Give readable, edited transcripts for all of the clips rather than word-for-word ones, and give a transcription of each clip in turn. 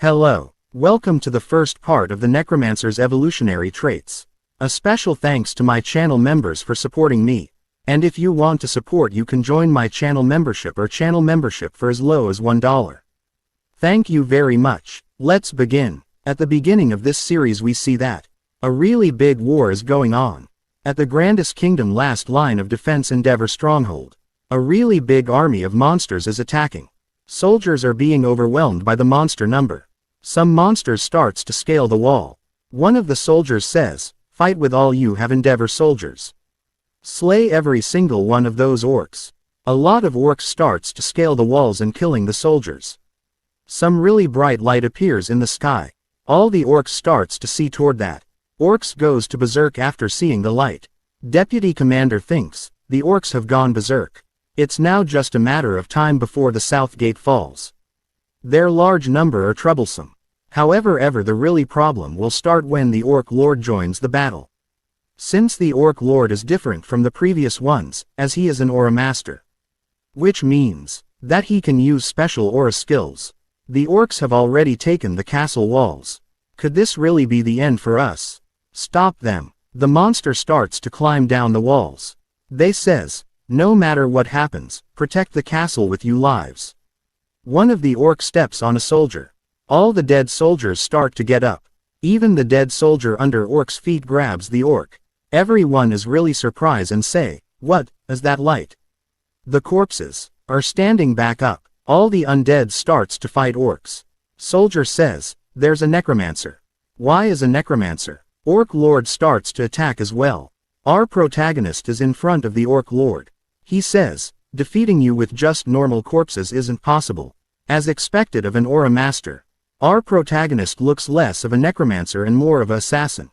Hello. Welcome to the first part of the Necromancer's evolutionary traits. A special thanks to my channel members for supporting me. And if you want to support, you can join my channel membership for as low as $1. Thank you very much. Let's begin. At the beginning of this series we see that a really big war is going on. At the Grandest Kingdom last line of defense Endeavor Stronghold. A really big army of monsters is attacking. Soldiers are being overwhelmed by the monster number. Some monsters starts to scale the wall. One of the soldiers says, "Fight with all you have, Endeavor soldiers. Slay every single one of those orcs." A lot of orcs starts to scale the walls and killing the soldiers. Some really bright light appears in the sky. All the orcs starts to see toward that. Orcs goes to berserk after seeing the light. Deputy Commander thinks, the orcs have gone berserk. It's now just a matter of time before the south gate falls. Their large number are troublesome. However, the really problem will start when the Orc Lord joins the battle. Since the Orc Lord is different from the previous ones, as he is an aura master. Which means that he can use special aura skills. The orcs have already taken the castle walls. Could this really be the end for us? Stop them. The monster starts to climb down the walls. They says, "No matter what happens, protect the castle with you lives." One of the orcs steps on a soldier. All the dead soldiers start to get up. Even the dead soldier under orc's feet grabs the orc. Everyone is really surprised and say, "What is that light?" The corpses are standing back up. All the undead starts to fight orcs. Soldier says, "There's a necromancer." Why is a necromancer? Orc Lord starts to attack as well. Our protagonist is in front of the Orc Lord. He says, "Defeating you with just normal corpses isn't possible." As expected of an aura master, our protagonist looks less of a necromancer and more of an assassin.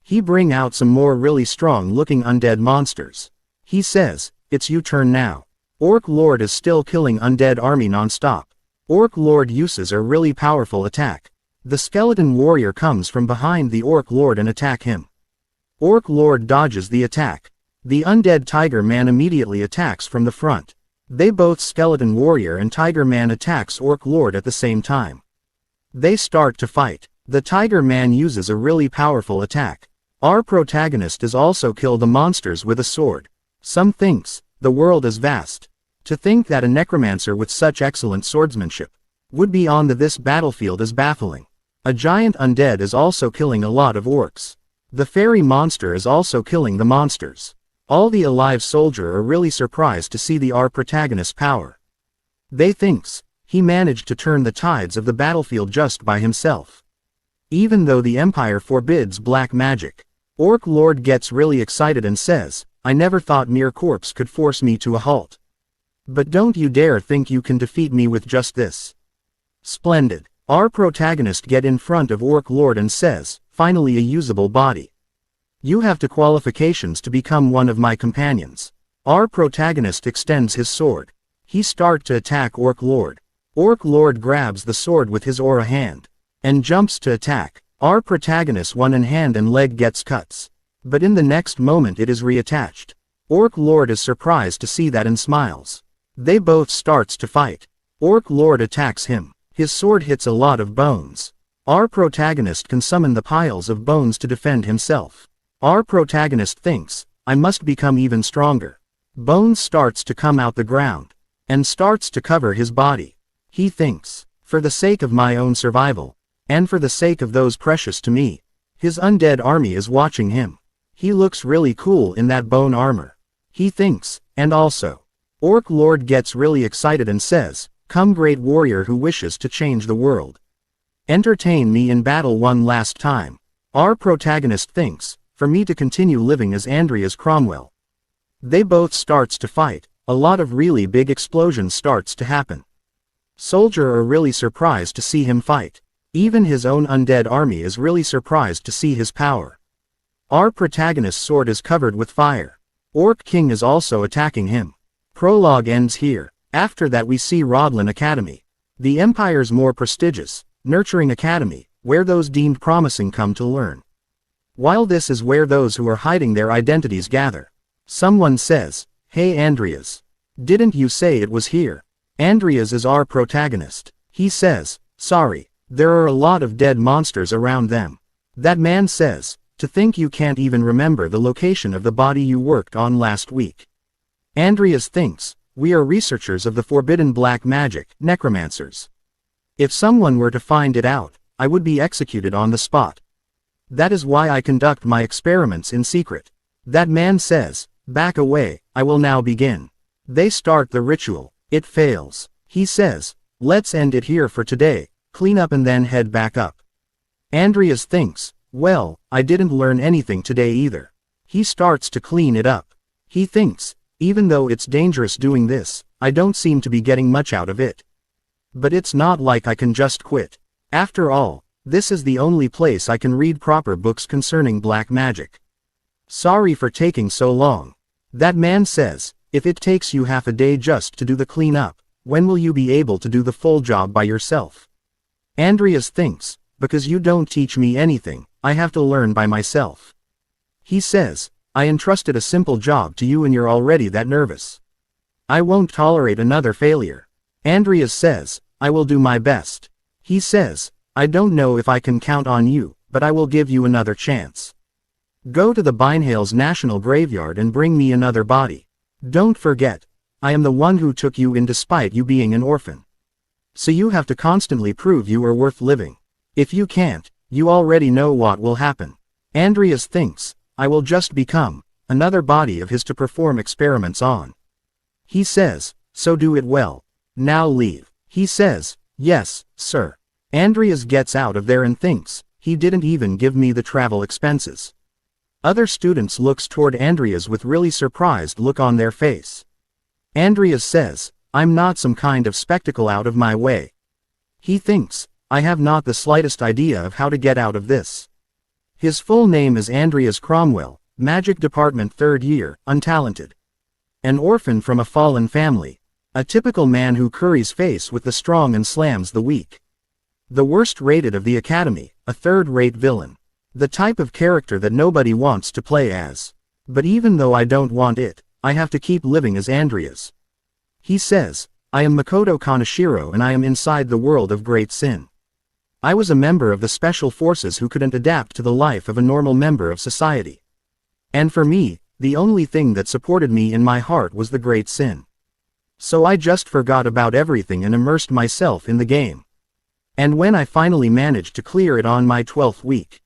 He bring out some more really strong looking undead monsters. He says, "It's you turn now." Orc Lord is still killing undead army non-stop. Orc Lord uses a really powerful attack. The skeleton warrior comes from behind the Orc Lord and attack him. Orc Lord dodges the attack. The undead tiger man immediately attacks from the front. They both skeleton warrior and tiger man attacks Orc Lord at the same time. They start to fight. The tiger man uses a really powerful attack. Our protagonist is also kill the monsters with a sword. Some thinks, the world is vast. To think that a necromancer with such excellent swordsmanship would be on this battlefield is baffling. A giant undead is also killing a lot of orcs. The fairy monster is also killing the monsters. All the alive soldier are really surprised to see our protagonist's power. They thinks, he managed to turn the tides of the battlefield just by himself. Even though the Empire forbids black magic, Orc Lord gets really excited and says, "I never thought mere corpse could force me to a halt. But don't you dare think you can defeat me with just this." Splendid. Our protagonist get in front of Orc Lord and says, "Finally a usable body. You have the qualifications to become one of my companions." Our protagonist extends his sword. He start to attack Orc Lord. Orc Lord grabs the sword with his aura hand and jumps to attack. Our protagonist one hand and leg gets cuts. But in the next moment it is reattached. Orc Lord is surprised to see that and smiles. They both starts to fight. Orc Lord attacks him. His sword hits a lot of bones. Our protagonist can summon the piles of bones to defend himself. Our protagonist thinks, "I must become even stronger." Bones starts to come out the ground and starts to cover his body. He thinks, "For the sake of my own survival, and for the sake of those precious to me." His undead army is watching him. He looks really cool in that bone armor. He thinks, and also, Orc Lord gets really excited and says, "Come great warrior who wishes to change the world. Entertain me in battle one last time." Our protagonist thinks, "For me to continue living as Andreas Cromwell." They both starts to fight. A lot of really big explosions starts to happen. Soldier are really surprised to see him fight. Even his own undead army is really surprised to see his power. Our protagonist's sword is covered with fire. Orc King is also attacking him. Prologue ends here. After that we see Rodlin Academy. The Empire's more prestigious, nurturing academy, where those deemed promising come to learn. While this is where those who are hiding their identities gather. Someone says, "Hey Andreas. Didn't you say it was here?" Andreas is our protagonist. He says, "Sorry, There are a lot of dead monsters around them. That man says, to think you can't even remember the location of the body you worked on last week. Andreas thinks, we are researchers of the forbidden black magic, necromancers. If someone were to find it out, I would be executed on the spot. That is why I conduct my experiments in secret. That man says, back away, I will now begin. They start the ritual. It fails. He says, let's end it here for today, clean up and then head back up. Andreas thinks, well, I didn't learn anything today either. He starts to clean it up. He thinks, even though it's dangerous doing this, I don't seem to be getting much out of it. But it's not like I can just quit. After all, this is the only place I can read proper books concerning black magic. Sorry for taking so long. That man says, if it takes you half a day just to do the cleanup, when will you be able to do the full job by yourself? Andreas thinks, because you don't teach me anything, I have to learn by myself. He says, I entrusted a simple job to you and you're already that nervous. I won't tolerate another failure. Andreas says, I will do my best. He says, I don't know if I can count on you, but I will give you another chance. Go to the Binehales National Graveyard and bring me another body. Don't forget, I am the one who took you in despite you being an orphan. So you have to constantly prove you are worth living. If you can't, you already know what will happen. Andreas thinks, I will just become another body of his to perform experiments on. He says, so do it well. Now leave. He says, yes, sir. Andreas gets out of there and thinks, he didn't even give me the travel expenses. Other students looks toward Andreas with really surprised look on their face. Andreas says, I'm not some kind of spectacle out of my way. He thinks, I have not the slightest idea of how to get out of this. His full name is Andreas Cromwell, Magic Department 3rd year, untalented. An orphan from a fallen family. A typical man who curries face with the strong and slams the weak. The worst rated of the academy, a third-rate villain. The type of character that nobody wants to play as. But even though I don't want it, I have to keep living as Andreas. He says, I am Makoto Kaneshiro and I am inside the world of great sin. I was a member of the special forces who couldn't adapt to the life of a normal member of society. And for me, the only thing that supported me in my heart was the great sin. So I just forgot about everything and immersed myself in the game. And when I finally managed to clear it on my 12th week,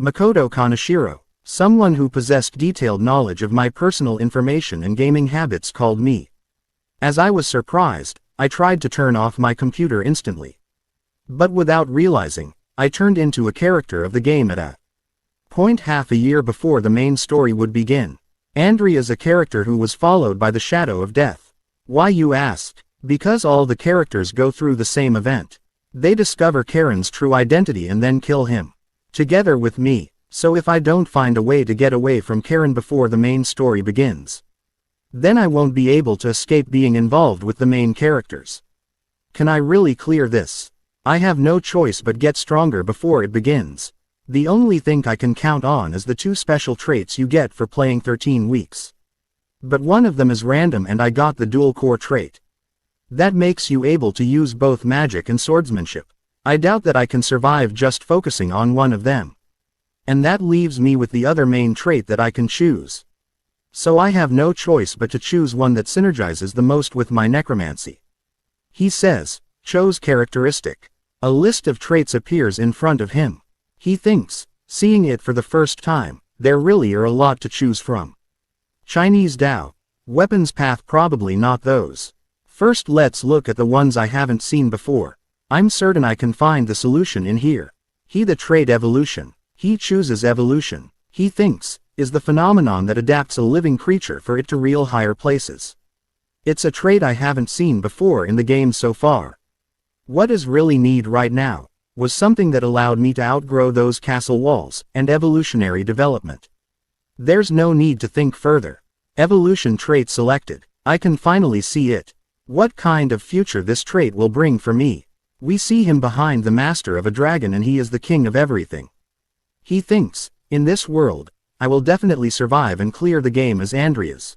Makoto Kaneshiro, someone who possessed detailed knowledge of my personal information and gaming habits, called me. As I was surprised, I tried to turn off my computer instantly. But without realizing, I turned into a character of the game at a point half a year before the main story would begin. Andrea is a character who was followed by the shadow of death. Why, you ask? Because all the characters go through the same event. They discover Karen's true identity and then kill him. Together with me. So if I don't find a way to get away from Karen before the main story begins, then I won't be able to escape being involved with the main characters. Can I really clear this? I have no choice but get stronger before it begins. The only thing I can count on is the 2 special traits you get for playing 13 weeks. But one of them is random and I got the dual core trait. That makes you able to use both magic and swordsmanship. I doubt that I can survive just focusing on one of them. And that leaves me with the other main trait that I can choose. So I have no choice but to choose one that synergizes the most with my necromancy. He says, chose characteristic. A list of traits appears in front of him. He thinks, seeing it for the first time, there really are a lot to choose from. Chinese Dao. Weapons path, probably not those. First let's look at the ones I haven't seen before. I'm certain I can find the solution in here. He, the trait evolution. He chooses evolution. He thinks, is the phenomenon that adapts a living creature for it to real higher places. It's a trait I haven't seen before in the game so far. What is really need right now, was something that allowed me to outgrow those castle walls, and evolutionary development. There's no need to think further. Evolution trait selected. I can finally see it. What kind of future this trait will bring for me. We see him behind the master of a dragon and he is the king of everything. He thinks, in this world, I will definitely survive and clear the game as Andreas.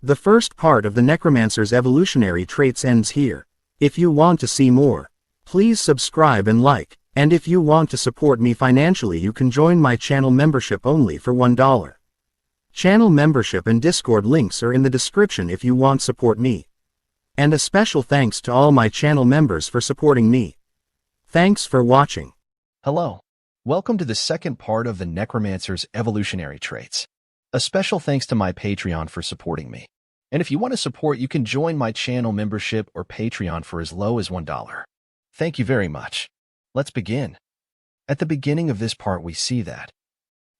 The first part of the Necromancer's evolutionary traits ends here. If you want to see more, Please subscribe and like, and if you want to support me financially you can join my channel membership only for $1. Channel membership and Discord links are in the description if you want support me. And a special thanks to all my channel members for supporting me. Thanks for watching. Hello. Welcome to the second part of the Necromancer's evolutionary traits. A special thanks to my Patreon for supporting me. And if you want to support, you can join my channel membership or Patreon for as low as $1. Thank you very much. Let's begin. At the beginning of this part we see that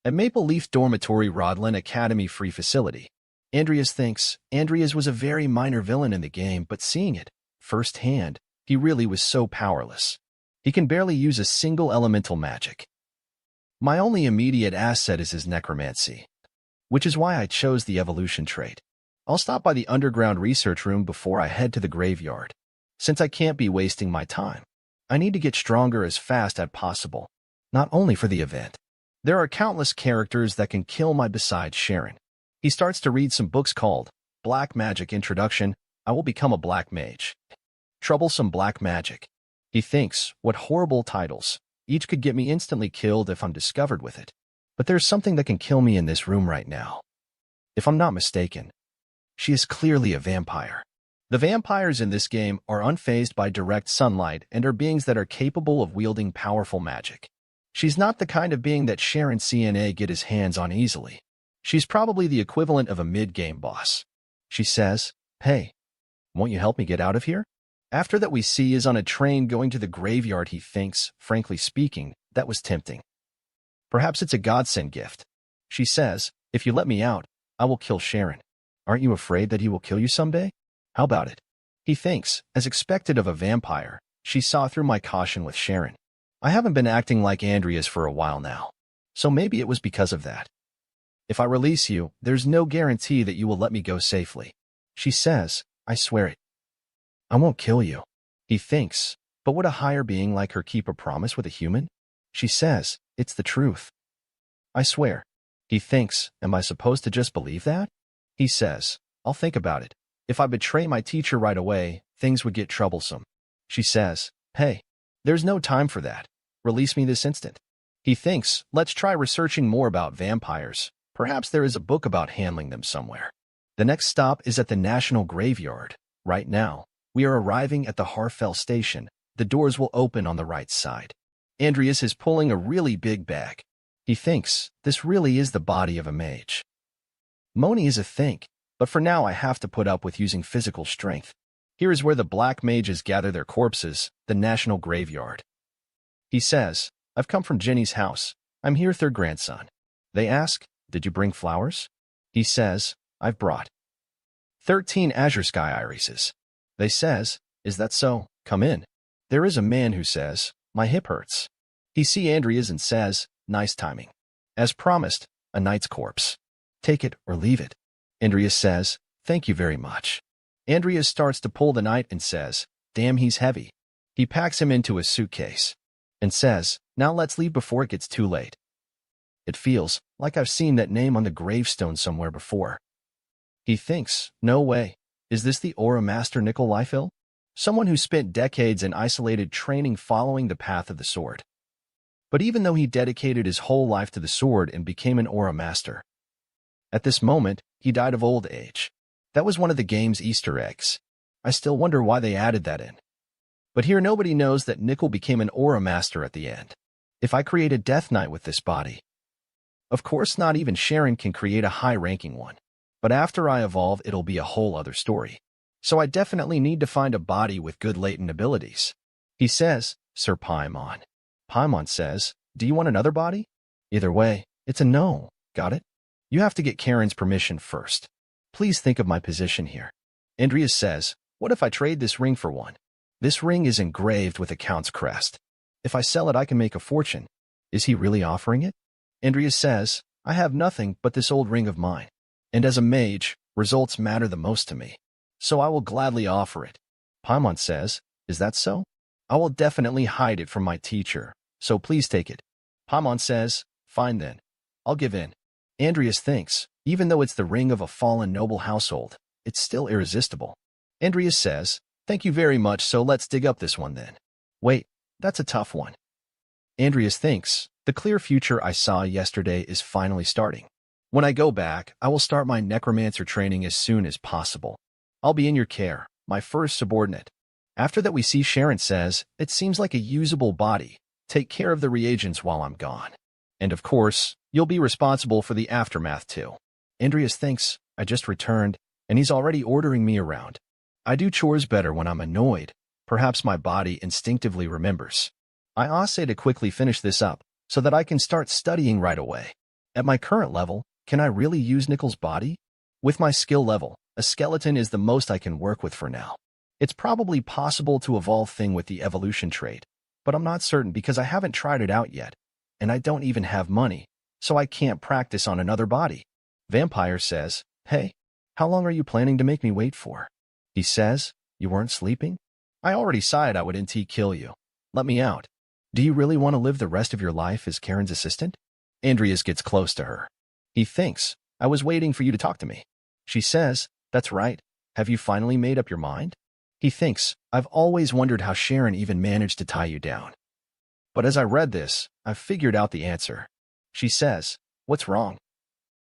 at Maple Leaf Dormitory Rodland Academy Free Facility, Andreas thinks Andreas was a very minor villain in the game, but seeing it firsthand, he really was so powerless. He can barely use a single elemental magic. My only immediate asset is his necromancy, which is why I chose the evolution trait. I'll stop by the underground research room before I head to the graveyard, since I can't be wasting my time. I need to get stronger as fast as possible, not only for the event. There are countless characters that can kill my besides Sharon. He starts to read some books called Black Magic Introduction. I will become a black mage. Troublesome Black Magic. He thinks, what horrible titles. Each could get me instantly killed if I'm discovered with it. But there's something that can kill me in this room right now. If I'm not mistaken, she is clearly a vampire. The vampires in this game are unfazed by direct sunlight and are beings that are capable of wielding powerful magic. She's not the kind of being that Sharon CNA get his hands on easily. She's probably the equivalent of a mid-game boss. She says, "Hey, won't you help me get out of here?" After that we see is on a train going to the graveyard. He thinks, frankly speaking, that was tempting. Perhaps it's a godsend gift. She says, "If you let me out, I will kill Sharon. Aren't you afraid that he will kill you someday? How about it?" He thinks, as expected of a vampire, she saw through my caution with Sharon. I haven't been acting like Andreas for a while now, so maybe it was because of that. If I release you, there's no guarantee that you will let me go safely. She says, "I swear it. I won't kill you." He thinks, but would a higher being like her keep a promise with a human? She says, "It's the truth. I swear." He thinks, am I supposed to just believe that? He says, "I'll think about it. If I betray my teacher right away, things would get troublesome." She says, "Hey, there's no time for that. Release me this instant." He thinks, let's try researching more about vampires. Perhaps there is a book about handling them somewhere. The next stop is at the National Graveyard. Right now, we are arriving at the Harfell station. The doors will open on the right side. Andreas is pulling a really big bag. He thinks, this really is the body of a mage. Moni is a think, but for now I have to put up with using physical strength. Here is where the black mages gather their corpses, the National Graveyard. He says, "I've come from Jenny's house. I'm here with her grandson." They ask, "Did you bring flowers?" He says, "I've brought 13 azure sky irises." They says, "Is that so? Come in." There is a man who says, "My hip hurts." He see Andreas and says, "Nice timing. As promised, a knight's corpse. Take it or leave it." Andreas says, "Thank you very much." Andreas starts to pull the knight and says, "Damn, he's heavy." He packs him into a suitcase and says, "Now let's leave before it gets too late." It feels like I've seen that name on the gravestone somewhere before. He thinks, no way. Is this the Aura Master Nickel Liefeld? Someone who spent decades in isolated training following the path of the sword. But even though he dedicated his whole life to the sword and became an Aura Master, at this moment, he died of old age. That was one of the game's Easter eggs. I still wonder why they added that in. But here nobody knows that Nickel became an Aura Master at the end. If I create a Death Knight with this body, of course not even Sharon can create a high-ranking one. But after I evolve, it'll be a whole other story. So I definitely need to find a body with good latent abilities. He says, "Sir Paimon." Paimon says, "Do you want another body?" Either way, it's a no. Got it? You have to get Karen's permission first. Please think of my position here. Andreas says, "What if I trade this ring for one? This ring is engraved with a count's crest. If I sell it, I can make a fortune." Is he really offering it? Andreas says, "I have nothing but this old ring of mine. And as a mage, results matter the most to me. So I will gladly offer it." Paimon says, "Is that so? I will definitely hide it from my teacher, so please take it." Paimon says, "Fine then. I'll give in." Andreas thinks, even though it's the ring of a fallen noble household, it's still irresistible. Andreas says, "Thank you very much, so let's dig up this one then." Wait, that's a tough one. Andreas thinks, the clear future I saw yesterday is finally starting. When I go back, I will start my necromancer training as soon as possible. I'll be in your care, my first subordinate. After that we see Sharon says, it seems like a usable body. Take care of the reagents while I'm gone. And of course, you'll be responsible for the aftermath too. Andreas thinks, I just returned, and he's already ordering me around. I do chores better when I'm annoyed. Perhaps my body instinctively remembers. I also to quickly finish this up, so that I can start studying right away. At my current level, can I really use Nickel's body? With my skill level, a skeleton is the most I can work with for now. It's probably possible to evolve thing with the evolution trait, but I'm not certain because I haven't tried it out yet, and I don't even have money, so I can't practice on another body. Vampire says, hey, how long are you planning to make me wait for? He says, you weren't sleeping? I already said I wouldn't kill you. Let me out. Do you really want to live the rest of your life as Karen's assistant? Andreas gets close to her. He thinks, I was waiting for you to talk to me. She says, that's right. Have you finally made up your mind? He thinks, I've always wondered how Sharon even managed to tie you down. But as I read this, I've figured out the answer. She says, what's wrong?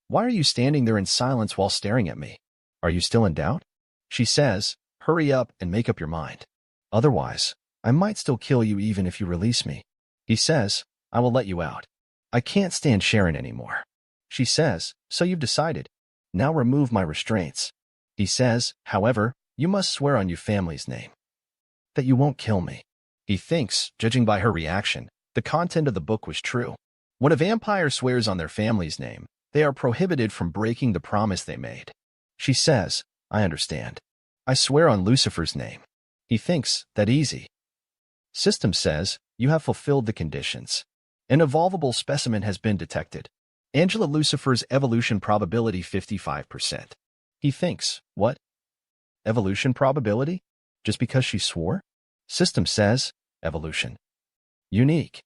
Why are you standing there in silence while staring at me? Are you still in doubt? She says, hurry up and make up your mind. Otherwise, I might still kill you even if you release me. He says, I will let you out. I can't stand Sharon anymore. She says, so you've decided. Now remove my restraints. He says, however, you must swear on your family's name that you won't kill me. He thinks, judging by her reaction, the content of the book was true. When a vampire swears on their family's name, they are prohibited from breaking the promise they made. She says, I understand. I swear on Lucifer's name. He thinks, that easy. System says, you have fulfilled the conditions. An evolvable specimen has been detected. Angela Lucifer's evolution probability 55%. He thinks, what? Evolution probability? Just because she swore? System says, evolution. Unique.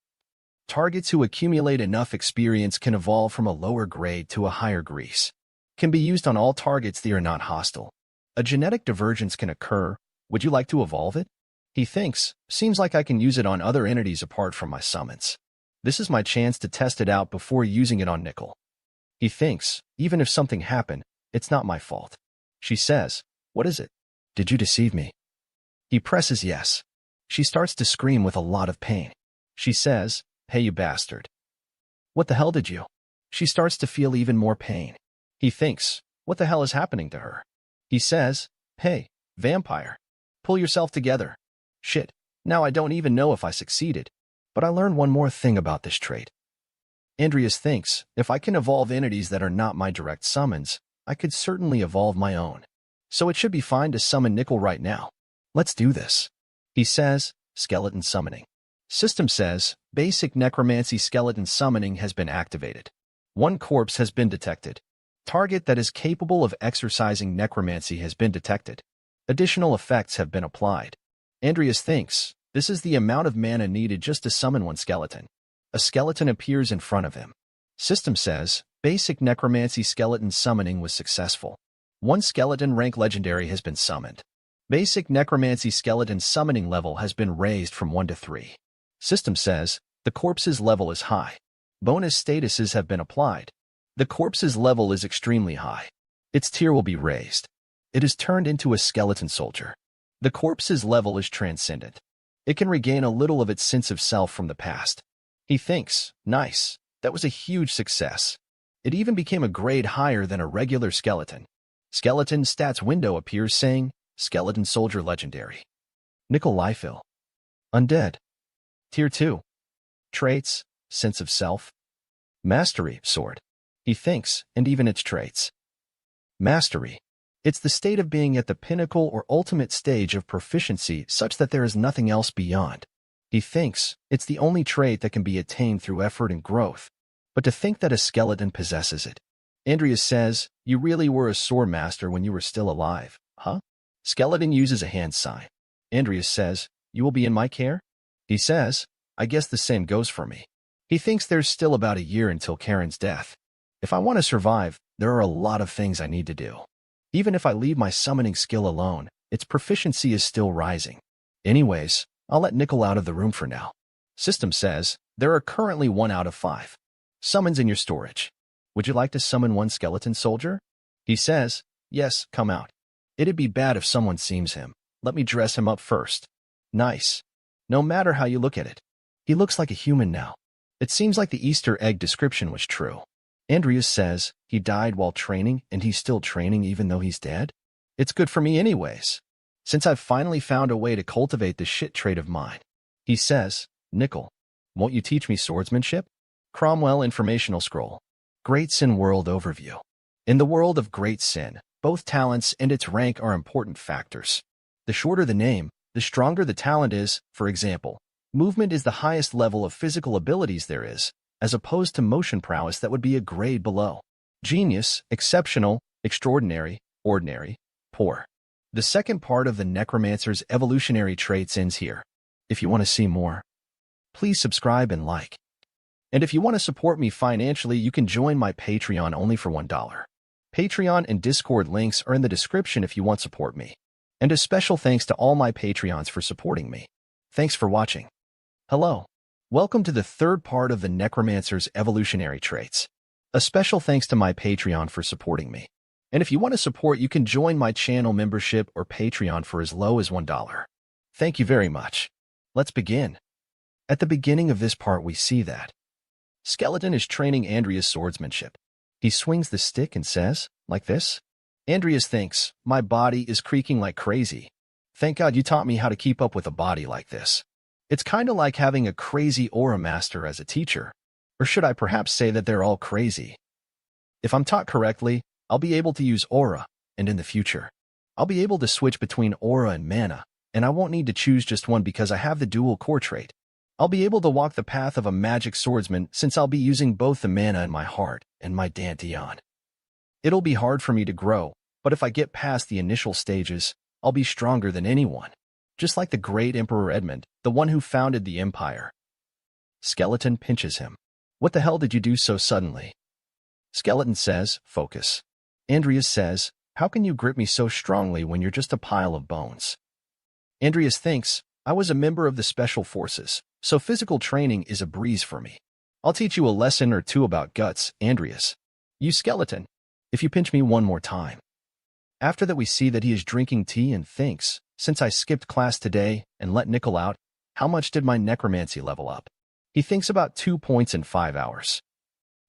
Targets who accumulate enough experience can evolve from a lower grade to a higher grease. Can be used on all targets that are not hostile. A genetic divergence can occur. Would you like to evolve it? He thinks, seems like I can use it on other entities apart from my summons. This is my chance to test it out before using it on Nickel. He thinks, even if something happened, it's not my fault. She says, what is it? Did you deceive me? He presses yes. She starts to scream with a lot of pain. She says, hey you bastard. What the hell did you? She starts to feel even more pain. He thinks, what the hell is happening to her? He says, hey, vampire, pull yourself together. Shit, now I don't even know if I succeeded. But I learned one more thing about this trait. Andreas thinks, if I can evolve entities that are not my direct summons, I could certainly evolve my own. So it should be fine to summon Nickel right now. Let's do this. He says, skeleton summoning. System says, basic necromancy skeleton summoning has been activated. One corpse has been detected. Target that is capable of exercising necromancy has been detected. Additional effects have been applied. Andreas thinks, this is the amount of mana needed just to summon one skeleton. A skeleton appears in front of him. System says, basic necromancy skeleton summoning was successful. One skeleton rank legendary has been summoned. Basic necromancy skeleton summoning level has been raised from 1 to 3. System says, the corpse's level is high. Bonus statuses have been applied. The corpse's level is extremely high. Its tier will be raised. It is turned into a skeleton soldier. The corpse's level is transcendent. It can regain a little of its sense of self from the past. He thinks, nice, that was a huge success. It even became a grade higher than a regular skeleton. Skeleton stats window appears saying, skeleton soldier legendary. Nickel Lifil. Undead. Tier 2. Traits, sense of self. Mastery, sword. He thinks, and even its traits. Mastery. It's the state of being at the pinnacle or ultimate stage of proficiency such that there is nothing else beyond. He thinks, it's the only trait that can be attained through effort and growth. But to think that a skeleton possesses it. Andreas says, you really were a sword master when you were still alive, huh? Skeleton uses a hand sign. Andreas says, you will be in my care? He says, I guess the same goes for me. He thinks there's still about a year until Karen's death. If I want to survive, there are a lot of things I need to do. Even if I leave my summoning skill alone, its proficiency is still rising. Anyways, I'll let Nickel out of the room for now. System says, there are currently 1 out of 5 summons in your storage. Would you like to summon one skeleton soldier? He says, yes, come out. It'd be bad if someone sees him. Let me dress him up first. Nice. No matter how you look at it. He looks like a human now. It seems like the Easter egg description was true. Andreas says, he died while training and he's still training even though he's dead? It's good for me anyways, since I've finally found a way to cultivate this shit trait of mine. He says, Nickel, won't you teach me swordsmanship? Cromwell Informational Scroll. Great Sin World Overview. In the world of Great Sin, both talents and its rank are important factors. The shorter the name, the stronger the talent is. For example, movement is the highest level of physical abilities there is, as opposed to motion prowess that would be a grade below. Genius, exceptional, extraordinary, ordinary, poor. The second part of the Necromancer's evolutionary traits ends here. If you want to see more, please subscribe and like. And if you want to support me financially, you can join my Patreon only for $1. Patreon and Discord links are in the description if you want to support me. And a special thanks to all my Patreons for supporting me. Thanks for watching. Hello. Welcome to the third part of the Necromancer's evolutionary traits. A special thanks to my Patreon for supporting me. And if you want to support, you can join my channel membership or Patreon for as low as $1. Thank you very much. Let's begin. At the beginning of this part, we see that Skeleton is training Andreas' swordsmanship. He swings the stick and says, like this. Andreas thinks, my body is creaking like crazy. Thank God you taught me how to keep up with a body like this. It's kind of like having a crazy aura master as a teacher. Or should I perhaps say that they're all crazy? If I'm taught correctly, I'll be able to use aura, and in the future, I'll be able to switch between aura and mana, and I won't need to choose just one because I have the dual core trait. I'll be able to walk the path of a magic swordsman since I'll be using both the mana in my heart and my dantian. It'll be hard for me to grow, but if I get past the initial stages, I'll be stronger than anyone. Just like the great Emperor Edmund, the one who founded the empire. Skeleton pinches him. What the hell did you do so suddenly? Skeleton says, focus. Andreas says, how can you grip me so strongly when you're just a pile of bones? Andreas thinks, I was a member of the Special Forces, so physical training is a breeze for me. I'll teach you a lesson or two about guts, Andreas. You skeleton, if you pinch me one more time. After that we see that he is drinking tea and thinks, since I skipped class today and let Nickel out, how much did my necromancy level up? He thinks about 2 points in 5 hours.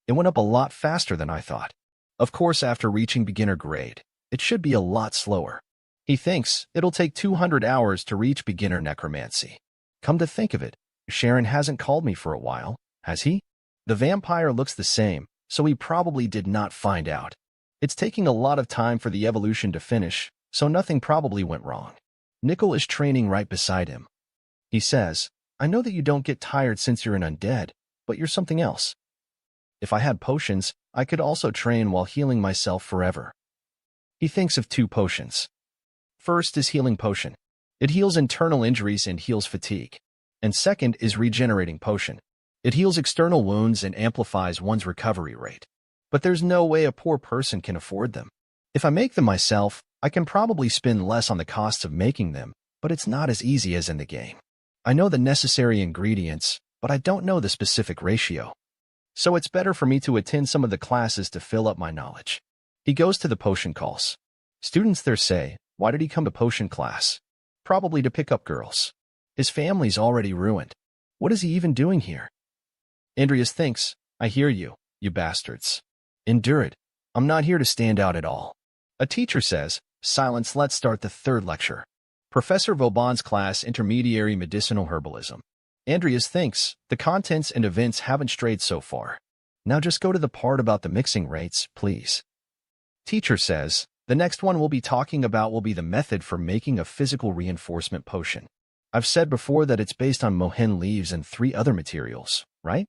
It went up a lot faster than I thought. Of course, after reaching beginner grade, it should be a lot slower. He thinks it'll take 200 hours to reach beginner necromancy. Come to think of it, Sharon hasn't called me for a while, has he? The vampire looks the same, so he probably did not find out. It's taking a lot of time for the evolution to finish, so nothing probably went wrong. Nickel is training right beside him. He says, I know that you don't get tired since you're an undead, but you're something else. If I had potions, I could also train while healing myself forever. He thinks of 2 potions. First is Healing Potion. It heals internal injuries and heals fatigue. And second is Regenerating Potion. It heals external wounds and amplifies one's recovery rate. But there's no way a poor person can afford them. If I make them myself, I can probably spend less on the costs of making them, but it's not as easy as in the game. I know the necessary ingredients, but I don't know the specific ratio. So it's better for me to attend some of the classes to fill up my knowledge. He goes to the potion calls. Students there say, why did he come to potion class? Probably to pick up girls. His family's already ruined. What is he even doing here? Andreas thinks, I hear you, you bastards. Endure it. I'm not here to stand out at all. A teacher says, silence, let's start the 3rd lecture. Professor Vauban's class, Intermediary Medicinal Herbalism. Andreas thinks, the contents and events haven't strayed so far. Now just go to the part about the mixing rates, please. Teacher says, the next one we'll be talking about will be the method for making a physical reinforcement potion. I've said before that it's based on mohen leaves and 3 other materials, right?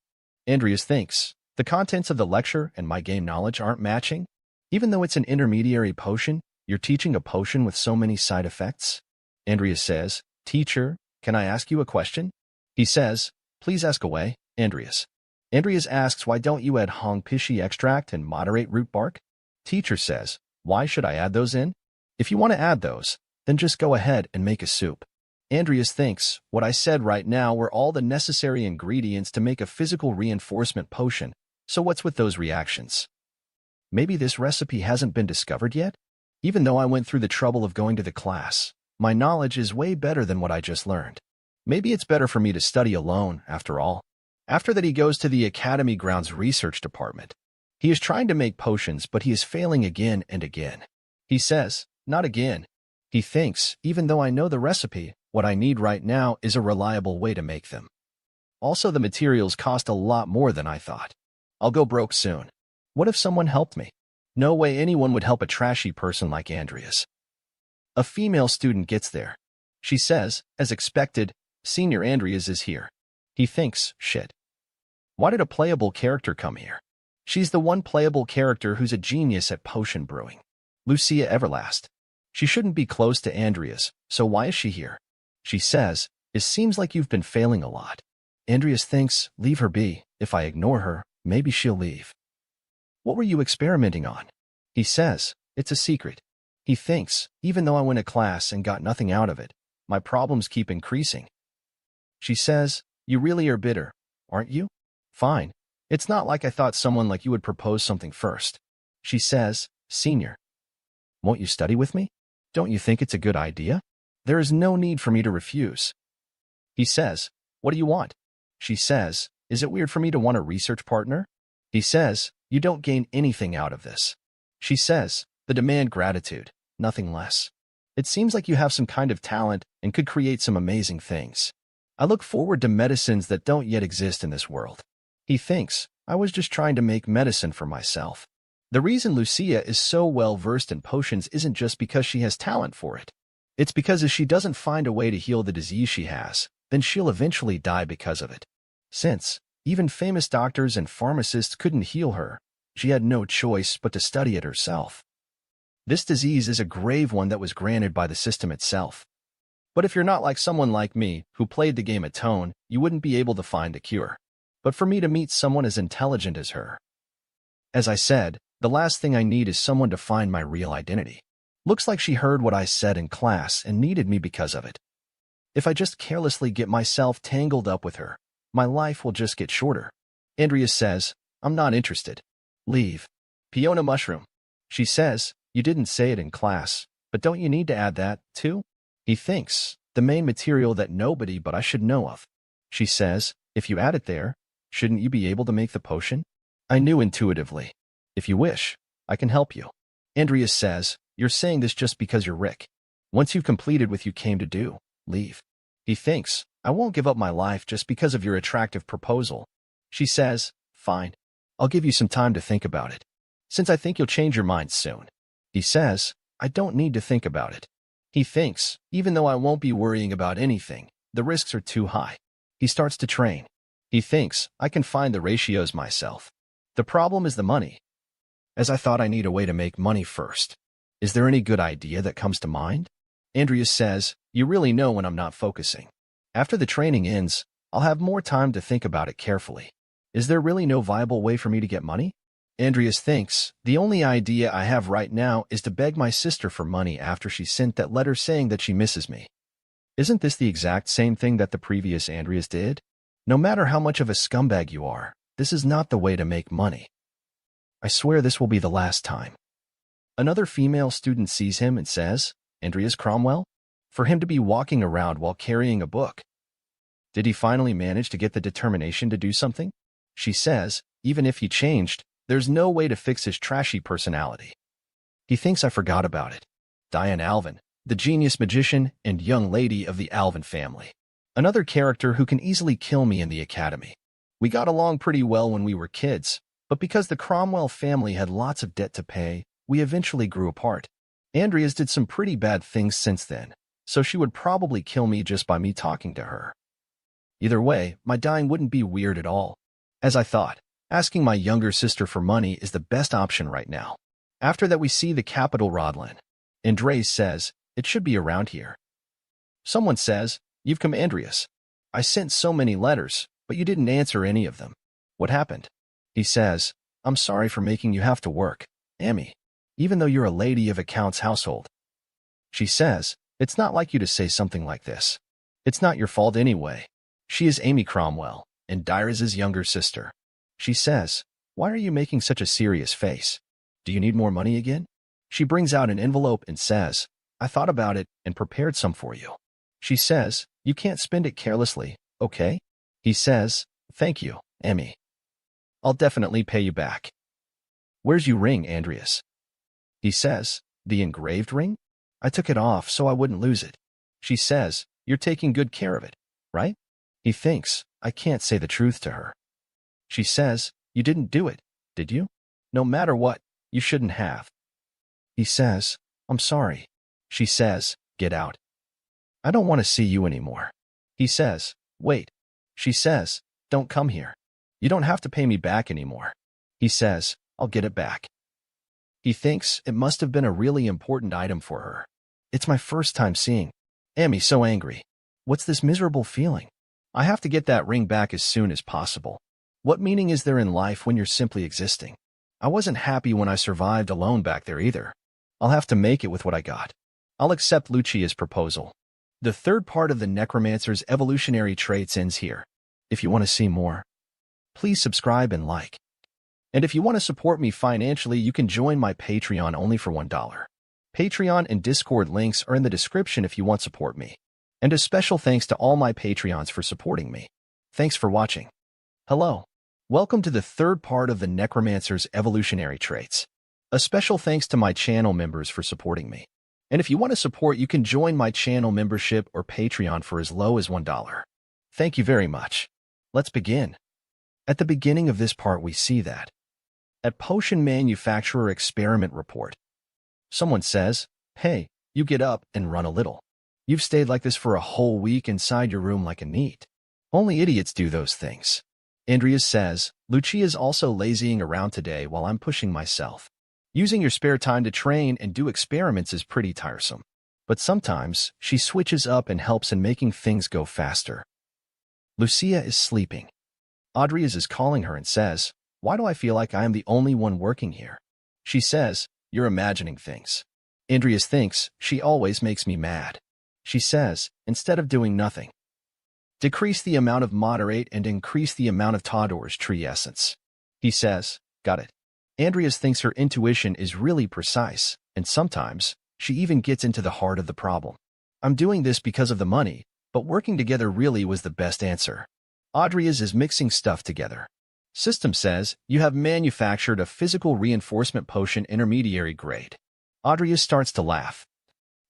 Andreas thinks, the contents of the lecture and my game knowledge aren't matching? Even though it's an intermediary potion, you're teaching a potion with so many side effects? Andreas says, teacher, can I ask you a question? He says, please ask away, Andreas. Andreas asks, why don't you add Hong Pishi extract and moderate root bark? Teacher says, why should I add those in? If you want to add those, then just go ahead and make a soup. Andreas thinks, what I said right now were all the necessary ingredients to make a physical reinforcement potion, so what's with those reactions? Maybe this recipe hasn't been discovered yet? Even though I went through the trouble of going to the class, my knowledge is way better than what I just learned. Maybe it's better for me to study alone, after all. After that, he goes to the Academy Grounds Research Department. He is trying to make potions, but he is failing again and again. He says, not again. He thinks, even though I know the recipe, what I need right now is a reliable way to make them. Also, the materials cost a lot more than I thought. I'll go broke soon. What if someone helped me? No way anyone would help a trashy person like Andreas. A female student gets there. She says, as expected, Senior Andreas is here. He thinks, shit. Why did a playable character come here? She's the one playable character who's a genius at potion brewing. Lucia Everlast. She shouldn't be close to Andreas, so why is she here? She says, it seems like you've been failing a lot. Andreas thinks, leave her be. If I ignore her, maybe she'll leave. What were you experimenting on? He says, it's a secret. He thinks, even though I went to class and got nothing out of it, my problems keep increasing. She says, you really are bitter, aren't you? Fine. It's not like I thought someone like you would propose something first. She says, Senior. Won't you study with me? Don't you think it's a good idea? There is no need for me to refuse. He says, what do you want? She says, is it weird for me to want a research partner? He says, you don't gain anything out of this. She says, the demand gratitude, nothing less. It seems like you have some kind of talent and could create some amazing things. I look forward to medicines that don't yet exist in this world. He thinks, I was just trying to make medicine for myself. The reason Lucia is so well versed in potions isn't just because she has talent for it. It's because if she doesn't find a way to heal the disease she has, then she'll eventually die because of it. Since even famous doctors and pharmacists couldn't heal her, she had no choice but to study it herself. This disease is a grave one that was granted by the system itself. But if you're not like someone like me, who played the game a tone, you wouldn't be able to find a cure. But for me to meet someone as intelligent as her. As I said, the last thing I need is someone to find my real identity. Looks like she heard what I said in class and needed me because of it. If I just carelessly get myself tangled up with her, my life will just get shorter. Andreas says, I'm not interested. Leave. Peona Mushroom. She says, you didn't say it in class, but don't you need to add that, too? He thinks, the main material that nobody but I should know of. She says, if you add it there, shouldn't you be able to make the potion? I knew intuitively. If you wish, I can help you. Andreas says, you're saying this just because you're Rick. Once you've completed what you came to do, leave. He thinks, I won't give up my life just because of your attractive proposal. She says, fine. I'll give you some time to think about it, since I think you'll change your mind soon. He says, I don't need to think about it. He thinks, even though I won't be worrying about anything, the risks are too high. He starts to train. He thinks, I can find the ratios myself. The problem is the money. As I thought I need a way to make money first. Is there any good idea that comes to mind? Andreas says, you really know when I'm not focusing. After the training ends, I'll have more time to think about it carefully. Is there really no viable way for me to get money? Andreas thinks, the only idea I have right now is to beg my sister for money after she sent that letter saying that she misses me. Isn't this the exact same thing that the previous Andreas did? No matter how much of a scumbag you are, this is not the way to make money. I swear this will be the last time. Another female student sees him and says, Andreas Cromwell? For him to be walking around while carrying a book. Did he finally manage to get the determination to do something? She says, even if he changed, there's no way to fix his trashy personality. He thinks I forgot about it. Diane Alvin, the genius magician and young lady of the Alvin family. Another character who can easily kill me in the academy. We got along pretty well when we were kids, but because the Cromwell family had lots of debt to pay, we eventually grew apart. Andreas did some pretty bad things since then, so she would probably kill me just by me talking to her. Either way, my dying wouldn't be weird at all. As I thought, asking my younger sister for money is the best option right now. After that, we see the capital Rodland. Andreas says, it should be around here. Someone says, you've come, Andreas. I sent so many letters, but you didn't answer any of them. What happened? He says, I'm sorry for making you have to work, Amy, even though you're a lady of accounts household. She says, it's not like you to say something like this. It's not your fault anyway. She is Amy Cromwell, and Dyra's younger sister. She says, "Why are you making such a serious face? Do you need more money again?" She brings out an envelope and says, "I thought about it and prepared some for you." She says, "You can't spend it carelessly, okay?" He says, "Thank you, Amy. I'll definitely pay you back." "Where's your ring, Andreas?" He says, "The engraved ring? I took it off so I wouldn't lose it." She says, "You're taking good care of it, right?" He thinks, I can't say the truth to her. She says, "You didn't do it, did you? No matter what, you shouldn't have." He says, "I'm sorry." She says, "Get out. I don't want to see you anymore." He says, "Wait." She says, "Don't come here. You don't have to pay me back anymore." He says, "I'll get it back." He thinks it must have been a really important item for her. It's my first time seeing Amy so angry. What's this miserable feeling? I have to get that ring back as soon as possible. What meaning is there in life when you're simply existing? I wasn't happy when I survived alone back there either. I'll have to make it with what I got. I'll accept Lucia's proposal. The third part of the Necromancer's evolutionary traits ends here. If you want to see more, please subscribe and like. And if you want to support me financially, you can join my Patreon only for $1. Patreon and Discord links are in the description if you want to support me. And a special thanks to all my Patreons for supporting me. Thanks for watching. Hello. Welcome to the third part of the Necromancer's evolutionary traits. A special thanks to my channel members for supporting me. And if you want to support, you can join my channel membership or Patreon for as low as $1. Thank you very much. Let's begin. At the beginning of this part, we see that at Potion Manufacturer Experiment Report, someone says, "Hey, you get up and run a little. You've stayed like this for a whole week inside your room like a neat. Only idiots do those things." Andrea says, "Lucia's also lazying around today while I'm pushing myself. Using your spare time to train and do experiments is pretty tiresome. But sometimes she switches up and helps in making things go faster." Lucia is sleeping. Audrey is calling her and says, "Why do I feel like I am the only one working here?" She says, "You're imagining things." Andrea thinks, "She always makes me mad." She says, "Instead of doing nothing, decrease the amount of moderate and increase the amount of Todor's tree essence." He says, "Got it." Andrea thinks her intuition is really precise, and sometimes she even gets into the heart of the problem. "I'm doing this because of the money, but working together really was the best answer." Audrey is mixing stuff together. System says, "You have manufactured a physical reinforcement potion intermediary grade." Audrey starts to laugh.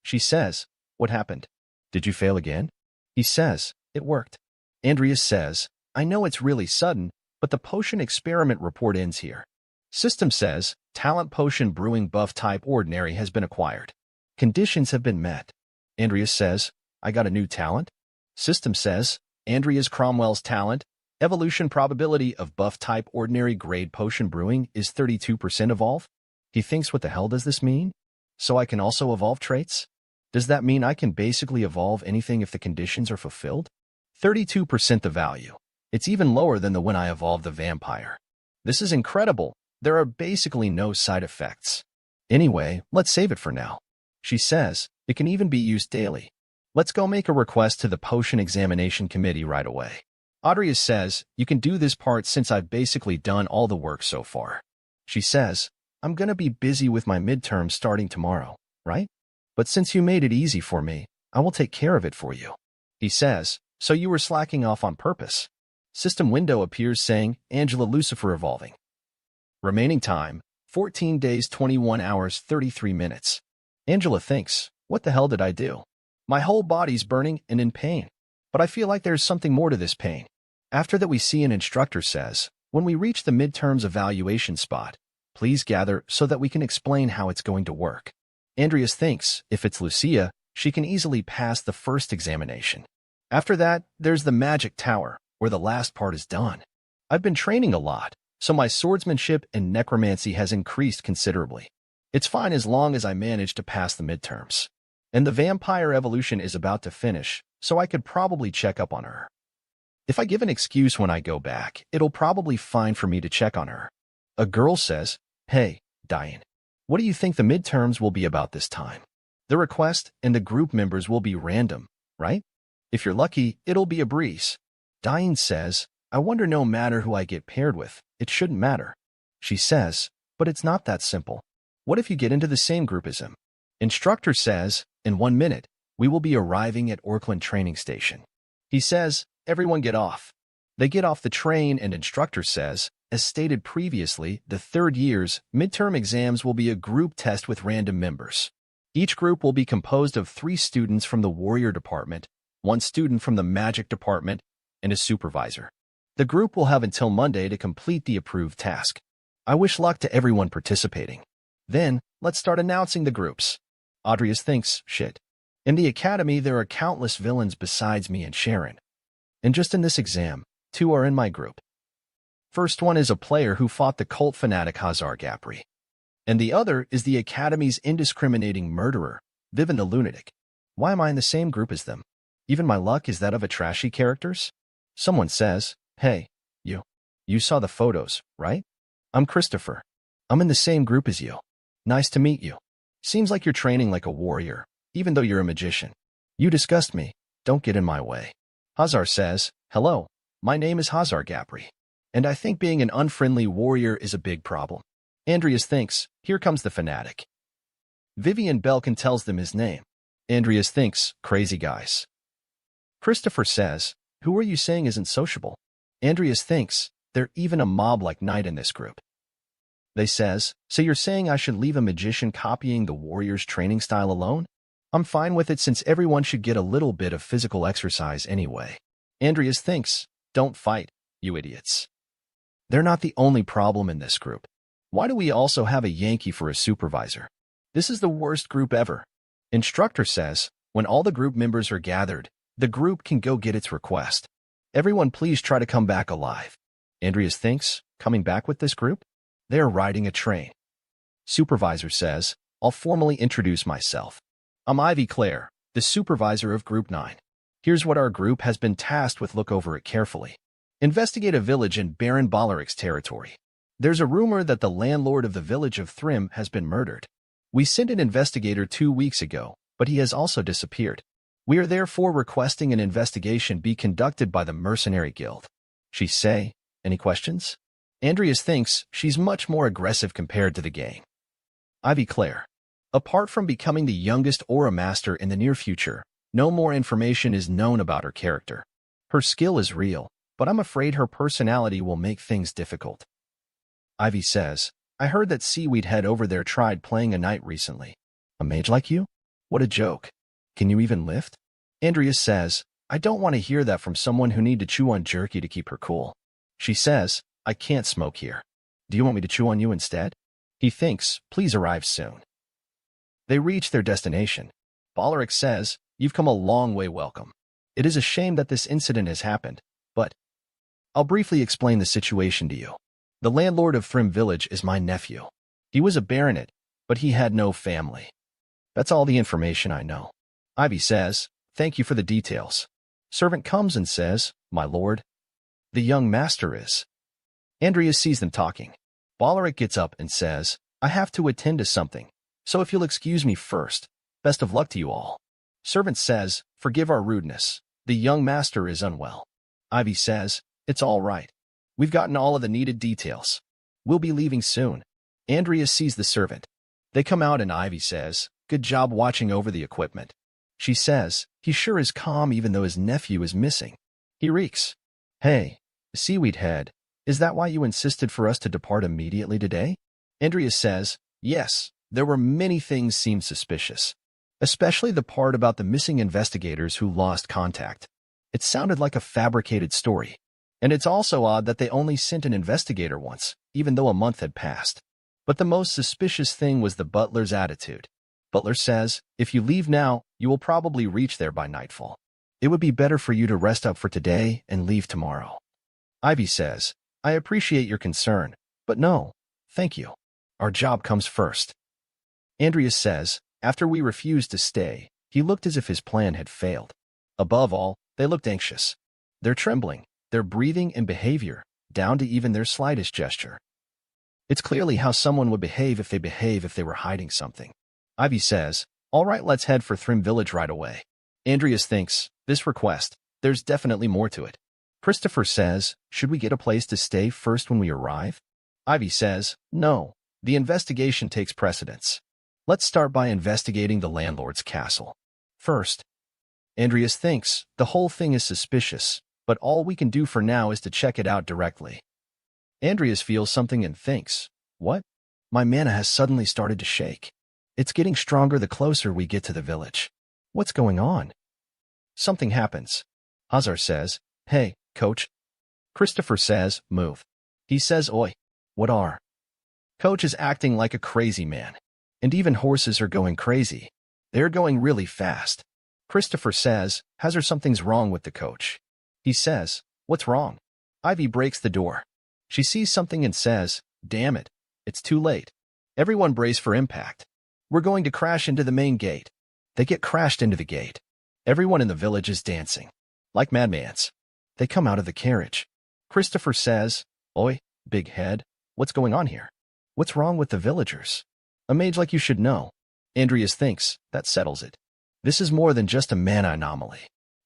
She says, "What happened? Did you fail again?" He says, "It worked." Andrea says, "I know it's really sudden, but the potion experiment report ends here." System says, "Talent potion brewing buff type ordinary has been acquired. Conditions have been met." Andrea says, "I got a new talent?" System says, "Andrea's Cromwell's talent, evolution probability of buff type ordinary grade potion brewing is 32% evolve." He thinks, what the hell does this mean? So I can also evolve traits? Does that mean I can basically evolve anything if the conditions are fulfilled? 32% the value. It's even lower than the when I evolved the vampire. This is incredible. There are basically no side effects. Anyway, let's save it for now. She says, "It can even be used daily. Let's go make a request to the Potion Examination Committee right away." Audrey says, "You can do this part since I've basically done all the work so far." She says, "I'm gonna be busy with my midterms starting tomorrow, right? But since you made it easy for me, I will take care of it for you." He says, "So you were slacking off on purpose." System window appears saying, "Angela Lucifer evolving. Remaining time, 14 days, 21 hours, 33 minutes. Angela thinks, what the hell did I do? My whole body's burning and in pain. But I feel like there's something more to this pain. After that, we see an instructor says, "When we reach the midterms evaluation spot, please gather so that we can explain how it's going to work." Andrea thinks, if it's Lucia, she can easily pass the first examination. After that, there's the magic tower, where the last part is done. I've been training a lot, so my swordsmanship and necromancy has increased considerably. It's fine as long as I manage to pass the midterms. And the vampire evolution is about to finish, so I could probably check up on her. If I give an excuse when I go back, it'll probably fine for me to check on her. A girl says, "Hey, Diane, what do you think the midterms will be about this time? The request and the group members will be random, right? If you're lucky, it'll be a breeze. Diane says, I wonder no matter who I get paired with, it shouldn't matter. She says, but it's not that simple. What if you get into the same group as him? Instructor says, in 1 minute, we will be arriving at Auckland training station. He says, everyone get off. They get off the train and instructor says, as stated previously, the third year's midterm exams will be a group test with random members. Each group will be composed of 3 students from the warrior department, 1 student from the magic department, and a supervisor. The group will have until Monday to complete the approved task. I wish luck to everyone participating. Then, let's start announcing the groups. Audrius thinks, shit. In the academy, there are countless villains besides me and Sharon. And just in this exam, 2 are in my group. First one is a player who fought the cult fanatic Hazar Gapri. And the other is the academy's indiscriminating murderer, Vivian the Lunatic. Why am I in the same group as them? Even my luck is that of a trashy characters? Someone says, hey, you saw the photos, right? I'm Christopher. I'm in the same group as you. Nice to meet you. Seems like you're training like a warrior, even though you're a magician. You disgust me. Don't get in my way. Hazar says, hello, my name is Hazar Gapri. And I think being an unfriendly warrior is a big problem. Andreas thinks, here comes the fanatic. Vivian Belkin tells them his name. Andreas thinks, crazy guys. Christopher says, who are you saying isn't sociable? Andreas thinks, they're even a mob like Knight in this group. They says, so you're saying I should leave a magician copying the warrior's training style alone? I'm fine with it since everyone should get a little bit of physical exercise anyway. Andreas thinks, don't fight, you idiots. They're not the only problem in this group. Why do we also have a Yankee for a supervisor? This is the worst group ever. Instructor says, when all the group members are gathered, the group can go get its request. Everyone please try to come back alive. Andreas thinks, coming back with this group? They are riding a train. Supervisor says, I'll formally introduce myself. I'm Ivy Claire, the supervisor of Group 9. Here's what our group has been tasked with. Look over it carefully. Investigate a village in Baron Bollaric's territory. There's a rumor that the landlord of the village of Thrym has been murdered. We sent an investigator 2 weeks ago, but he has also disappeared. We are therefore requesting an investigation be conducted by the Mercenary Guild. She say, any questions? Andreas thinks she's much more aggressive compared to the gang. Ivy Claire. Apart from becoming the youngest Aura Master in the near future, no more information is known about her character. Her skill is real, but I'm afraid her personality will make things difficult. Ivy says, I heard that Seaweed Head over there tried playing a knight recently. A mage like you? What a joke. Can you even lift? Andreas says, I don't want to hear that from someone who need to chew on jerky to keep her cool. She says, I can't smoke here. Do you want me to chew on you instead? He thinks, please arrive soon. They reach their destination. Bollaric says, you've come a long way, welcome. It is a shame that this incident has happened, but I'll briefly explain the situation to you. The landlord of Thrym Village is my nephew. He was a baronet, but he had no family. That's all the information I know. Ivy says, thank you for the details. Servant comes and says, my lord. The young master is. Andreas sees them talking. Bollaric gets up and says, I have to attend to something, so if you'll excuse me first, best of luck to you all. Servant says, forgive our rudeness. The young master is unwell. Ivy says, it's all right. We've gotten all of the needed details. We'll be leaving soon. Andreas sees the servant. They come out and Ivy says, good job watching over the equipment. She says, he sure is calm even though his nephew is missing. He reeks. Hey, Seaweed Head, is that why you insisted for us to depart immediately today? Andreas says, yes, there were many things seemed suspicious, especially the part about the missing investigators who lost contact. It sounded like a fabricated story. And it's also odd that they only sent an investigator once, even though a month had passed. But the most suspicious thing was the butler's attitude. Butler says, if you leave now, you will probably reach there by nightfall. It would be better for you to rest up for today and leave tomorrow. Ivy says, I appreciate your concern, but no, thank you. Our job comes first. Andreas says, after we refused to stay, he looked as if his plan had failed. Above all, they looked anxious. They're trembling, their breathing and behavior, down to even their slightest gesture. It's clearly how someone would behave if they were hiding something. Ivy says, all right, let's head for Thrym Village right away. Andreas thinks, This request, there's definitely more to it. Christopher says, should we get a place to stay first when we arrive? Ivy says, no, the investigation takes precedence. Let's start by investigating the landlord's castle. First, Andreas thinks the whole thing is suspicious, but all we can do for now is to check it out directly. Andreas feels something and thinks, what? My mana has suddenly started to shake. It's getting stronger the closer we get to the village. What's going on? Something happens. Hazar says, hey, coach. Christopher says, move. He says, oi. What are? Coach is acting like a crazy man. And even horses are going crazy. They're going really fast. Christopher says, Hazar, something's wrong with the coach. He says, what's wrong? Ivy breaks the door. She sees something and says, damn it, it's too late. Everyone brace for impact. We're going to crash into the main gate. They get crashed into the gate. Everyone in the village is dancing. Like madmans. They come out of the carriage. Christopher says, oi, big head, what's going on here? What's wrong with the villagers? A mage like you should know. Andreas thinks, that settles it. This is more than just a mana anomaly.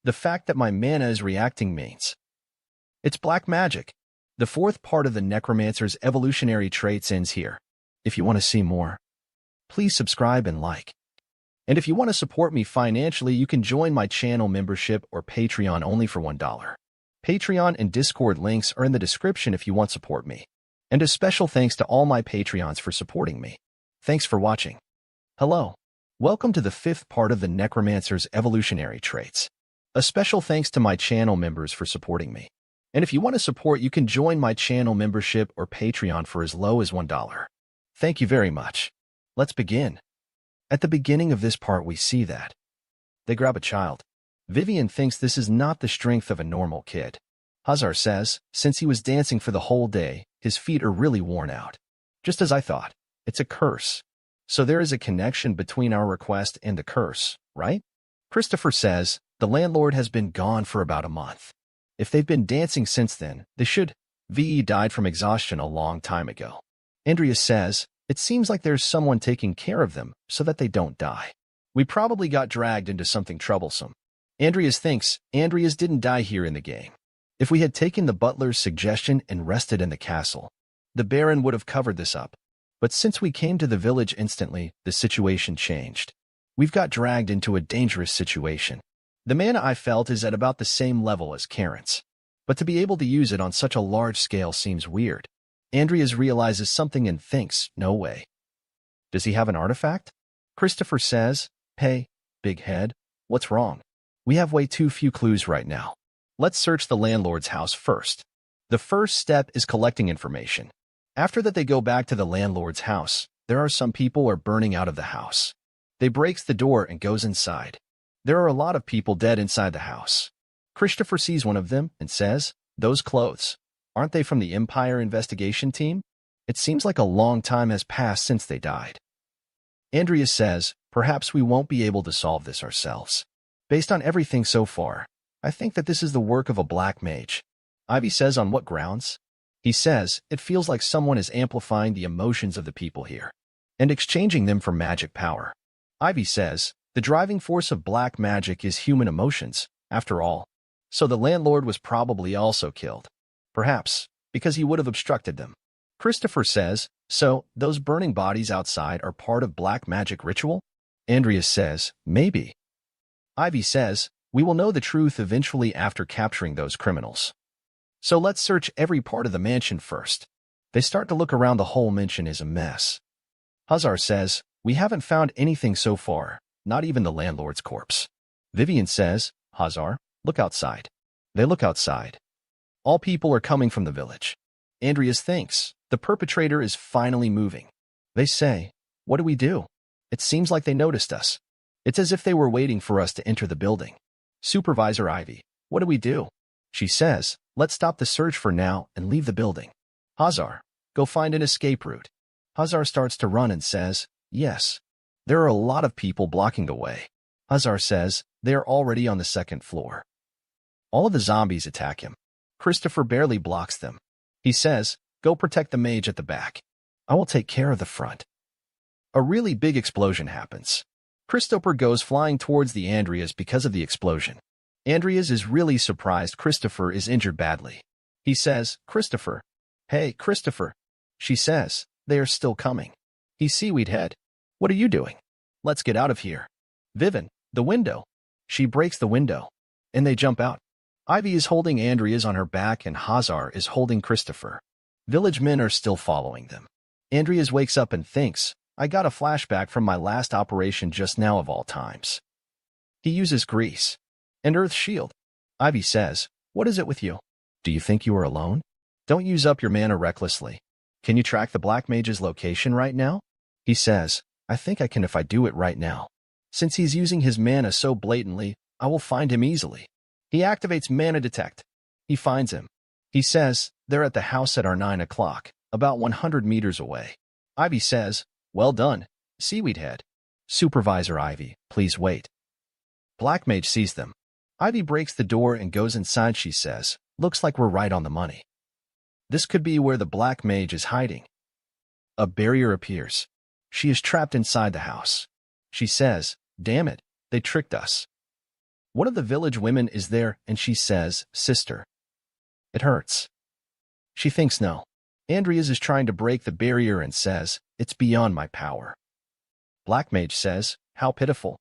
The fact that my mana is reacting means it's black magic. The fourth part of the Necromancer's evolutionary traits ends here. If you want to see more, please subscribe and like. And if you want to support me financially, you can join my channel membership or Patreon only for $1. Patreon and Discord links are in the description if you want to support me. And a special thanks to all my Patreons for supporting me. Thanks for watching. Hello. Welcome to the fifth part of the Necromancer's evolutionary traits. A special thanks to my channel members for supporting me. And if you want to support, you can join my channel membership or Patreon for as low as $1. Thank you very much. Let's begin. At the beginning of this part, we see that they grab a child. Vivian thinks this is not the strength of a normal kid. Hazar says, since he was dancing for the whole day, his feet are really worn out. Just as I thought, it's a curse. So there is a connection between our request and the curse, right? Christopher says, the landlord has been gone for about a month. If they've been dancing since then, they should. VE died from exhaustion a long time ago. Andreas says, it seems like there's someone taking care of them so that they don't die. We probably got dragged into something troublesome. Andreas thinks Andreas didn't die here in the game. If we had taken the butler's suggestion and rested in the castle, the Baron would have covered this up. But since we came to the village instantly, the situation changed. We've got dragged into a dangerous situation. The mana I felt is at about the same level as Karen's. But to be able to use it on such a large scale seems weird. Andreas realizes something and thinks, no way. Does he have an artifact? Christopher says, hey, big head, what's wrong? We have way too few clues right now. Let's search the landlord's house first. The first step is collecting information. After that, they go back to the landlord's house. There are some people are burning out of the house. They breaks the door and goes inside. There are a lot of people dead inside the house. Christopher sees one of them and says, those clothes, aren't they from the Empire investigation team? It seems like a long time has passed since they died. Andreas says, perhaps we won't be able to solve this ourselves. Based on everything so far, I think that this is the work of a black mage. Ivy says, on what grounds? He says, it feels like someone is amplifying the emotions of the people here and exchanging them for magic power. Ivy says, the driving force of black magic is human emotions, after all. So the landlord was probably also killed. Perhaps, because he would have obstructed them. Christopher says, so those burning bodies outside are part of black magic ritual? Andreas says, maybe. Ivy says, we will know the truth eventually after capturing those criminals. So let's search every part of the mansion first. They start to look around. The whole mansion is a mess. Hazar says, we haven't found anything so far, not even the landlord's corpse. Vivian says, Hazar, look outside. They look outside. All people are coming from the village. Andreas thinks, the perpetrator is finally moving. They say, what do we do? It seems like they noticed us. It's as if they were waiting for us to enter the building. Supervisor Ivy, what do we do? She says, let's stop the search for now and leave the building. Hazar, go find an escape route. Hazar starts to run and says, yes. There are a lot of people blocking the way. Hazar says, they are already on the second floor. All of the zombies attack him. Christopher barely blocks them. He says, go protect the mage at the back. I will take care of the front. A really big explosion happens. Christopher goes flying towards the Andreas because of the explosion. Andreas is really surprised Christopher is injured badly. He says, "Christopher." "Hey, Christopher." She says, "They are still coming." He's Seaweed Head. "What are you doing? Let's get out of here." "Vivian, the window." She breaks the window, and they jump out. Ivy is holding Andreas on her back and Hazar is holding Christopher. Village men are still following them. Andreas wakes up and thinks, "I got a flashback from my last operation just now of all times." He uses grease and Earth's shield. Ivy says, "What is it with you? Do you think you are alone? Don't use up your mana recklessly. Can you track the Black Mage's location right now?" He says, "I think I can if I do it right now. Since he's using his mana so blatantly, I will find him easily." He activates Mana Detect. He finds him. He says, "They're at the house at our 9 o'clock, about 100 meters away." Ivy says, "Well done, Seaweed Head." "Supervisor Ivy, please wait." Black Mage sees them. Ivy breaks the door and goes inside. She says, "Looks like we're right on the money. This could be where the Black Mage is hiding." A barrier appears. She is trapped inside the house. She says, "Damn it, they tricked us." One of the village women is there and she says, "Sister, it hurts." She thinks no. Andreas is trying to break the barrier and says, "It's beyond my power." Black Mage says, "How pitiful."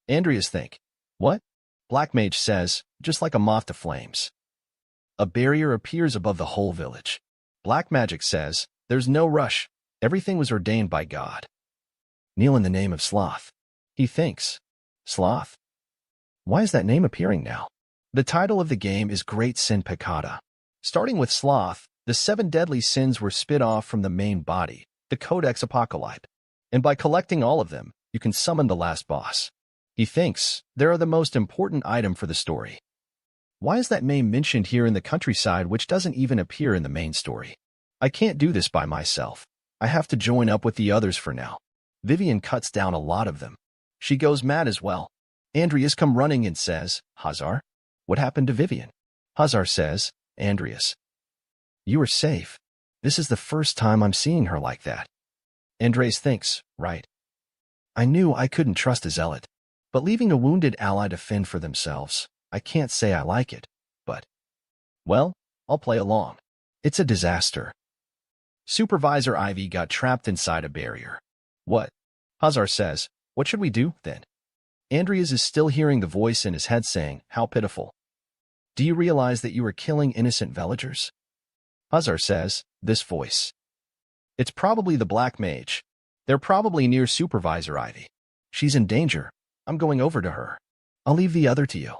Andreas think, "What?" Black Mage says, "Just like a moth to flames." A barrier appears above the whole village. Black Magic says, "There's no rush. Everything was ordained by God." Kneel in the name of Sloth. He thinks, "Sloth? Why is that name appearing now?" The title of the game is Great Sin Peccata. Starting with Sloth, the 7 deadly sins were spit off from the main body, the Codex Apocalypse. And by collecting all of them, you can summon the last boss. He thinks they are the most important item for the story. Why is that name mentioned here in the countryside which doesn't even appear in the main story? I can't do this by myself. I have to join up with the others for now. Vivian cuts down a lot of them. She goes mad as well. Andreas come running and says, "Hazar, what happened to Vivian?" Hazar says, "Andreas, you are safe. This is the first time I'm seeing her like that." Andreas thinks, "Right. I knew I couldn't trust a zealot. But leaving a wounded ally to fend for themselves, I can't say I like it. But, well, I'll play along. It's a disaster." Supervisor Ivy got trapped inside a barrier. "What?" Hazar says, "What should we do, then?" Andreas is still hearing the voice in his head saying, "How pitiful. Do you realize that you are killing innocent villagers?" Hazar says, "This voice. It's probably the Black Mage. They're probably near Supervisor Ivy. She's in danger. I'm going over to her. I'll leave the other to you."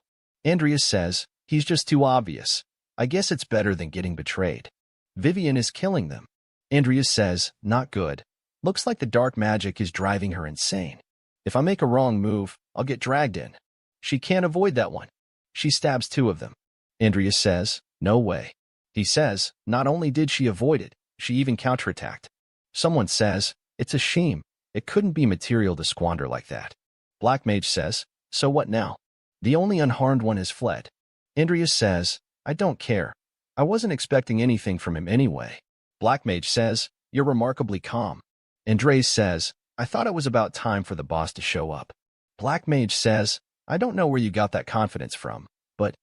Andreas says, "He's just too obvious. I guess it's better than getting betrayed. Vivian is killing them." Andreas says, "Not good. Looks like the dark magic is driving her insane. If I make a wrong move, I'll get dragged in. She can't avoid that one." She stabs 2 of them. Andreas says, "No way." He says, "Not only did she avoid it, she even counterattacked." Someone says, "It's a shame. It couldn't be material to squander like that." Black Mage says, "So what now? The only unharmed one has fled." Andreas says, "I don't care. I wasn't expecting anything from him anyway." Black Mage says, "You're remarkably calm." Andreas says, "I thought it was about time for the boss to show up." Black Mage says, "I don't know where you got that confidence from, but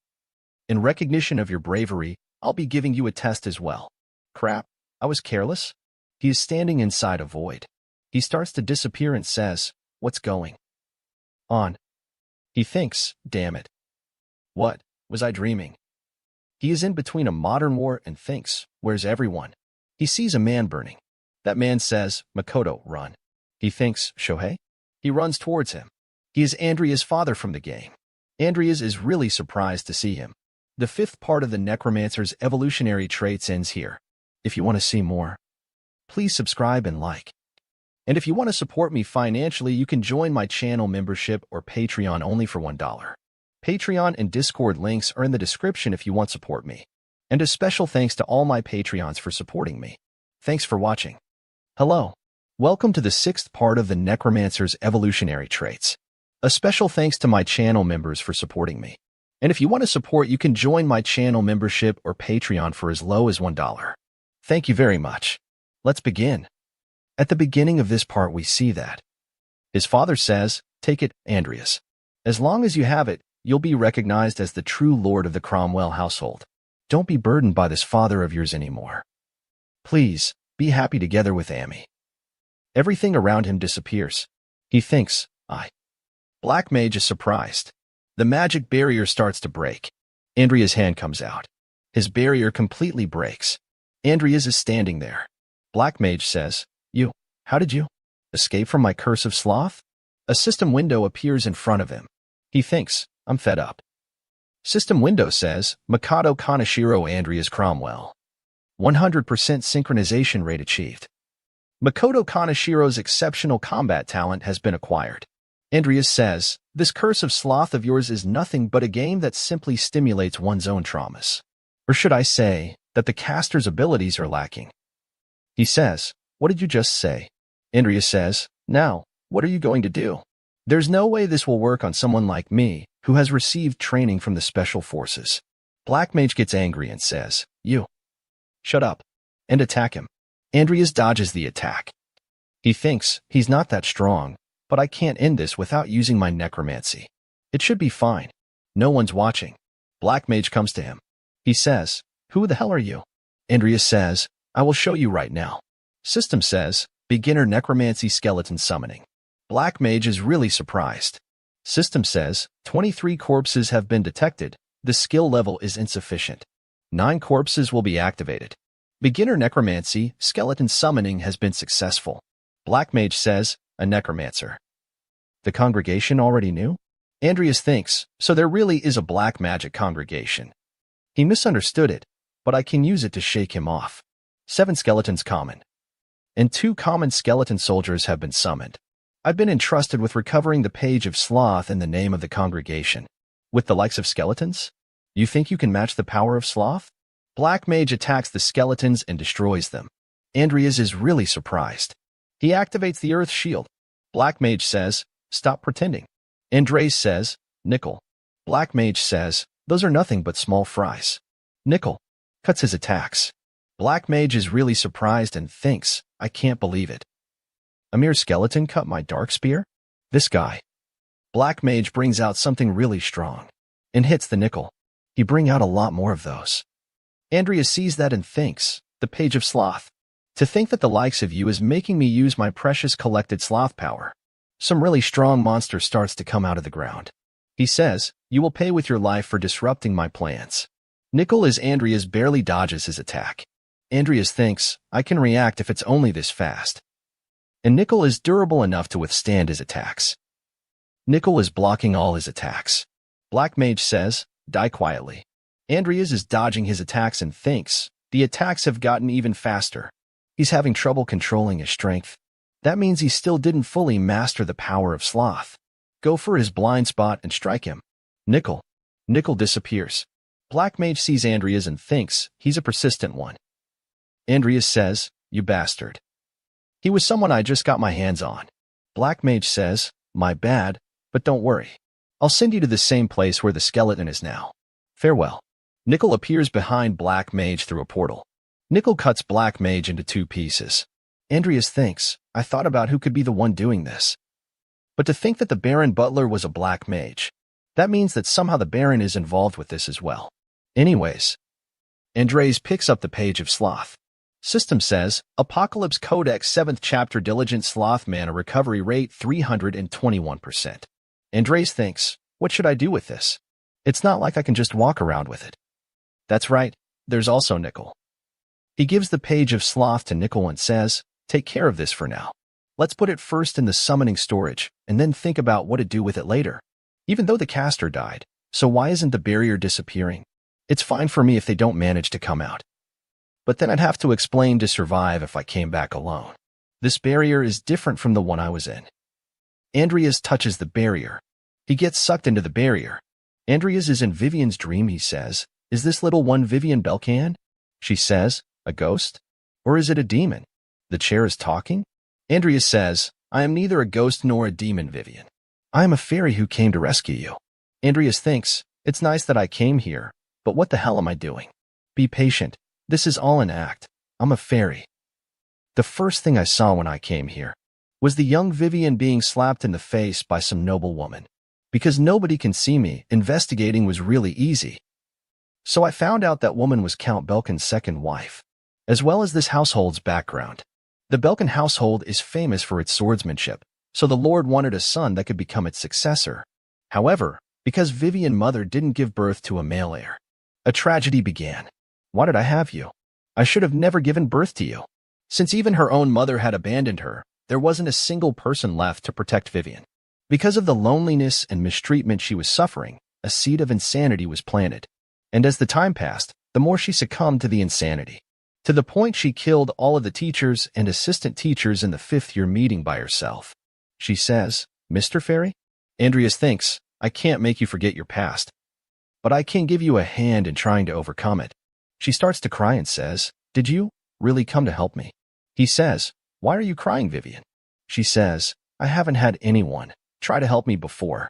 in recognition of your bravery, I'll be giving you a test as well." "Crap, I was careless." He is standing inside a void. He starts to disappear and says, "What's going on?" He thinks, "Damn it. What was I dreaming?" He is in between a modern war and thinks, "Where's everyone?" He sees a man burning. That man says, "Makoto, run." He thinks, "Shohei?" He runs towards him. He is Andrea's father from the game. Andreas is really surprised to see him. The 5th part of the Necromancer's evolutionary traits ends here. If you want to see more, please subscribe and like. And if you want to support me financially, you can join my channel membership or Patreon only for $1. Patreon and Discord links are in the description if you want to support me. And a special thanks to all my Patreons for supporting me. Thanks for watching. Hello. Welcome to the 6th part of the Necromancer's evolutionary traits. A special thanks to my channel members for supporting me. And if you want to support, you can join my channel membership or Patreon for as low as $1. Thank you very much. Let's begin. At the beginning of this part, we see that his father says, "Take it, Andreas. As long as you have it, you'll be recognized as the true lord of the Cromwell household. Don't be burdened by this father of yours anymore. Please, be happy together with Amy. Everything around him disappears. He thinks, Black Mage is surprised. The magic barrier starts to break. Andrea's hand comes out. His barrier completely breaks. Andrea's is standing there. Black Mage says, how did you escape from my curse of sloth? A system window appears in front of him. He thinks, I'm fed up. System window says, Makoto Kaneshiro Andrea's Cromwell. 100% synchronization rate achieved. Makoto Kaneshiro's exceptional combat talent has been acquired. Andrea says, this curse of sloth of yours is nothing but a game that simply stimulates one's own traumas. Or should I say, that the caster's abilities are lacking. He says, what did you just say? Andrea says, now, what are you going to do? There's no way this will work on someone like me, who has received training from the Special Forces. Black Mage gets angry and says, shut up, and attack him. Andreas dodges the attack. He thinks, he's not that strong, but I can't end this without using my necromancy. It should be fine. No one's watching. Black Mage comes to him. He says, who the hell are you? Andreas says, I will show you right now. System says, beginner necromancy skeleton summoning. Black Mage is really surprised. System says, 23 corpses have been detected. The skill level is insufficient. 9 corpses will be activated. Beginner necromancy skeleton summoning has been successful. Black Mage says, a necromancer. The congregation already knew? Andreas thinks, so there really is a black magic congregation. He misunderstood it, but I can use it to shake him off. 7 skeletons common. And 2 common skeleton soldiers have been summoned. I've been entrusted with recovering the page of sloth in the name of the congregation. With the likes of skeletons? You think you can match the power of sloth? Black Mage attacks the skeletons and destroys them. Andreas is really surprised. He activates the Earth Shield. Black Mage says, stop pretending. Andres says, Nickel. Black Mage says, those are nothing but small fries. Nickel cuts his attacks. Black Mage is really surprised and thinks, I can't believe it. A mere skeleton cut my dark spear? This guy. Black Mage brings out something really strong and hits the nickel. He bring out a lot more of those. Andrea sees that and thinks, the page of sloth. To think that the likes of you is making me use my precious collected sloth power. Some really strong monster starts to come out of the ground. He says, you will pay with your life for disrupting my plans. Nickel as Andreas barely dodges his attack. Andreas thinks, I can react if it's only this fast. And Nickel is durable enough to withstand his attacks. Nickel is blocking all his attacks. Black Mage says, die quietly. Andreas is dodging his attacks and thinks, the attacks have gotten even faster. He's having trouble controlling his strength. That means he still didn't fully master the power of sloth. Go for his blind spot and strike him. Nickel disappears. Black Mage sees Andreas and thinks he's a persistent one. Andreas says, you bastard. He was someone I just got my hands on. Black Mage says, my bad, but don't worry. I'll send you to the same place where the skeleton is now. Farewell. Nickel appears behind Black Mage through a portal. Nickel cuts Black Mage into 2 pieces. Andreas thinks, I thought about who could be the one doing this. But to think that the Baron Butler was a Black Mage, that means that somehow the Baron is involved with this as well. Anyways, Andres picks up the page of sloth. System says, Apocalypse Codex 7th Chapter Diligent Sloth Mana Recovery Rate 321%. Andres thinks, what should I do with this? It's not like I can just walk around with it. That's right, there's also Nickel. He gives the page of sloth to Nickel and says, take care of this for now. Let's put it first in the summoning storage, and then think about what to do with it later. Even though the caster died, so why isn't the barrier disappearing? It's fine for me if they don't manage to come out. But then I'd have to explain to survive if I came back alone. This barrier is different from the one I was in. Andreas touches the barrier. He gets sucked into the barrier. Andreas is in Vivian's dream, he says. Is this little one Vivian Belcan? She says, a ghost? Or is it a demon? The chair is talking? Andreas says, I am neither a ghost nor a demon, Vivian. I am a fairy who came to rescue you. Andreas thinks, it's nice that I came here, but what the hell am I doing? Be patient. This is all an act. I'm a fairy. The first thing I saw when I came here was the young Vivian being slapped in the face by some noble woman. Because nobody can see me, investigating was really easy. So I found out that woman was Count Belkin's second wife, as well as this household's background. The Belkin household is famous for its swordsmanship, so the Lord wanted a son that could become its successor. However, because Vivian's mother didn't give birth to a male heir, a tragedy began. Why did I have you? I should have never given birth to you. Since even her own mother had abandoned her, there wasn't a single person left to protect Vivian. Because of the loneliness and mistreatment she was suffering, a seed of insanity was planted. And as the time passed, the more she succumbed to the insanity, to the point she killed all of the teachers and assistant teachers in the 5th-year meeting by herself. She says, "Mr. Fairy?" Andreas thinks, "I can't make you forget your past, but I can give you a hand in trying to overcome it." She starts to cry and says, "Did you really come to help me?" He says, "Why are you crying, Vivian?" She says, "I haven't had anyone try to help me before."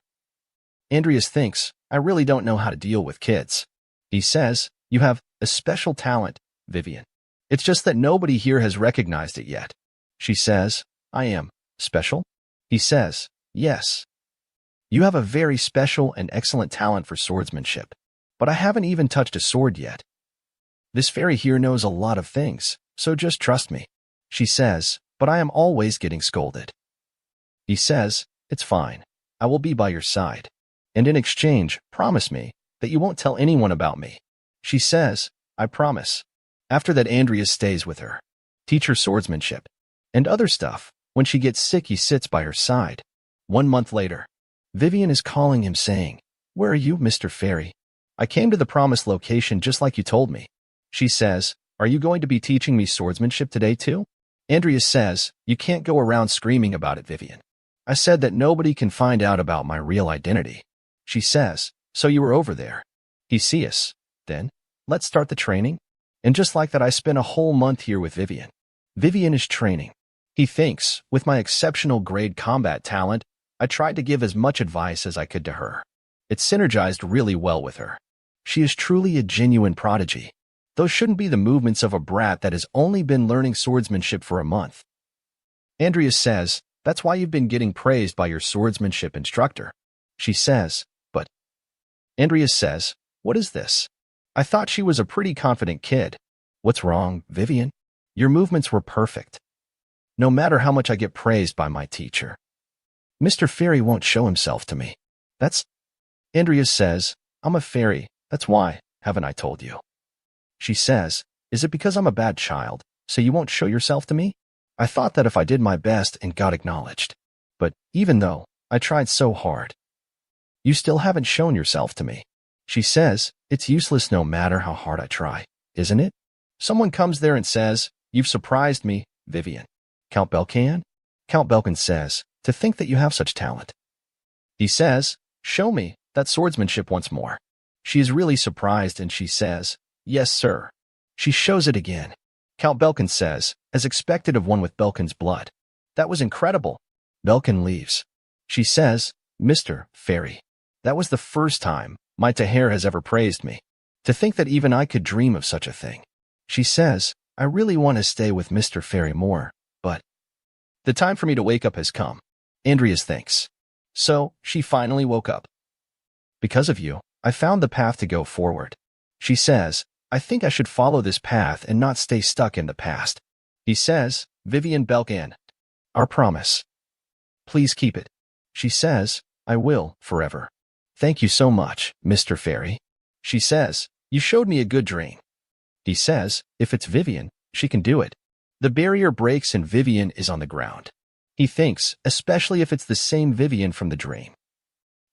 Andreas thinks, "I really don't know how to deal with kids." He says, "You have a special talent, Vivian. It's just that nobody here has recognized it yet." She says, "I am special?" He says, "Yes. You have a very special and excellent talent for swordsmanship, but I haven't even touched a sword yet. This fairy here knows a lot of things, so just trust me." She says, "But I am always getting scolded." He says, "It's fine. I will be by your side. And in exchange, promise me that you won't tell anyone about me." She says, "I promise." After that, Andreas stays with her, teach her swordsmanship, and other stuff. When she gets sick, he sits by her side. 1 month later, Vivian is calling him saying, "Where are you, Mr. Fairy? I came to the promised location just like you told me." She says, "Are you going to be teaching me swordsmanship today too?" Andreas says, "You can't go around screaming about it, Vivian. I said that nobody can find out about my real identity." She says, "So you were over there. He see us. Then, let's start the training." And just like that, I spent a whole month here with Vivian. Vivian is training. He thinks, with my exceptional grade combat talent, I tried to give as much advice as I could to her. It synergized really well with her. She is truly a genuine prodigy. Those shouldn't be the movements of a brat that has only been learning swordsmanship for a month. Andreas says, "That's why you've been getting praised by your swordsmanship instructor." She says, "But..." Andreas says, "What is this? I thought she was a pretty confident kid." "What's wrong, Vivian? Your movements were perfect. No matter how much I get praised by my teacher, Mr. Fairy won't show himself to me. That's..." Andreas says, "I'm a fairy. That's why, haven't I told you?" She says, "Is it because I'm a bad child, so you won't show yourself to me? I thought that if I did my best and got acknowledged. But even though I tried so hard, you still haven't shown yourself to me." She says, "It's useless no matter how hard I try, isn't it?" Someone comes there and says, "You've surprised me, Vivian." "Count Belkin?" Count Belkin says, "To think that you have such talent." He says, "Show me that swordsmanship once more." She is really surprised and she says, "Yes, sir." She shows it again. Count Belkin says, as expected of one with Belkin's blood, "That was incredible." Belkin leaves. She says, "Mr. Fairy, that was the first time my Tahir has ever praised me. To think that even I could dream of such a thing." She says, "I really want to stay with Mr. Fairy more, but the time for me to wake up has come." Andreas thinks. So, she finally woke up. "Because of you, I found the path to go forward." She says, "I think I should follow this path and not stay stuck in the past." He says, "Vivian Belkin, our promise. Please keep it." She says, "I will, forever." "Thank you so much, Mr. Fairy." She says, "You showed me a good dream." He says, "If it's Vivian, she can do it." The barrier breaks and Vivian is on the ground. He thinks, especially if it's the same Vivian from the dream.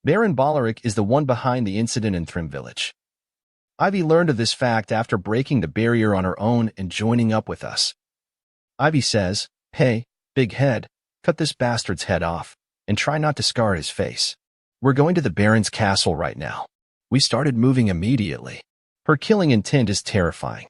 Baron Bolaric is the one behind the incident in Thrim Village. Ivy learned of this fact after breaking the barrier on her own and joining up with us. Ivy says, "Hey, big head, cut this bastard's head off, and try not to scar his face. We're going to the Baron's castle right now." We started moving immediately. Her killing intent is terrifying.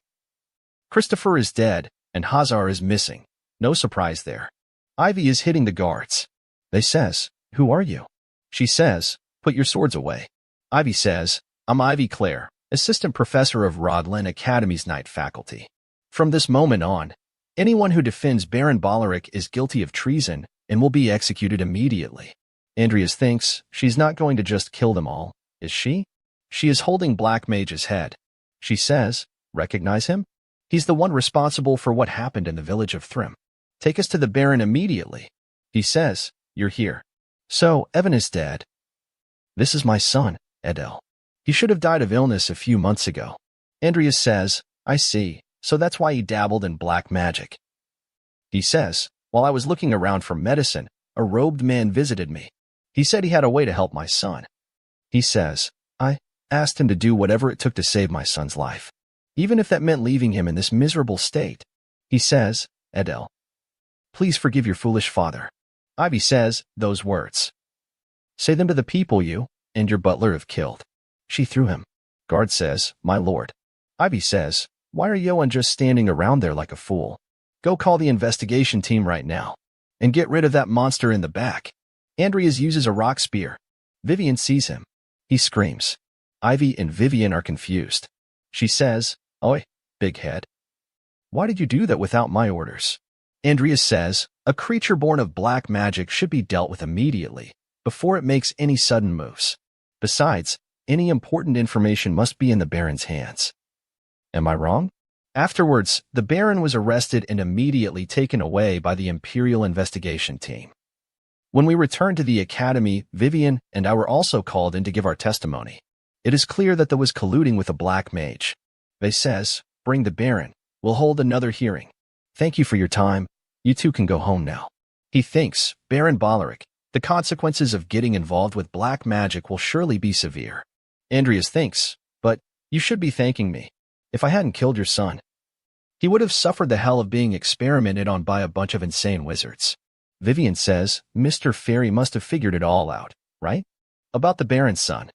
Christopher is dead, and Hazar is missing. No surprise there. Ivy is hitting the guards. They says, "Who are you?" She says, "Put your swords away." Ivy says, "I'm Ivy Clare, assistant professor of Rodland Academy's night faculty. From this moment on, anyone who defends Baron Bolaric is guilty of treason and will be executed immediately." Andrea thinks she's not going to just kill them all, is she? She is holding Black Mage's head. She says, recognize him? He's the one responsible for what happened in the village of Thrym. Take us to the Baron immediately. He says, you're here. So, Evan is dead. This is my son, Edel. He should have died of illness a few months ago. Andrea says, I see, so that's why he dabbled in black magic. He says, while I was looking around for medicine, a robed man visited me. He said he had a way to help my son. He says, I asked him to do whatever it took to save my son's life, even if that meant leaving him in this miserable state. He says, Edel, please forgive your foolish father. Ivy says those words. Say them to the people you and your butler have killed. She threw him. Guard says, my lord. Ivy says, why are Yoan just standing around there like a fool? Go call the investigation team right now and get rid of that monster in the back. Andreas uses a rock spear. Vivian sees him. He screams. Ivy and Vivian are confused. She says, Oi, big head. Why did you do that without my orders? Andreas says, a creature born of black magic should be dealt with immediately, before it makes any sudden moves. Besides, any important information must be in the Baron's hands. Am I wrong? Afterwards, the Baron was arrested and immediately taken away by the Imperial investigation team. When we returned to the academy, Vivian and I were also called in to give our testimony. It is clear that there was colluding with a black mage. They says, bring the Baron. We'll hold another hearing. Thank you for your time. You two can go home now. He thinks, Baron Boleric, the consequences of getting involved with black magic will surely be severe. Andreas thinks, but you should be thanking me. If I hadn't killed your son, he would have suffered the hell of being experimented on by a bunch of insane wizards. Vivian says, Mr. Fairy must have figured it all out, right? About the Baron's son.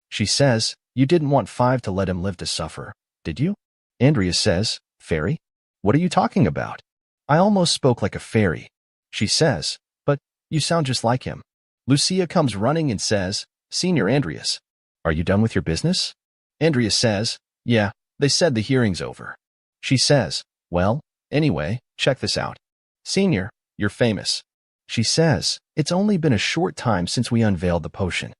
She says, you didn't want Five to let him live to suffer, did you? Andreas says, Fairy? What are you talking about? I almost spoke like a fairy. She says, but you sound just like him. Lucia comes running and says, Senior Andreas, are you done with your business? Andreas says, yeah, they said the hearing's over. She says, well, anyway, check this out. Senior, you're famous. She says, it's only been a short time since we unveiled the potion.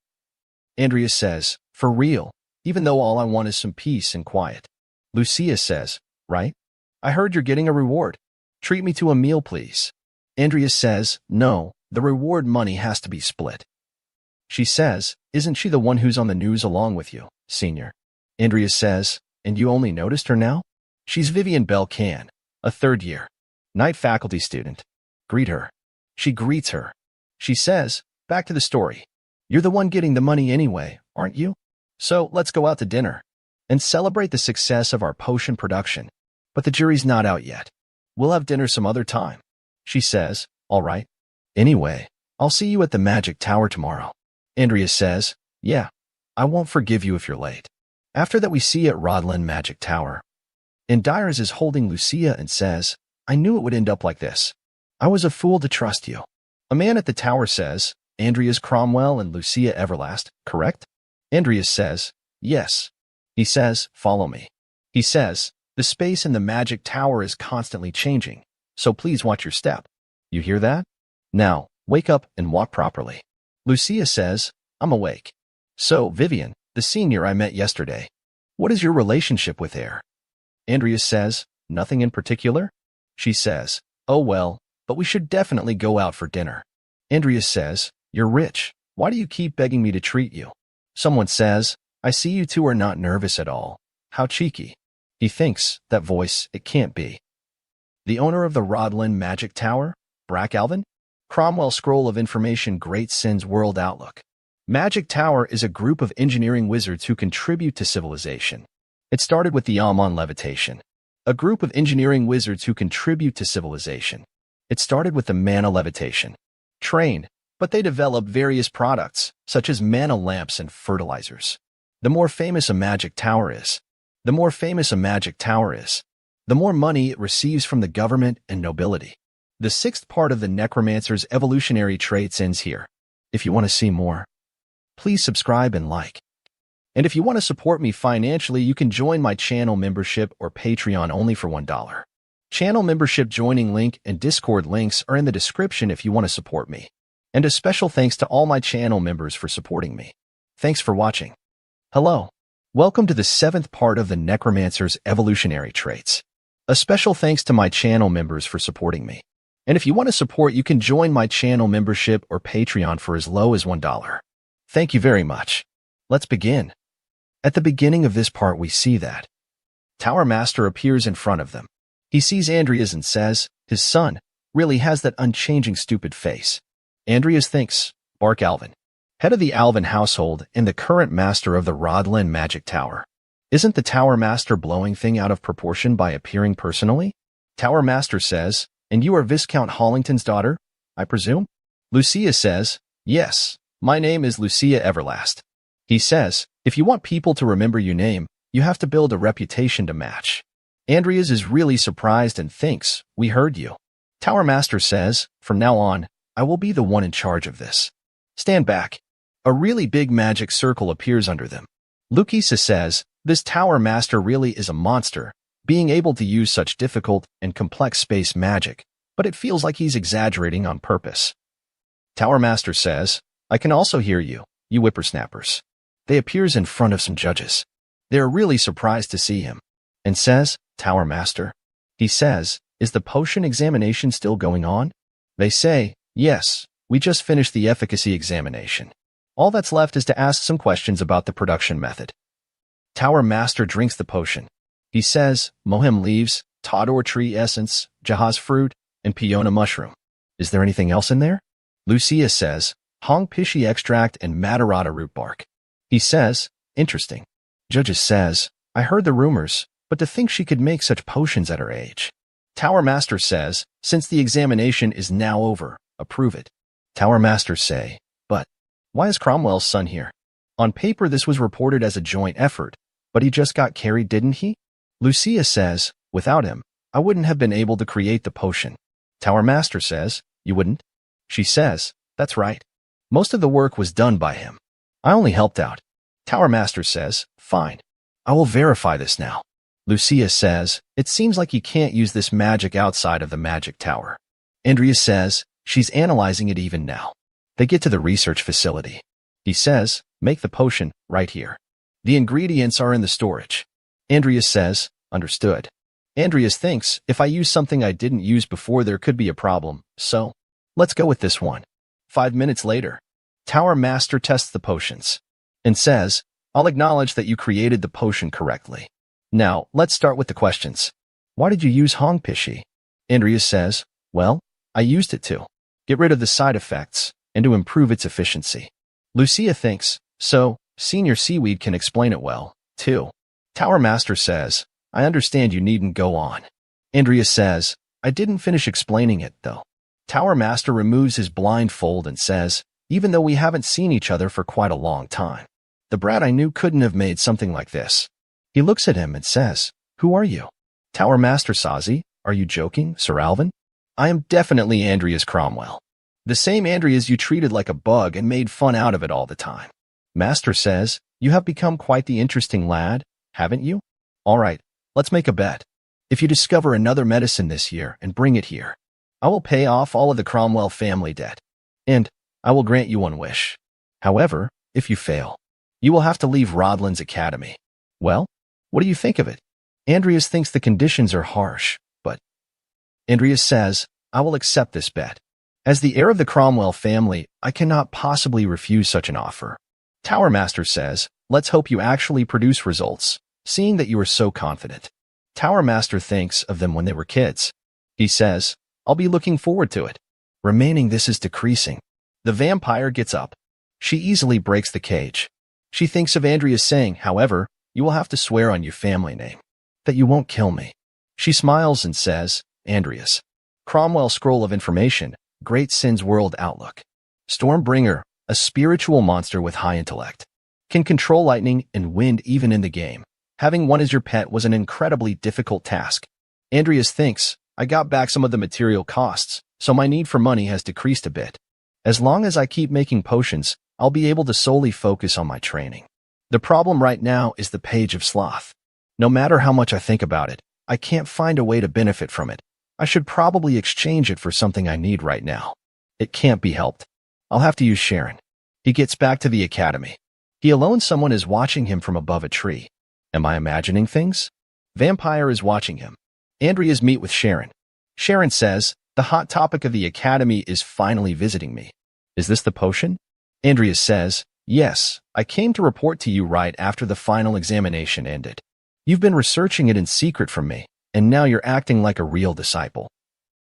Andreas says, for real, even though all I want is some peace and quiet. Lucia says, right? I heard you're getting a reward. Treat me to a meal, please. Andreas says, no, the reward money has to be split. She says, isn't she the one who's on the news along with you, Senior? Andreas says, and you only noticed her now? She's Vivian Belcan, a third-year night faculty student. Greet her. She greets her. She says, back to the story. You're the one getting the money anyway, aren't you? So let's go out to dinner and celebrate the success of our potion production. But the jury's not out yet. We'll have dinner some other time. She says, all right. Anyway, I'll see you at the Magic Tower tomorrow. Andrea says, yeah, I won't forgive you if you're late. After that we see at Rodland Magic Tower. And Dyers is holding Lucia and says, I knew it would end up like this. I was a fool to trust you. A man at the tower says, Andreas Cromwell and Lucia Everlast, correct? Andreas says, yes. He says, follow me. He says, the space in the Magic Tower is constantly changing, so please watch your step. You hear that? Now, wake up and walk properly. Lucia says, I'm awake. So, Vivian, the senior I met yesterday, what is your relationship with Air? Andreas says, nothing in particular. She says, oh well, but we should definitely go out for dinner. Andreas says, you're rich. Why do you keep begging me to treat you? Someone says, I see you two are not nervous at all. How cheeky. He thinks, that voice, it can't be. The owner of the Rodland Magic Tower, Brack Alvin? Cromwell Scroll of Information Great Sins World Outlook. Magic Tower is a group of engineering wizards who contribute to civilization. It started with the Amon Levitation. A group of engineering wizards who contribute to civilization. It started with the Mana Levitation. Trained, but they developed various products, such as mana lamps and fertilizers. The more famous a Magic Tower is, the more money it receives from the government and nobility. The sixth part of the Necromancer's evolutionary traits ends here. If you want to see more, please subscribe and like. And if you want to support me financially, you can join my channel membership or Patreon only for $1. Channel membership joining link and Discord links are in the description if you want to support me. And a special thanks to all my channel members for supporting me. Thanks for watching. Hello. Welcome to the 7th part of the Necromancer's evolutionary traits. A special thanks to my channel members for supporting me. And if you want to support, you can join my channel membership or Patreon for as low as $1. Thank you very much. Let's begin. At the beginning of this part, we see that Tower Master appears in front of them. He sees Andreas and says, his son really has that unchanging stupid face. Andreas thinks, Bark Alvin, head of the Alvin household and the current master of the Rodland Magic Tower. Isn't the Tower Master blowing thing out of proportion by appearing personally? Tower Master says, and you are Viscount Hollington's daughter, I presume? Lucia says, yes, my name is Lucia Everlast. He says, if you want people to remember your name, you have to build a reputation to match. Andreas is really surprised and thinks, we heard you. Tower Master says, from now on, I will be the one in charge of this. Stand back. A really big magic circle appears under them. Lucisa says, this Tower Master really is a monster, being able to use such difficult and complex space magic, but it feels like he's exaggerating on purpose. Tower Master says, I can also hear you, you whippersnappers. They appears in front of some judges. They are really surprised to see him, and says, Tower Master. He says, is the potion examination still going on? They say, yes, we just finished the efficacy examination. All that's left is to ask some questions about the production method. Tower Master drinks the potion. He says, Mohem leaves, Tador tree essence, Jahaz fruit, and Peona mushroom. Is there anything else in there? Lucia says, Hong Pishi extract and Matarata root bark. He says, interesting. Judges says, I heard the rumors, but to think she could make such potions at her age. Tower Master says, since the examination is now over, approve it. Tower Masters say, but why is Cromwell's son here? On paper this was reported as a joint effort, but he just got carried, didn't he? Lucia says, without him, I wouldn't have been able to create the potion. Tower Master says, you wouldn't? She says, that's right. Most of the work was done by him. I only helped out. Tower Master says, fine. I will verify this now. Lucia says, it seems like you can't use this magic outside of the magic tower. Andrea says, she's analyzing it even now. They get to the research facility. He says, make the potion right here. The ingredients are in the storage. Andrea says, understood. Andrea thinks, if I use something I didn't use before there could be a problem, so let's go with this one. 5 minutes later, Tower Master tests the potions and says, I'll acknowledge that you created the potion correctly. Now, let's start with the questions. Why did you use Hong Pishi? Andrea says, well, I used it to get rid of the side effects and to improve its efficiency. Lucia thinks, so, Senior Seaweed can explain it well, too. Tower Master says, I understand you needn't go on. Andrea says, I didn't finish explaining it, though. Tower Master removes his blindfold and says, even though we haven't seen each other for quite a long time, the brat I knew couldn't have made something like this. He looks at him and says, who are you? Tower Master Sazi, are you joking, Sir Alvin? I am definitely Andreas Cromwell. The same Andreas you treated like a bug and made fun out of it all the time. Master says, you have become quite the interesting lad, haven't you? All right, let's make a bet. If you discover another medicine this year and bring it here, I will pay off all of the Cromwell family debt, and I will grant you one wish. However, if you fail, you will have to leave Rodland's academy. Well, what do you think of it? Andreas thinks the conditions are harsh, but Andreas says, I will accept this bet. As the heir of the Cromwell family, I cannot possibly refuse such an offer. Tower Master says, let's hope you actually produce results, seeing that you are so confident. Tower Master thinks of them when they were kids. He says, I'll be looking forward to it. Remaining this is decreasing. The vampire gets up. She easily breaks the cage. She thinks of Andreas saying, however, you will have to swear on your family name that you won't kill me. She smiles and says, Andreas. Cromwell Scroll of Information, Great Sin's World Outlook. Stormbringer, a spiritual monster with high intellect, can control lightning and wind even in the game. Having one as your pet was an incredibly difficult task. Andreas thinks, I got back some of the material costs, so my need for money has decreased a bit. As long as I keep making potions, I'll be able to solely focus on my training. The problem right now is the Page of Sloth. No matter how much I think about it, I can't find a way to benefit from it. I should probably exchange it for something I need right now. It can't be helped. I'll have to use Sharon. He gets back to the academy. He alone someone is watching him from above a tree. Am I imagining things? Vampire is watching him. Andrea's meet with Sharon. Sharon says, the hot topic of the academy is finally visiting me. Is this the potion? Andrea says, yes, I came to report to you right after the final examination ended. You've been researching it in secret from me, and now you're acting like a real disciple.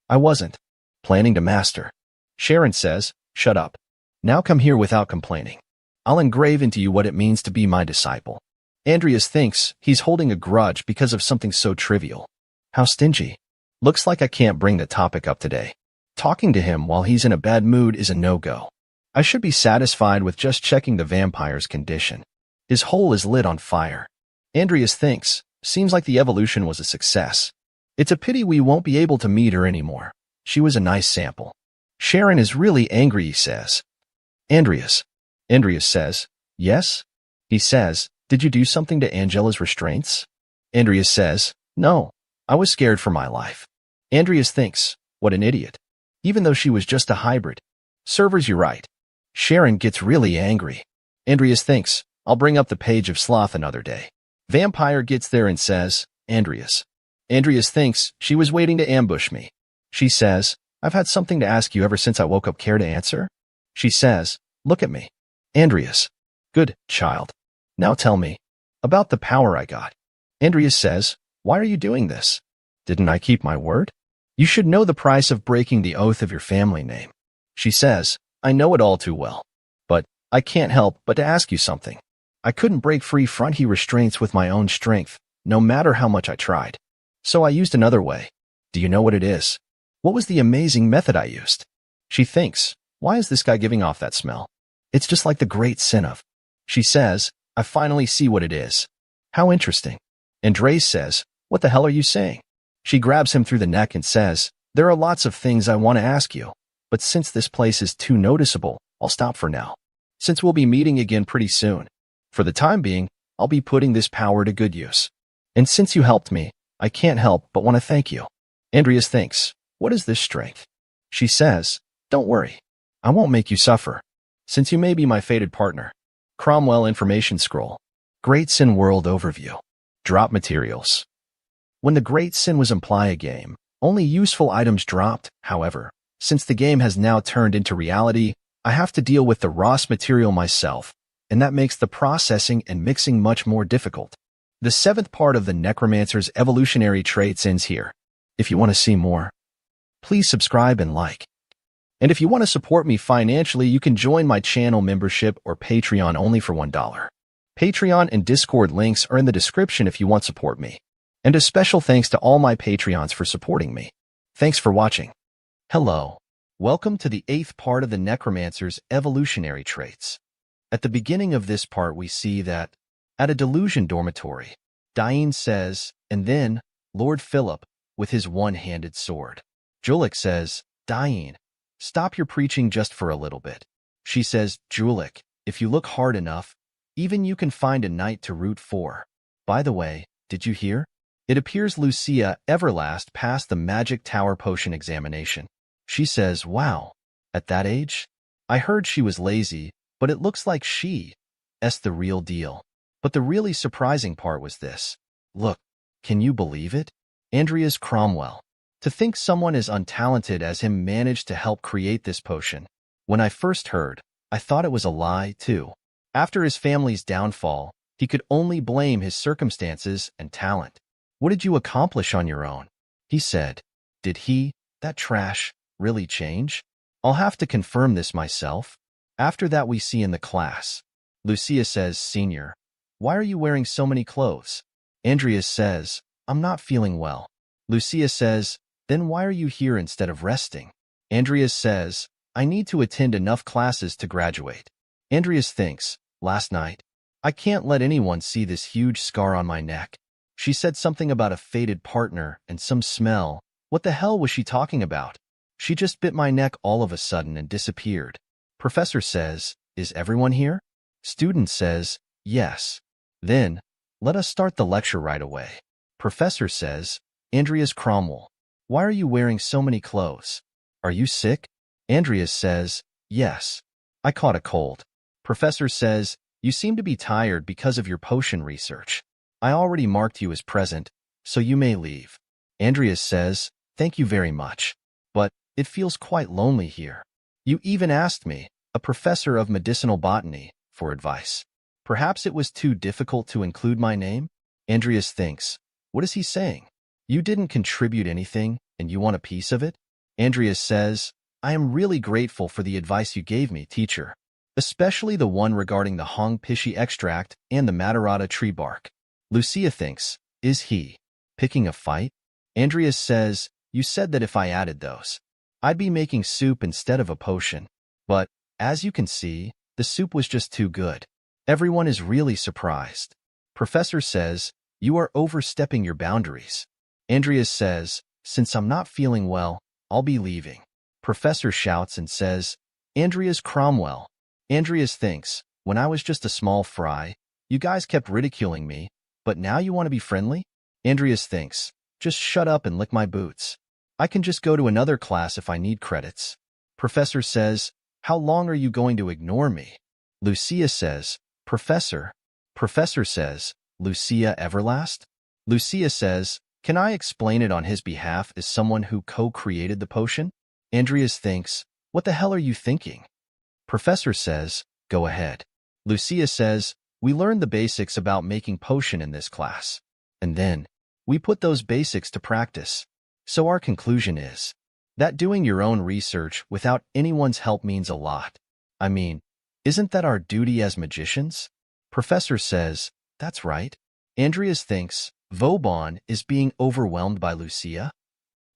I wasn't planning to master. Sharon says, shut up. Now come here without complaining. I'll engrave into you what it means to be my disciple. Andreas thinks he's holding a grudge because of something so trivial. How stingy. Looks like I can't bring the topic up today. Talking to him while he's in a bad mood is a no-go. I should be satisfied with just checking the vampire's condition. His hole is lit on fire. Andreas thinks, seems like the evolution was a success. It's a pity we won't be able to meet her anymore. She was a nice sample. Sharon is really angry, he says. Andreas says, yes? He says, did you do something to Angela's restraints? Andreas says, no, I was scared for my life. Andreas thinks, what an idiot. Even though she was just a hybrid. Servers, you're right. Sharon gets really angry. Andreas thinks, I'll bring up the page of sloth another day. Vampire gets there and says, Andreas thinks she was waiting to ambush me. She says, I've had something to ask you ever since I woke up. Care to answer? She says, look at me. Andreas, good, child. Now tell me about the power I got. Andreas says, why are you doing this? Didn't I keep my word? You should know the price of breaking the oath of your family name. She says, I know it all too well, but I can't help but to ask you something. I couldn't break free from he restraints with my own strength, no matter how much I tried. So I used another way. Do you know what it is? What was the amazing method I used? She thinks, why is this guy giving off that smell? It's just like the great sin of. She says, I finally see what it is. How interesting. Andres says, what the hell are you saying? She grabs him through the neck and says, there are lots of things I want to ask you, but since this place is too noticeable, I'll stop for now. Since we'll be meeting again pretty soon. For the time being, I'll be putting this power to good use. And since you helped me, I can't help but want to thank you. Andreas thinks, what is this strength? She says, don't worry. I won't make you suffer. Since you may be my fated partner. Cromwell Information Scroll. Great Sin World Overview. Drop materials. When the Great Sin was imply a game, only useful items dropped. However, since the game has now turned into reality, I have to deal with the raw material myself, and that makes the processing and mixing much more difficult. The 7th part of the Necromancer's evolutionary traits ends here. If you want to see more, please subscribe and like. And if you want to support me financially, you can join my channel membership or Patreon only for $1. Patreon and Discord links are in the description if you want to support me. And a special thanks to all my Patreons for supporting me. Thanks for watching. Hello. Welcome to the 8th part of the Necromancer's evolutionary traits. At the beginning of this part, we see that, at a delusion dormitory, Diane says, and then, Lord Philip, with his one-handed sword. Julik says, Diane, stop your preaching just for a little bit. She says, Julik, if you look hard enough, even you can find a knight to root for. By the way, did you hear? It appears Lucia Everlast passed the magic tower potion examination. She says, wow, at that age? I heard she was lazy, but it looks like she's the real deal. But the really surprising part was this. Look, can you believe it? Andreas Cromwell. To think someone as untalented as him managed to help create this potion. When I first heard, I thought it was a lie, too. After his family's downfall, he could only blame his circumstances and talent. What did you accomplish on your own? He said. Did that trash, really change? I'll have to confirm this myself. After that we see in the class. Lucia says, Senior, why are you wearing so many clothes? Andreas says, I'm not feeling well. Lucia says, then why are you here instead of resting? Andreas says, I need to attend enough classes to graduate. Andreas thinks, last night, I can't let anyone see this huge scar on my neck. She said something about a fated partner and some smell. What the hell was she talking about? She just bit my neck all of a sudden and disappeared. Professor says, is everyone here? Student says, yes. Then, let us start the lecture right away. Professor says, Andreas Cromwell, why are you wearing so many clothes? Are you sick? Andreas says, Yes. I caught a cold. Professor says, you seem to be tired because of your potion research. I already marked you as present, so you may leave. Andreas says, thank you very much. But it feels quite lonely here. You even asked me, a professor of medicinal botany, for advice. Perhaps it was too difficult to include my name? Andreas thinks, what is he saying? You didn't contribute anything, and you want a piece of it? Andreas says, I am really grateful for the advice you gave me, teacher. Especially the one regarding the Hong Pishi extract and the Matarata tree bark. Lucia thinks, is he picking a fight? Andreas says, you said that if I added those, I'd be making soup instead of a potion. But, as you can see, the soup was just too good. Everyone is really surprised. Professor says, you are overstepping your boundaries. Andreas says, since I'm not feeling well, I'll be leaving. Professor shouts and says, Andreas Cromwell. Andreas thinks, when I was just a small fry, you guys kept ridiculing me, but now you want to be friendly? Andreas thinks, just shut up and lick my boots. I can just go to another class if I need credits. Professor says, how long are you going to ignore me? Lucia says, Professor. Professor says, Lucia Everlast? Lucia says, can I explain it on his behalf as someone who co-created the potion? Andreas thinks, what the hell are you thinking? Professor says, go ahead. Lucia says, we learned the basics about making potion in this class. And then, we put those basics to practice. So our conclusion is that doing your own research without anyone's help means a lot. I mean, isn't that our duty as magicians? Professor says, that's right. Andreas thinks, Vauban is being overwhelmed by Lucia.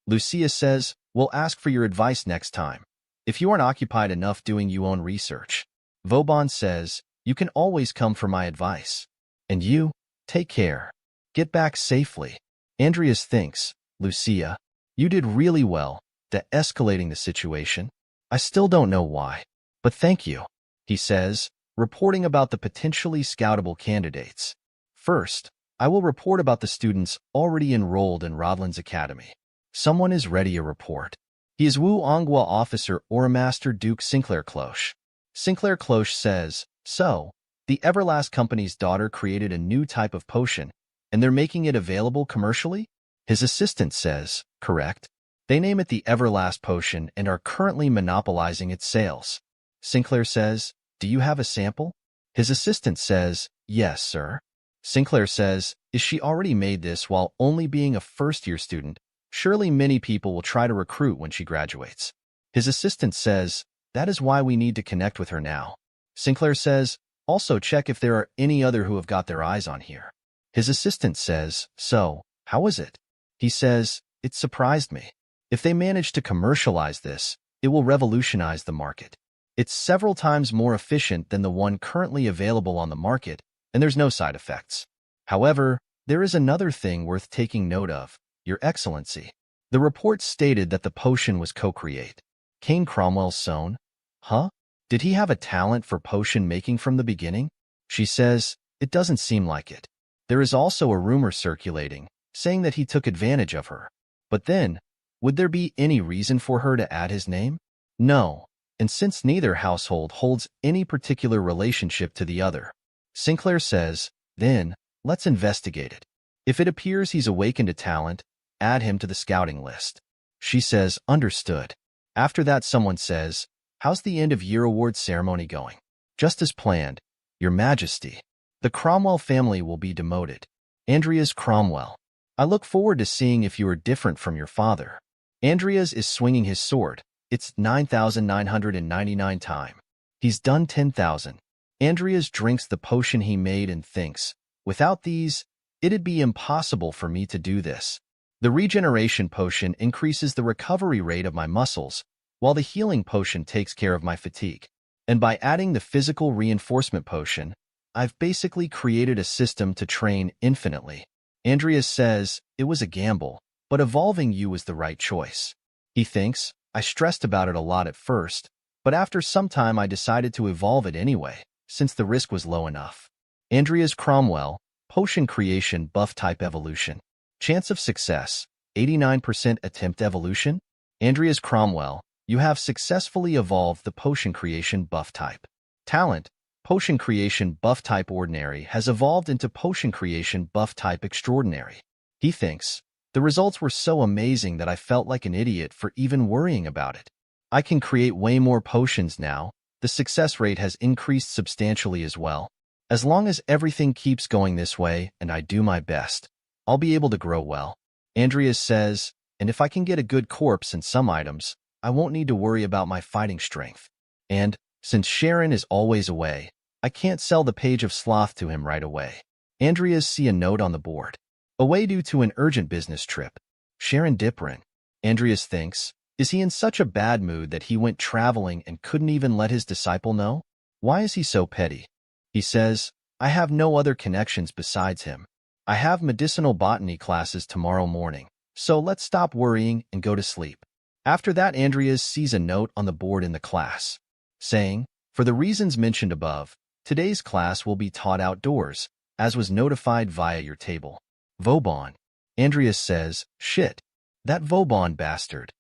Lucia says, we'll ask for your advice next time. If you aren't occupied enough doing your own research. Vauban says, you can always come for my advice. And you, take care. Get back safely. Andreas thinks, Lucia, you did really well, de-escalating the situation. I still don't know why, but thank you, he says, reporting about the potentially scoutable candidates. First, I will report about the students already enrolled in Rodlin's Academy. Someone is ready a report. He is Wu Ongwa officer or Master Duke Sinclair Cloche. Sinclair Cloche says, so, the Everlast Company's daughter created a new type of potion, and they're making it available commercially? His assistant says, correct. They name it the Everlast Potion and are currently monopolizing its sales. Sinclair says, do you have a sample? His assistant says, yes, sir. Sinclair says, is she already made this while only being a first-year student? Surely many people will try to recruit when she graduates. His assistant says, that is why we need to connect with her now. Sinclair says, also check if there are any other who have got their eyes on here. His assistant says, so, how is it? He says, it surprised me. If they manage to commercialize this, it will revolutionize the market. It's several times more efficient than the one currently available on the market, and there's no side effects. However, there is another thing worth taking note of, Your Excellency. The report stated that the potion was co-create. Kane Cromwell's son? Huh? Did he have a talent for potion making from the beginning? She says, it doesn't seem like it. There is also a rumor circulating, saying that he took advantage of her. But then, would there be any reason for her to add his name? No, and since neither household holds any particular relationship to the other. Sinclair says, then, let's investigate it. If it appears he's awakened a talent, add him to the scouting list. She says, understood. After that someone says, how's the end-of-year award ceremony going? Just as planned, Your Majesty. The Cromwell family will be demoted. Andreas Cromwell. I look forward to seeing if you are different from your father. Andreas is swinging his sword. It's 9,999 time. He's done 10,000. Andreas drinks the potion he made and thinks, without these, it'd be impossible for me to do this. The regeneration potion increases the recovery rate of my muscles, while the healing potion takes care of my fatigue. And by adding the physical reinforcement potion, I've basically created a system to train infinitely. Andreas says, it was a gamble, but evolving you was the right choice. He thinks, I stressed about it a lot at first, but after some time I decided to evolve it anyway, since the risk was low enough. Andreas Cromwell, Potion Creation Buff Type Evolution. Chance of Success, 89% Attempt Evolution. Andreas Cromwell, You have successfully evolved the potion creation buff type. Talent, potion creation buff type ordinary has evolved into potion creation buff type extraordinary. He thinks, the results were so amazing that I felt like an idiot for even worrying about it. I can create way more potions now. The success rate has increased substantially as well. As long as everything keeps going this way and I do my best, I'll be able to grow well. Andreas says, and if I can get a good corpse and some items, I won't need to worry about my fighting strength. And, since Sharon is always away, I can't sell the Page of Sloth to him right away. Andreas see a note on the board. Away due to an urgent business trip. Sharon Diprin. Andreas thinks, is he in such a bad mood that he went traveling and couldn't even let his disciple know? Why is he so petty? He says, I have no other connections besides him. I have medicinal botany classes tomorrow morning, so let's stop worrying and go to sleep. After that, Andreas sees a note on the board in the class, saying, for the reasons mentioned above, today's class will be taught outdoors, as was notified via your table. Vauban. Andreas says, shit. That Vauban bastard.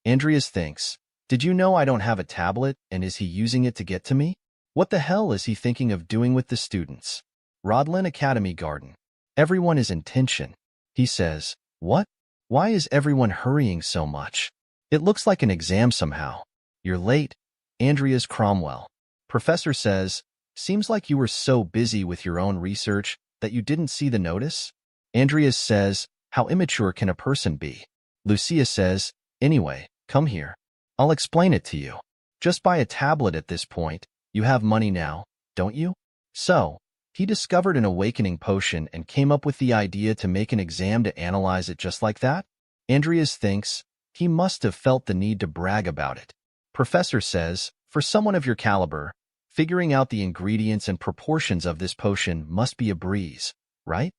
Andreas thinks, did you know I don't have a tablet, and is he using it to get to me? What the hell is he thinking of doing with the students? Rodlin Academy Garden. Everyone is in tension. He says, what? Why is everyone hurrying so much? It looks like an exam somehow. You're late. Andreas Cromwell. Professor says, seems like you were so busy with your own research that you didn't see the notice. Andreas says, how immature can a person be? Lucia says, anyway, come here. I'll explain it to you. Just buy a tablet at this point. You have money now, don't you? So, he discovered an awakening potion and came up with the idea to make an exam to analyze it just like that? Andreas thinks, he must have felt the need to brag about it. Professor says, for someone of your caliber, figuring out the ingredients and proportions of this potion must be a breeze, right?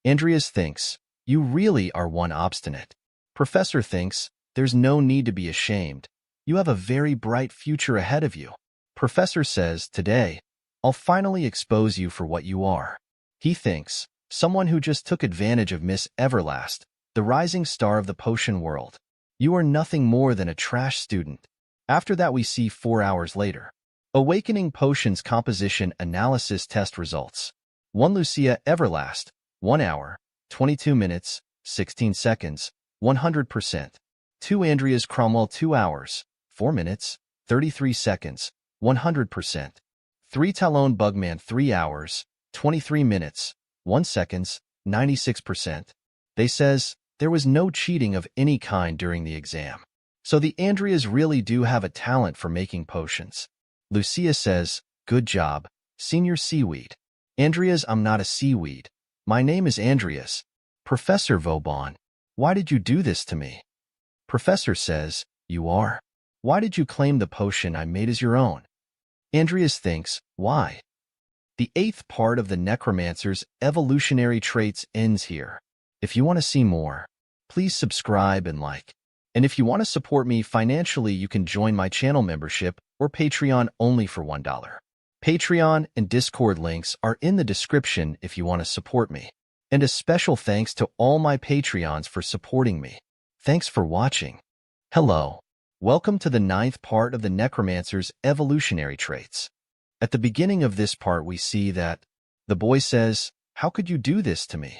Andreas thinks, you really are one obstinate. Professor thinks, there's no need to be ashamed. You have a very bright future ahead of you. Professor says, today, I'll finally expose you for what you are. He thinks, someone who just took advantage of Miss Everlast, the rising star of the potion world. You are nothing more than a trash student. After that we see 4 hours later. Awakening Potions Composition Analysis Test Results. 1 Lucia Everlast, 1 hour, 22 minutes, 16 seconds, 100%. 2 Andreas Cromwell 2 hours, 4 minutes, 33 seconds, 100%. 3 Talon Bugman 3 hours, 23 minutes, 1 seconds, 96%. They says, there was no cheating of any kind during the exam. So the Andreas really do have a talent for making potions. Lucia says, good job, Senior Seaweed. Andreas, I'm not a seaweed. My name is Andreas. Professor Vauban, why did you do this to me? Professor says, you are. Why did you claim the potion I made as your own? Andreas thinks, why? The 8th part of the Necromancer's evolutionary traits ends here. If you want to see more, please subscribe and like. And if you want to support me financially, you can join my channel membership or Patreon only for $1. Patreon and Discord links are in the description if you want to support me. And a special thanks to all my Patreons for supporting me. Thanks for watching. Hello. Welcome to the 9th part of the Necromancer's evolutionary traits. At the beginning of this part we see that the boy says, how could you do this to me?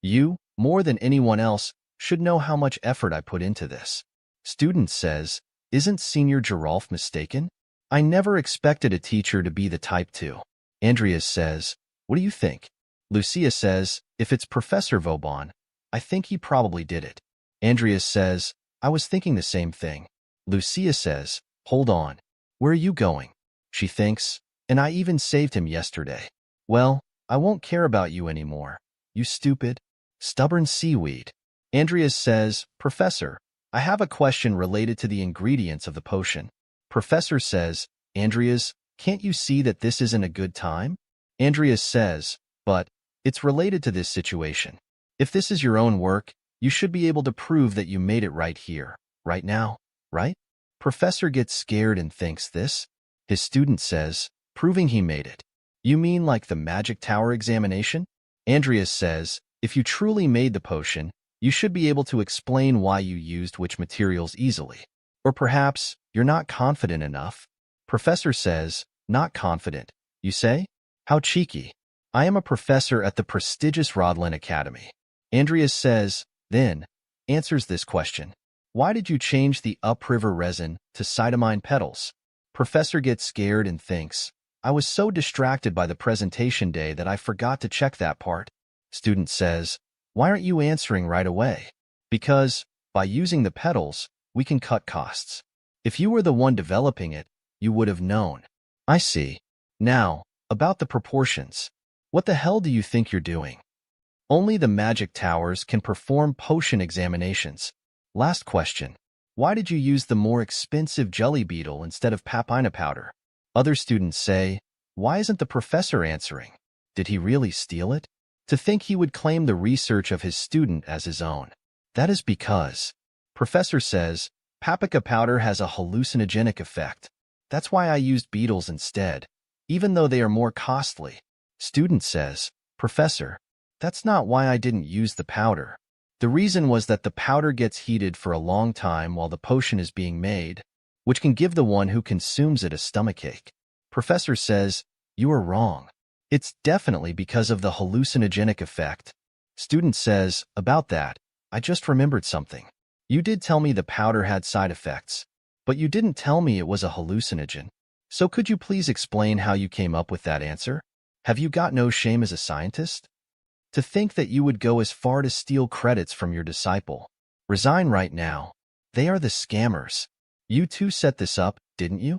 You, more than anyone else, should know how much effort I put into this. Student says, isn't Senior Geralf mistaken? I never expected a teacher to be the type to. Andreas says, what do you think? Lucia says, if it's Professor Vauban, I think he probably did it. Andreas says, I was thinking the same thing. Lucia says, hold on. Where are you going? She thinks, and I even saved him yesterday. Well, I won't care about you anymore. You stupid, stubborn seaweed. Andreas says, Professor, I have a question related to the ingredients of the potion. Professor says, Andreas, can't you see that this isn't a good time? Andreas says, but it's related to this situation. If this is your own work, you should be able to prove that you made it right here, right now, right? Professor gets scared and thinks this. His student says, proving he made it. You mean like the Magic Tower examination? Andreas says, if you truly made the potion, you should be able to explain why you used which materials easily. Or perhaps, You're not confident enough. Professor says, not confident. You say? How cheeky. I am a professor at the prestigious Rodlin Academy. Andreas says, then, answers this question. Why did you change the upriver resin to cytomine petals? Professor gets scared and thinks, I was so distracted by the presentation day that I forgot to check that part. Student says, why aren't you answering right away? Because, by using the petals, we can cut costs. If you were the one developing it, you would have known. I see. Now, about the proportions. What the hell do you think you're doing? Only the magic towers can perform potion examinations. Last question. Why did you use the more expensive jelly beetle instead of papina powder? Other students say, why isn't the professor answering? Did he really steal it? To think he would claim the research of his student as his own. That is because, Professor says, paprika powder has a hallucinogenic effect. That's why I used beetles instead, even though they are more costly. Student says, Professor, that's not why I didn't use the powder. The reason was that the powder gets heated for a long time while the potion is being made, which can give the one who consumes it a stomachache. Professor says, you are wrong. It's definitely because of the hallucinogenic effect. Student says, about that, I just remembered something. You did tell me the powder had side effects, but you didn't tell me it was a hallucinogen. So could you please explain how you came up with that answer? Have you got no shame as a scientist? To think that you would go as far to steal credits from your disciple. Resign right now. They are the scammers. You two set this up, didn't you?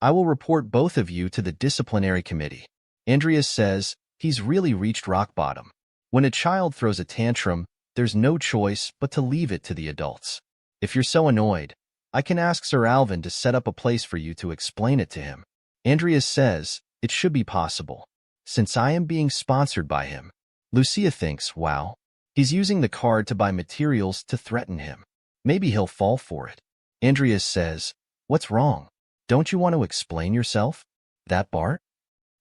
I will report both of you to the disciplinary committee. Andreas says, he's really reached rock bottom. When a child throws a tantrum, there's no choice but to leave it to the adults. If you're so annoyed, I can ask Sir Alvin to set up a place for you to explain it to him. Andreas says, it should be possible, since I am being sponsored by him. Lucia thinks, wow, he's using the card to buy materials to threaten him. Maybe he'll fall for it. Andreas says, what's wrong? Don't you want to explain yourself? That Bart?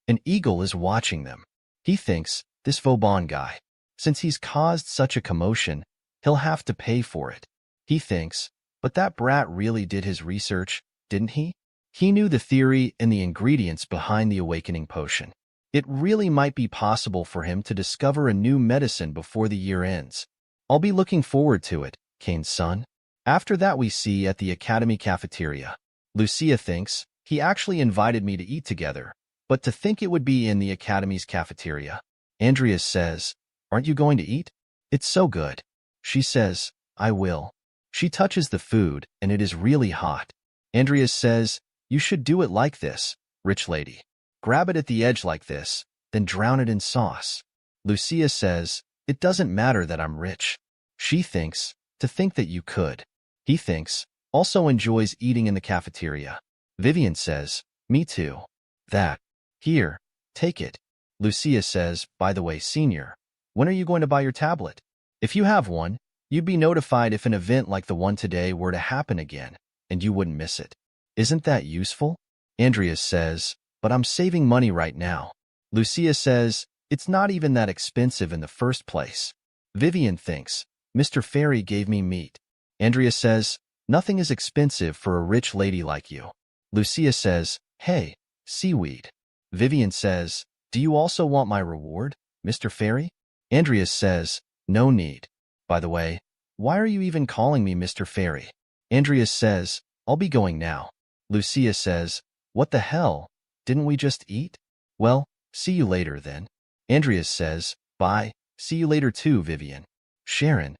An eagle is watching them. He thinks, this Vauban guy, since he's caused such a commotion, he'll have to pay for it. He thinks, but that brat really did his research, didn't he? He knew the theory and the ingredients behind the awakening potion. It really might be possible for him to discover a new medicine before the year ends. I'll be looking forward to it, Kane's son. After that we see at the Academy cafeteria. Lucia thinks, he actually invited me to eat together, but to think it would be in the Academy's cafeteria. Andreas says, aren't you going to eat? It's so good. She says, I will. She touches the food, and it is really hot. Andreas says, you should do it like this, rich lady. Grab it at the edge like this, then drown it in sauce. Lucia says, it doesn't matter that I'm rich. She thinks, to think that you could. He thinks, also enjoys eating in the cafeteria. Vivian says, me too. That. Here, take it. Lucia says, by the way, senior, when are you going to buy your tablet? If you have one, you'd be notified if an event like the one today were to happen again, and you wouldn't miss it. Isn't that useful? Andreas says, but I'm saving money right now. Lucia says, it's not even that expensive in the first place. Vivian thinks, Mr. Fairy gave me meat. Andreas says, nothing is expensive for a rich lady like you. Lucia says, hey, seaweed. Vivian says, do you also want my reward, Mr. Fairy? Andreas says, no need. By the way, why are you even calling me Mr. Fairy? Andreas says, I'll be going now. Lucia says, what the hell? Didn't we just eat? Well, see you later then. Andreas says, bye, see you later too, Vivian. Sharon.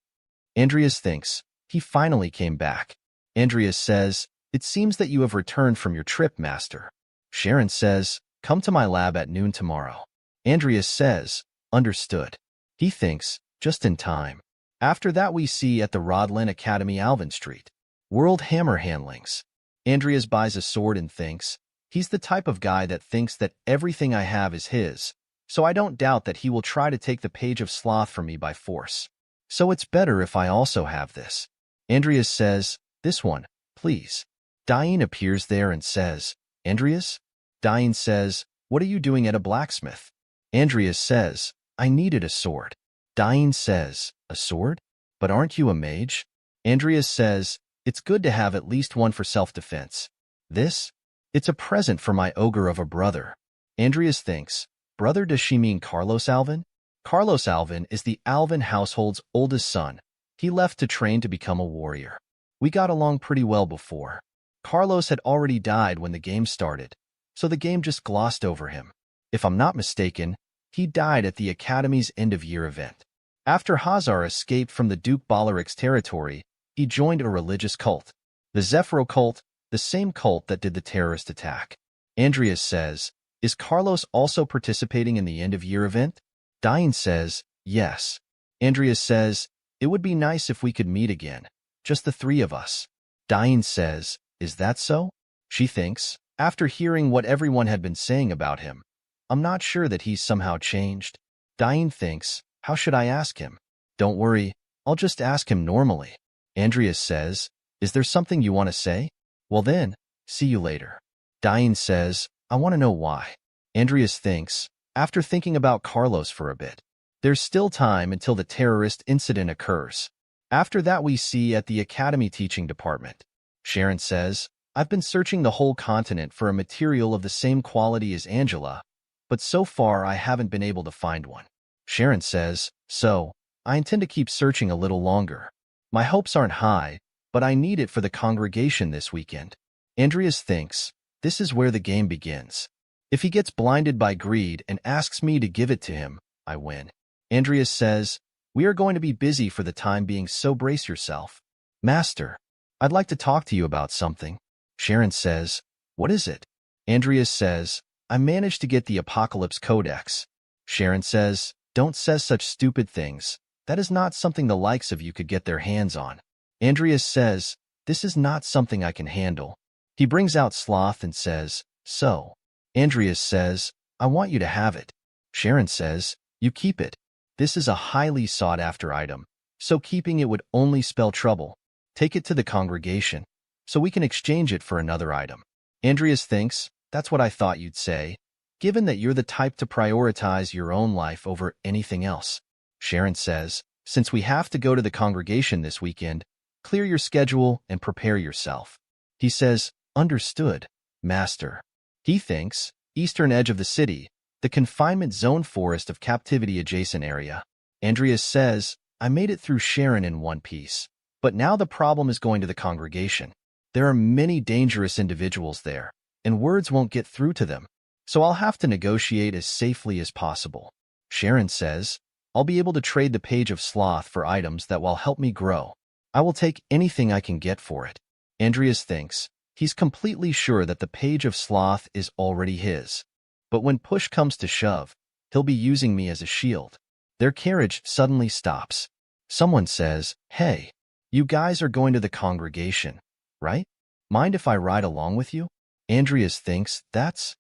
Andreas thinks, he finally came back. Andreas says, it seems that you have returned from your trip, master. Sharon says, come to my lab at noon tomorrow. Andreas says, understood. He thinks, just in time. After that we see at the Rodlin Academy Alvin Street. World Hammer Handlings. Andreas buys a sword and thinks, he's the type of guy that thinks that everything I have is his, so I don't doubt that he will try to take the page of sloth from me by force. So it's better if I also have this. Andreas says, this one, please. Diane appears there and says, Andreas? Diane says, what are you doing at a blacksmith? Andreas says, I needed a sword. Diane says, a sword? But aren't you a mage? Andreas says, It's good to have at least one for self-defense. This? It's a present for my ogre of a brother. Andreas thinks, brother, does she mean Carlos Alvin? Carlos Alvin is the Alvin household's oldest son. He left to train to become a warrior. We got along pretty well before. Carlos had already died when the game started, so the game just glossed over him. If I'm not mistaken, he died at the Academy's end-of-year event. After Hazar escaped from the Duke Balaric's territory, he joined a religious cult, the Zephyro cult, the same cult that did the terrorist attack. Andreas says, is Carlos also participating in the end-of-year event? Diane says, yes. Andreas says, it would be nice if we could meet again, just the three of us. Diane says, is that so? She thinks, after hearing what everyone had been saying about him, I'm not sure that he's somehow changed. Diane thinks, how should I ask him? Don't worry, I'll just ask him normally. Andreas says, is there something you want to say? Well then, see you later. Diane says, I want to know why. Andreas thinks, after thinking about Carlos for a bit, there's still time until the terrorist incident occurs. After that we see at the Academy teaching department. Sharon says, I've been searching the whole continent for a material of the same quality as Angela, but so far I haven't been able to find one. Sharon says, so, I intend to keep searching a little longer. My hopes aren't high, but I need it for the congregation this weekend. Andreas thinks, this is where the game begins. If he gets blinded by greed and asks me to give it to him, I win. Andreas says, we are going to be busy for the time being, so brace yourself. Master, I'd like to talk to you about something. Sharon says, what is it? Andreas says, I managed to get the Apocalypse Codex. Sharon says, don't say such stupid things. That is not something the likes of you could get their hands on. Andreas says, this is not something I can handle. He brings out Sloth and says, so. Andreas says, I want you to have it. Sharon says, you keep it. This is a highly sought-after item, so keeping it would only spell trouble. Take it to the congregation, so we can exchange it for another item. Andreas thinks, that's what I thought you'd say, given that you're the type to prioritize your own life over anything else. Sharon says, since we have to go to the congregation this weekend, clear your schedule and prepare yourself. He says, understood, Master. He thinks, eastern edge of the city, the confinement zone forest of captivity adjacent area. Andreas says, I made it through Sharon in one piece, but now the problem is going to the congregation. There are many dangerous individuals there, and words won't get through to them, so I'll have to negotiate as safely as possible. Sharon says, I'll be able to trade the Page of Sloth for items that will help me grow. I will take anything I can get for it. Andreas thinks, he's completely sure that the Page of Sloth is already his. But when push comes to shove, he'll be using me as a shield. Their carriage suddenly stops. Someone says, hey, you guys are going to the congregation, right? Mind if I ride along with you? Andreas thinks, that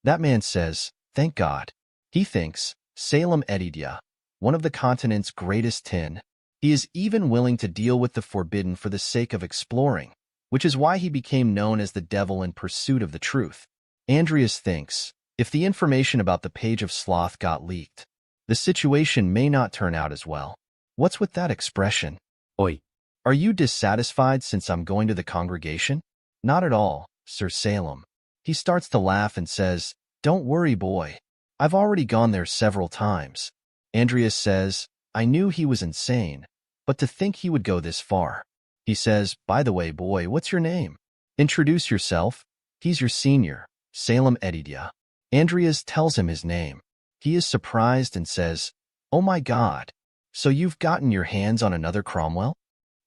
man says, thank God. He thinks, Salem Edidia, one of the continent's greatest 10. He is even willing to deal with the forbidden for the sake of exploring, which is why he became known as the devil in pursuit of the truth. Andreas thinks, if the information about the Page of Sloth got leaked, the situation may not turn out as well. What's with that expression? Oi. Are you dissatisfied since I'm going to the congregation? Not at all, Sir Salem. He starts to laugh and says, don't worry, boy. I've already gone there several times. Andreas says, I knew he was insane, but to think he would go this far. He says, by the way, boy, what's your name? Introduce yourself. He's your senior, Salem Edidia. Andreas tells him his name. He is surprised and says, oh my God, so you've gotten your hands on another Cromwell?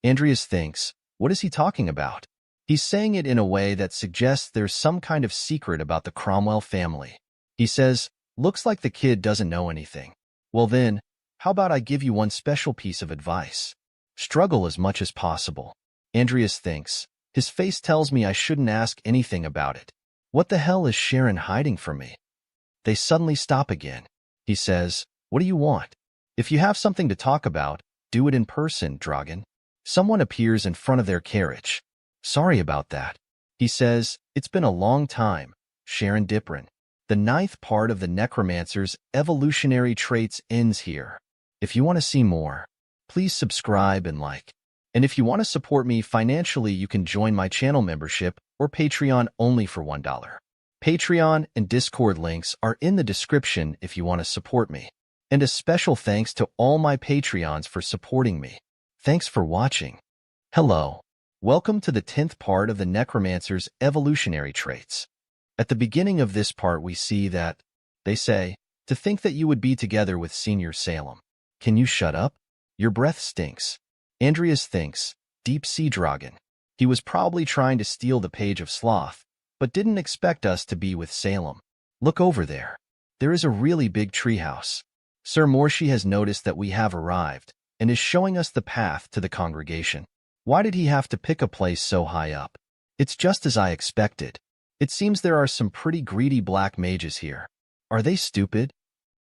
Andreas thinks, what is he talking about? He's saying it in a way that suggests there's some kind of secret about the Cromwell family. He says, looks like the kid doesn't know anything. Well then, how about I give you one special piece of advice? Struggle as much as possible. Andreas thinks, his face tells me I shouldn't ask anything about it. What the hell is Sharon hiding from me? They suddenly stop again. He says, what do you want? If you have something to talk about, do it in person, Dragon. Someone appears in front of their carriage. Sorry about that. He says, it's been a long time, Sharon Diprin. The 9th part of the Necromancer's evolutionary traits ends here. If you want to see more, please subscribe and like. And if you want to support me financially, you can join my channel membership or Patreon only for $1. Patreon and Discord links are in the description if you want to support me. And a special thanks to all my Patreons for supporting me. Thanks for watching. Hello. Welcome to the 10th part of the Necromancer's evolutionary traits. At the beginning of this part, we see that, they say, to think that you would be together with Senior Salem. Can you shut up? Your breath stinks. Andreas thinks, Deep Sea Dragon. He was probably trying to steal the Page of Sloth, but didn't expect us to be with Salem. Look over there. There is a really big treehouse. Sir Morshi has noticed that we have arrived and is showing us the path to the congregation. Why did he have to pick a place so high up? It's just as I expected. It seems there are some pretty greedy black mages here. Are they stupid?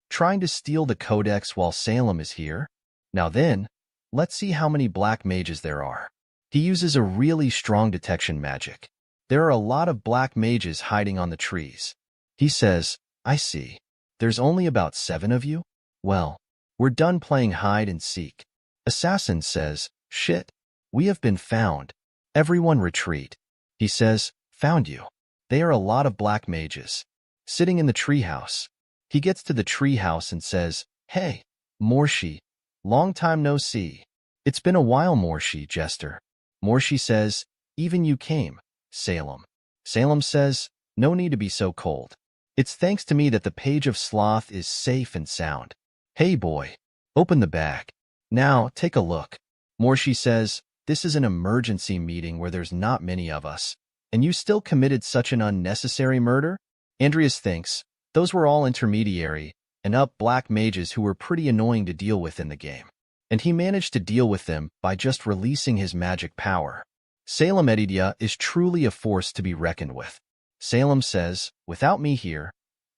Trying to steal the codex while Salem is here? Now then, let's see how many black mages there are. He uses a really strong detection magic. There are a lot of black mages hiding on the trees. He says, I see. There's only about 7 of you? Well, we're done playing hide and seek. Assassin says, shit. We have been found. Everyone retreat. He says, found you. They are a lot of black mages. Sitting in the treehouse. He gets to the treehouse and says, hey, Morshi, long time no see. It's been a while, Morshi, Jester. Morshi says, even you came, Salem. Salem says, no need to be so cold. It's thanks to me that the Page of Sloth is safe and sound. Hey, boy, open the bag. Now, take a look. Morshi says, this is an emergency meeting where there's not many of us, and you still committed such an unnecessary murder? Andreas thinks, those were all intermediary and up black mages who were pretty annoying to deal with in the game, and he managed to deal with them by just releasing his magic power. Salem Edidia is truly a force to be reckoned with. Salem says, without me here,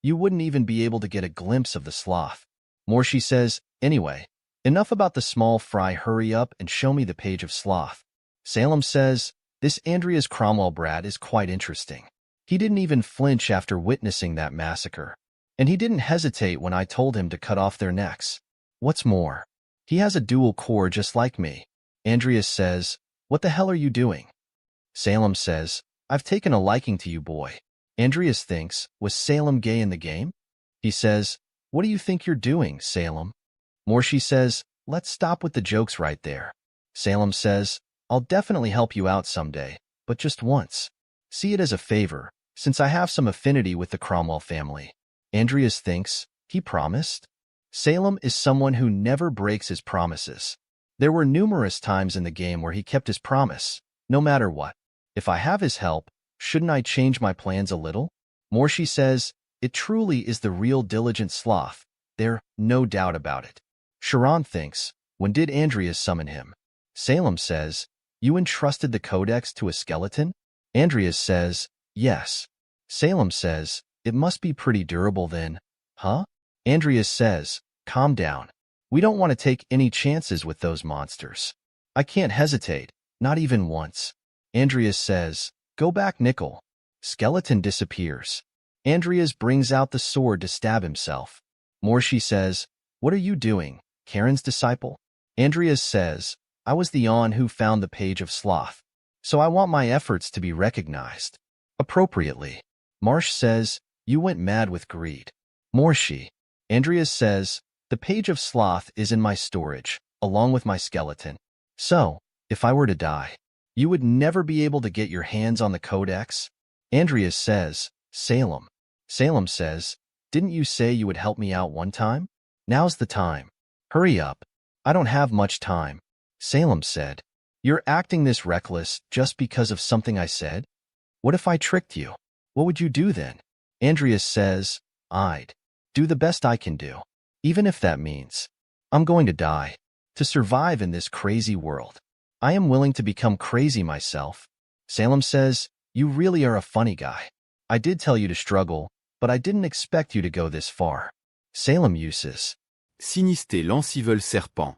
you wouldn't even be able to get a glimpse of the sloth. Morshi says, anyway, enough about the small fry, hurry up and show me the Page of Sloth. Salem says, this Andreas Cromwell brat is quite interesting. He didn't even flinch after witnessing that massacre. And he didn't hesitate when I told him to cut off their necks. What's more, he has a dual core just like me. Andreas says, what the hell are you doing? Salem says, I've taken a liking to you, boy. Andreas thinks, was Salem gay in the game? He says, what do you think you're doing, Salem? Morshi says, let's stop with the jokes right there. Salem says, I'll definitely help you out someday, but just once. See it as a favor, since I have some affinity with the Cromwell family. Andreas thinks, he promised? Salem is someone who never breaks his promises. There were numerous times in the game where he kept his promise, no matter what. If I have his help, shouldn't I change my plans a little? Morshi says, it truly is the real diligent sloth. There, no doubt about it. Sharon thinks, when did Andreas summon him? Salem says, you entrusted the codex to a skeleton? Andreas says, yes. Salem says, it must be pretty durable then. Huh? Andreas says, calm down. We don't want to take any chances with those monsters. I can't hesitate, not even once. Andreas says, go back, Nickel. Skeleton disappears. Andreas brings out the sword to stab himself. Morshi says, what are you doing, Karen's disciple? Andreas says, I was the on who found the Page of Sloth, so I want my efforts to be recognized appropriately. Marsh says, you went mad with greed. Morshi. Andreas says, the Page of Sloth is in my storage, along with my skeleton. So, if I were to die, you would never be able to get your hands on the codex? Andreas says, Salem. Salem says, didn't you say you would help me out one time? Now's the time. Hurry up. I don't have much time. Salem said, you're acting this reckless just because of something I said? What if I tricked you? What would you do then? Andreas says, I'd do the best I can do, even if that means I'm going to die. To survive in this crazy world, I am willing to become crazy myself. Salem says, you really are a funny guy. I did tell you to struggle, but I didn't expect you to go this far. Salem uses, Sinister l'Ancivol Serpent.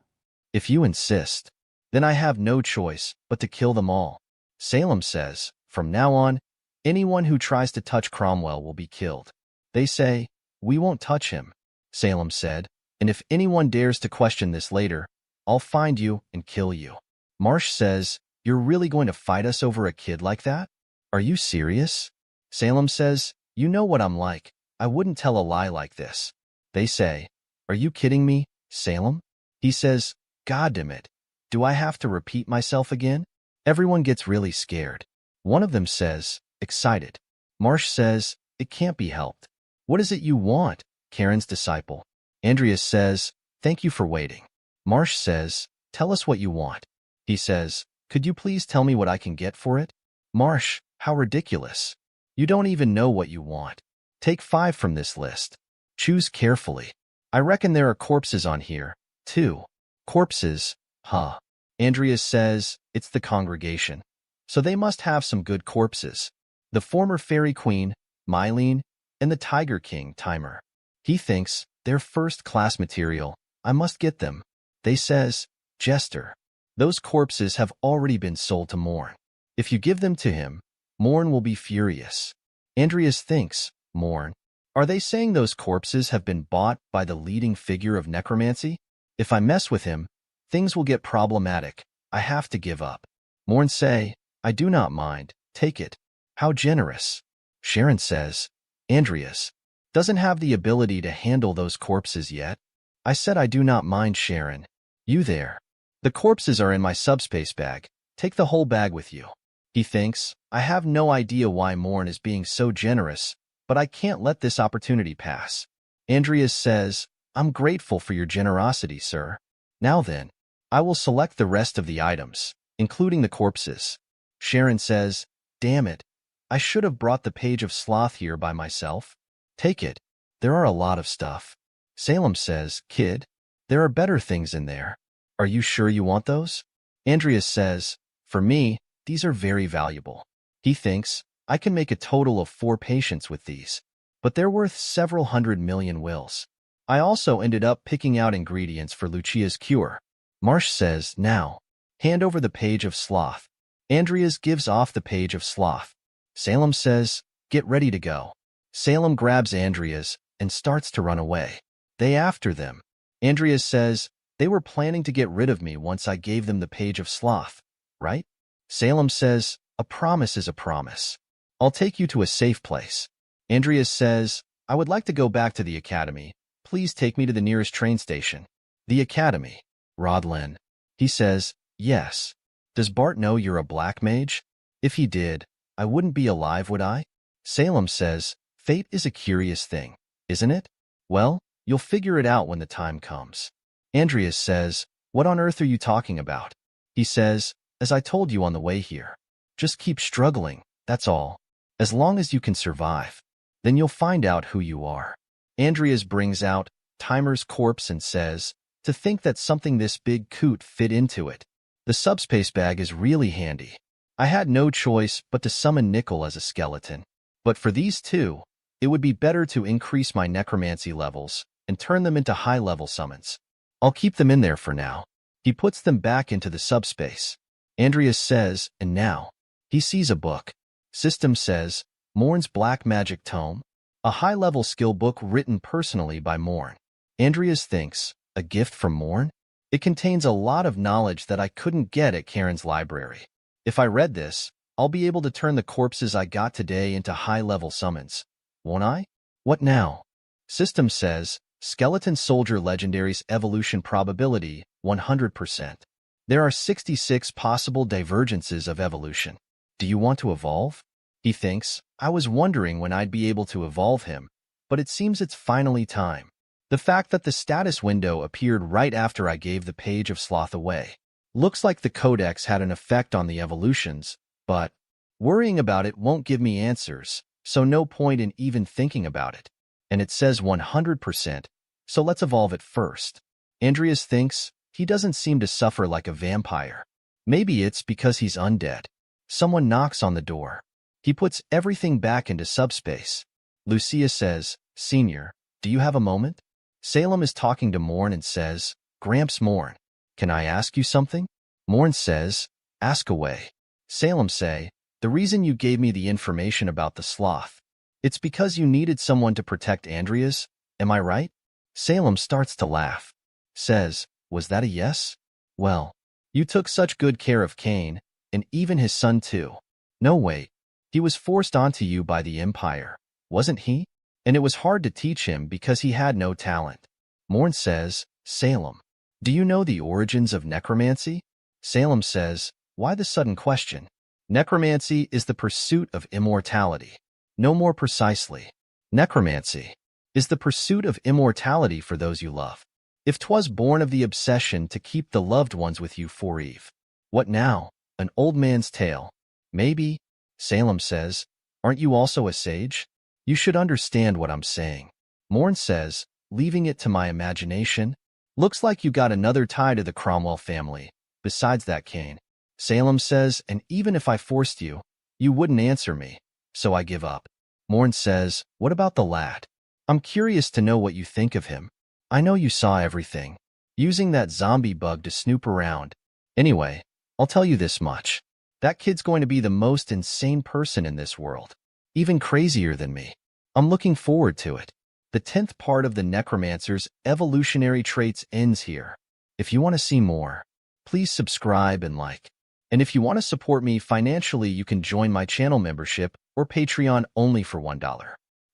if you insist, then I have no choice but to kill them all. Salem says, from now on, anyone who tries to touch Cromwell will be killed. They say, we won't touch him. Salem said, and if anyone dares to question this later, I'll find you and kill you. Marsh says, "You're really going to fight us over a kid like that? Are you serious?" Salem says, "You know what I'm like. I wouldn't tell a lie like this." They say, "Are you kidding me, Salem?" He says, "God damn it. Do I have to repeat myself again?" Everyone gets really scared. One of them says, excited. Marsh says, "It can't be helped." "What is it you want?" Karen's disciple. Andreas says, "Thank you for waiting." Marsh says, "Tell us what you want." He says, "Could you please tell me what I can get for it?" Marsh, how ridiculous. You don't even know what you want. Take 5 from this list. Choose carefully. I reckon there are corpses on here, too. Corpses, huh? Andreas says, "It's the congregation. So they must have some good corpses. The former fairy queen, Mylene, and the Tiger King, Timer. He thinks they're first-class material. I must get them." They says, "Jester, those corpses have already been sold to Morn. If you give them to him, Morn will be furious." Andreas thinks, Morn? Are they saying those corpses have been bought by the leading figure of necromancy? If I mess with him, things will get problematic. I have to give up. Morn say, "I do not mind. Take it." How generous. Sharon says, Andreas doesn't have the ability to handle those corpses yet. I said I do not mind, Sharon. You there. The corpses are in my subspace bag. Take the whole bag with you. He thinks, I have no idea why Morn is being so generous, but I can't let this opportunity pass. Andreas says, "I'm grateful for your generosity, sir. Now then, I will select the rest of the items, including the corpses." Sharon says, "Damn it. I should have brought the page of sloth here by myself." Take it. There are a lot of stuff. Salem says, "Kid, there are better things in there. Are you sure you want those?" Andreas says, "For me, these are very valuable." He thinks, I can make a total of 4 patients with these, but they're worth several 100 million wills. I also ended up picking out ingredients for Lucia's cure. Marsh says, "Now, hand over the page of sloth." Andreas gives off the page of sloth. Salem says, "Get ready to go." Salem grabs Andreas and starts to run away. They after them. Andreas says, "They were planning to get rid of me once I gave them the page of sloth, right?" Salem says, "A promise is a promise. I'll take you to a safe place." Andreas says, "I would like to go back to the academy. Please take me to the nearest train station." The academy. Rodlin. He says, "Yes. Does Bart know you're a black mage? If he did, I wouldn't be alive, would I?" Salem says, "Fate is a curious thing, isn't it? Well, you'll figure it out when the time comes." Andreas says, "What on earth are you talking about?" He says, "As I told you on the way here. Just keep struggling, that's all. As long as you can survive. Then you'll find out who you are." Andreas brings out Timer's corpse and says, "To think that something this big could fit into it. The subspace bag is really handy. I had no choice but to summon Nickel as a skeleton. But for these two, it would be better to increase my necromancy levels and turn them into high-level summons. I'll keep them in there for now." He puts them back into the subspace. Andreas says, "And now." He sees a book. System says, Morn's Black Magic Tome, a high-level skill book written personally by Morn. Andreas thinks, a gift from Morn? It contains a lot of knowledge that I couldn't get at Karen's library. If I read this, I'll be able to turn the corpses I got today into high-level summons. Won't I? What now? System says, Skeleton Soldier Legendary's evolution probability, 100%. There are 66 possible divergences of evolution. Do you want to evolve? He thinks, I was wondering when I'd be able to evolve him, but it seems it's finally time. The fact that the status window appeared right after I gave the page of sloth away. Looks like the codex had an effect on the evolutions, but worrying about it won't give me answers, so no point in even thinking about it. And it says 100%, so let's evolve it first. Andreas thinks he doesn't seem to suffer like a vampire. Maybe it's because he's undead. Someone knocks on the door. He puts everything back into subspace. Lucia says, Senior, do you have a moment? Salem is talking to Morn and says, Gramps Morn, can I ask you something? Morn says, ask away. Salem say, the reason you gave me the information about the sloth, it's because you needed someone to protect Andreas, am I right? Salem starts to laugh. Says, was that a yes? Well, You took such good care of Cain, and even his son too. No, wait. He was forced onto you by the Empire, wasn't he? And it was hard to teach him because he had no talent. Morn says, Salem. Do you know the origins of necromancy? Salem says, why the sudden question? Necromancy is the pursuit of immortality. No more precisely. Necromancy is the pursuit of immortality for those you love. If 'twas born of the obsession to keep the loved ones with you for eve. What now? An old man's tale. Maybe. Salem says, aren't you also a sage? You should understand what I'm saying. Morn says, leaving it to my imagination. Looks like you got another tie to the Cromwell family, besides that Cain. Salem says, and even if I forced you, you wouldn't answer me, so I give up. Morn says, what about the lad? I'm curious to know what you think of him. I know you saw everything, using that zombie bug to snoop around. Anyway, I'll tell you this much. That kid's going to be the most insane person in this world. Even crazier than me. I'm looking forward to it. The 10th part of the Necromancer's evolutionary traits ends here. If you want to see more, please subscribe and like. And if you want to support me financially, you can join my channel membership or Patreon only for $1.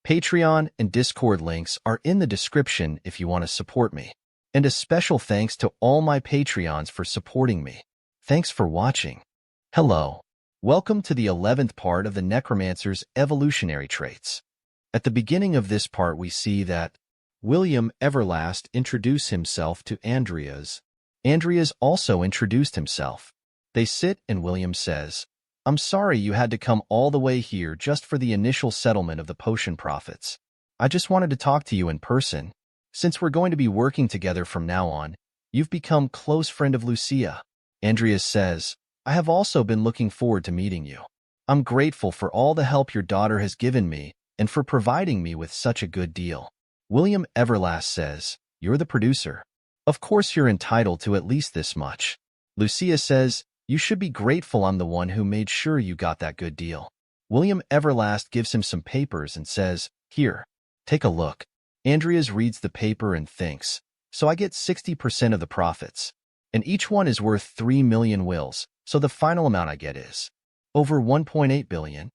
Patreon and Discord links are in the description if you want to support me. And a special thanks to all my Patreons for supporting me. Thanks for watching. Hello. Welcome to the 11th part of the Necromancer's evolutionary traits. At the beginning of this part, we see that William Everlast introduced himself to Andreas. Andreas also introduced himself. They sit and William says, I'm sorry you had to come all the way here just for the initial settlement of the potion profits. I just wanted to talk to you in person. Since we're going to be working together from now on, you've become close friend of Lucia. Andreas says, I have also been looking forward to meeting you. I'm grateful for all the help your daughter has given me and for providing me with such a good deal. William Everlast says, you're the producer. Of course you're entitled to at least this much. Lucia says, you should be grateful I'm the one who made sure you got that good deal. William Everlast gives him some papers and says, here, take a look. Andreas reads the paper and thinks, so I get 60% of the profits. And each one is worth 3 million wills, so the final amount I get is over 1.8 billion.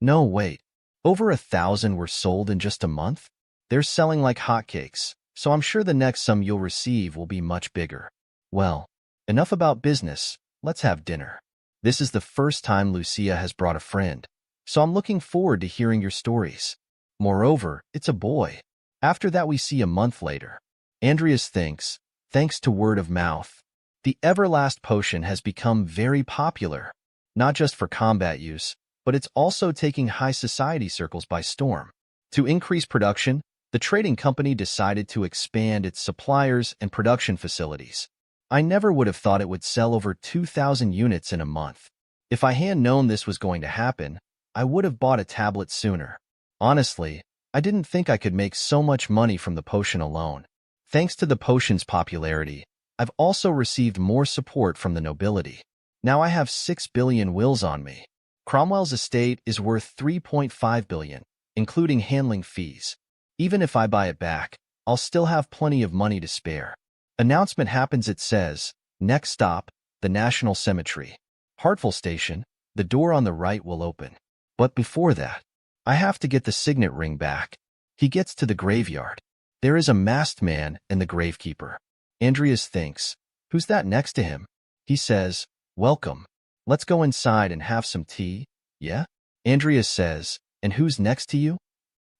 No, wait. Over 1,000 were sold in just a month? They're selling like hotcakes, so I'm sure the next sum you'll receive will be much bigger. Well, enough about business. Let's have dinner. This is the first time Lucia has brought a friend, so I'm looking forward to hearing your stories. Moreover, it's a boy. After that, we see a month later. Andreas thinks, thanks to word of mouth, the Everlast potion has become very popular, not just for combat use, but it's also taking high society circles by storm. To increase production, the trading company decided to expand its suppliers and production facilities. I never would have thought it would sell over 2,000 units in a month. If I had known this was going to happen, I would have bought a tablet sooner. Honestly, I didn't think I could make so much money from the potion alone. Thanks to the potion's popularity, I've also received more support from the nobility. Now I have 6 billion wills on me. Cromwell's estate is worth 3.5 billion, including handling fees. Even if I buy it back, I'll still have plenty of money to spare. Announcement happens. It says, next stop, the National Cemetery. Hartful Station, the door on the right will open. But before that, I have to get the signet ring back. He gets to the graveyard. There is a masked man and the gravekeeper. Andreas thinks, who's that next to him? He says, welcome. Let's go inside and have some tea, yeah? Andreas says, and who's next to you?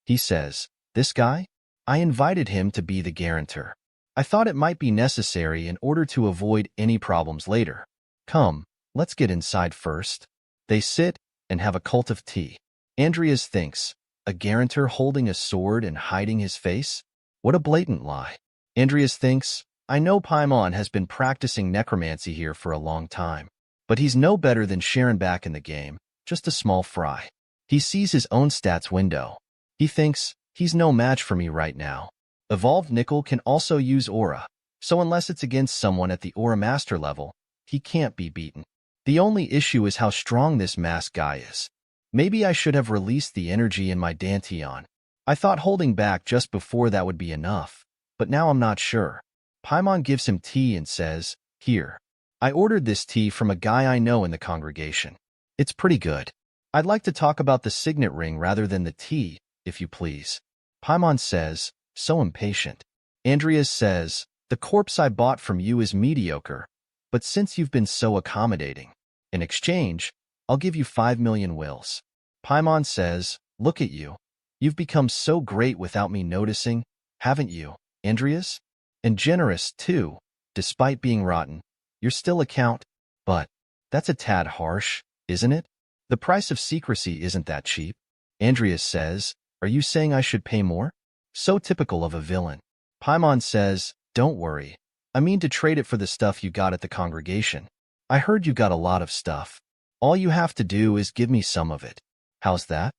He says, this guy? I invited him to be the guarantor. I thought it might be necessary in order to avoid any problems later. Come, let's get inside first. They sit and have a cult of tea. Andreas thinks, a guarantor holding a sword and hiding his face? What a blatant lie. Andreas thinks, I know Paimon has been practicing necromancy here for a long time, but he's no better than Sharon back in the game, just a small fry. He sees his own stats window. He thinks, he's no match for me right now. Evolved Nickel can also use Aura, so unless it's against someone at the Aura Master level, he can't be beaten. The only issue is how strong this masked guy is. Maybe I should have released the energy in my Danteon. I thought holding back just before that would be enough, but now I'm not sure. Paimon gives him tea and says, here, I ordered this tea from a guy I know in the congregation. It's pretty good. I'd like to talk about the signet ring rather than the tea, if you please. Paimon says, so impatient. Andreas says, the corpse I bought from you is mediocre, but since you've been so accommodating, in exchange, I'll give you 5 million wills. Paimon says, look at you. You've become so great without me noticing, haven't you, Andreas? And generous, too, despite being rotten. You're still a count, but that's a tad harsh, isn't it? The price of secrecy isn't that cheap. Andreas says, are you saying I should pay more? So typical of a villain. Paimon says, don't worry. I mean to trade it for the stuff you got at the congregation. I heard you got a lot of stuff. All you have to do is give me some of it. How's that?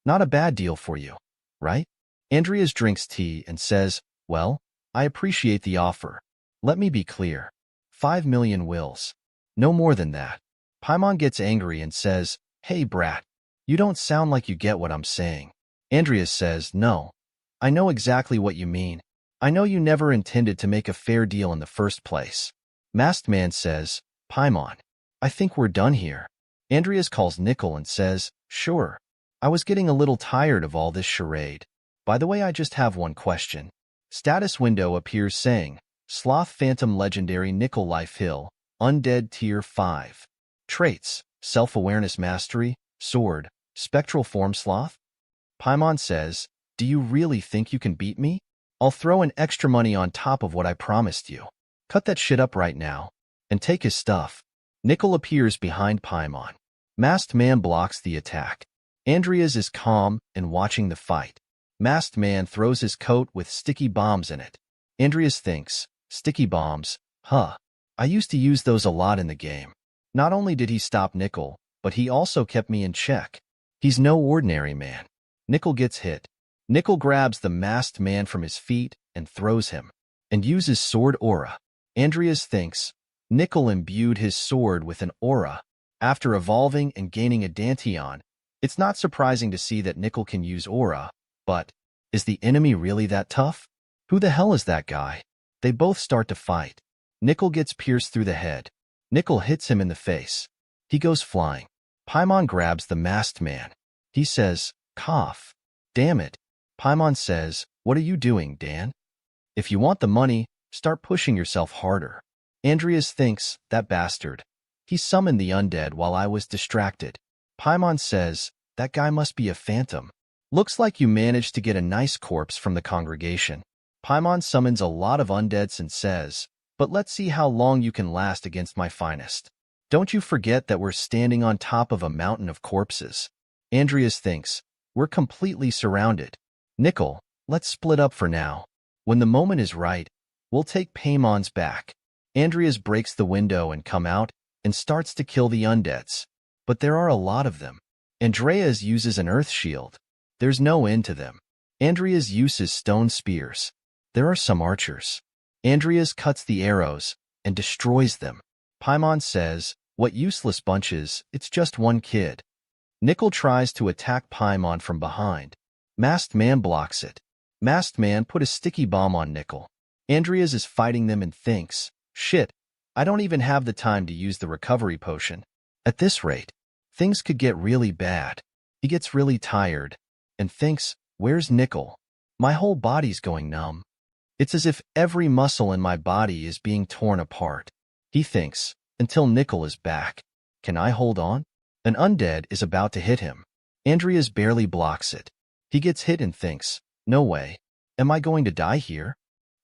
Not a bad deal for you, right? Andreas drinks tea and says, well, I appreciate the offer. Let me be clear. 5 million wills. No more than that. Paimon gets angry and says, hey brat, you don't sound like you get what I'm saying. Andreas says, no. I know exactly what you mean. I know you never intended to make a fair deal in the first place. Masked Man says, Paimon, I think we're done here. Andreas calls Nickel and says, sure. I was getting a little tired of all this charade. By the way, I just have one question. Status window appears saying, Sloth Phantom Legendary Nickel Life Hill, Undead Tier 5. Traits, Self-Awareness Mastery, Sword, Spectral Form Sloth. Paimon says, do you really think you can beat me? I'll throw in extra money on top of what I promised you. Cut that shit up right now, and take his stuff. Nickel appears behind Paimon. Masked Man blocks the attack. Andreas is calm and watching the fight. Masked Man throws his coat with sticky bombs in it. Andreas thinks, sticky bombs, huh. I used to use those a lot in the game. Not only did he stop Nickel, but he also kept me in check. He's no ordinary man. Nickel gets hit. Nickel grabs the masked man from his feet and throws him, and uses sword aura. Andreas thinks, Nickel imbued his sword with an aura. After evolving and gaining a Danteon, it's not surprising to see that Nickel can use aura, but is the enemy really that tough? Who the hell is that guy? They both start to fight. Nickel gets pierced through the head. Nickel hits him in the face. He goes flying. Paimon grabs the masked man. He says, cough. Damn it. Paimon says, what are you doing, Dan? If you want the money, start pushing yourself harder. Andreas thinks, that bastard. He summoned the undead while I was distracted. Paimon says, that guy must be a phantom. Looks like you managed to get a nice corpse from the congregation. Paimon summons a lot of undeads and says, but let's see how long you can last against my finest. Don't you forget that we're standing on top of a mountain of corpses. Andreas thinks, we're completely surrounded. Nickel, let's split up for now. When the moment is right, we'll take Paimon's back. Andreas breaks the window and come out and starts to kill the undeads. But there are a lot of them. Andreas uses an earth shield. There's no end to them. Andreas uses stone spears. There are some archers. Andreas cuts the arrows and destroys them. Paimon says, what useless bunches, it's just one kid. Nickel tries to attack Paimon from behind. Masked Man blocks it. Masked Man put a sticky bomb on Nickel. Andreas is fighting them and thinks, shit, I don't even have the time to use the recovery potion. At this rate, things could get really bad. He gets really tired and thinks, where's Nickel? My whole body's going numb. It's as if every muscle in my body is being torn apart. He thinks, until Nickel is back. Can I hold on? An undead is about to hit him. Andreas barely blocks it. He gets hit and thinks, no way. Am I going to die here?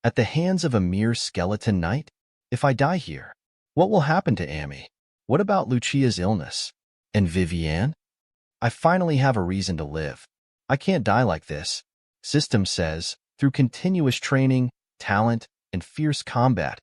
At the hands of a mere skeleton knight? If I die here, what will happen to Amy? What about Lucia's illness? And Vivienne? I finally have a reason to live. I can't die like this. System says, through continuous training, talent, and fierce combat,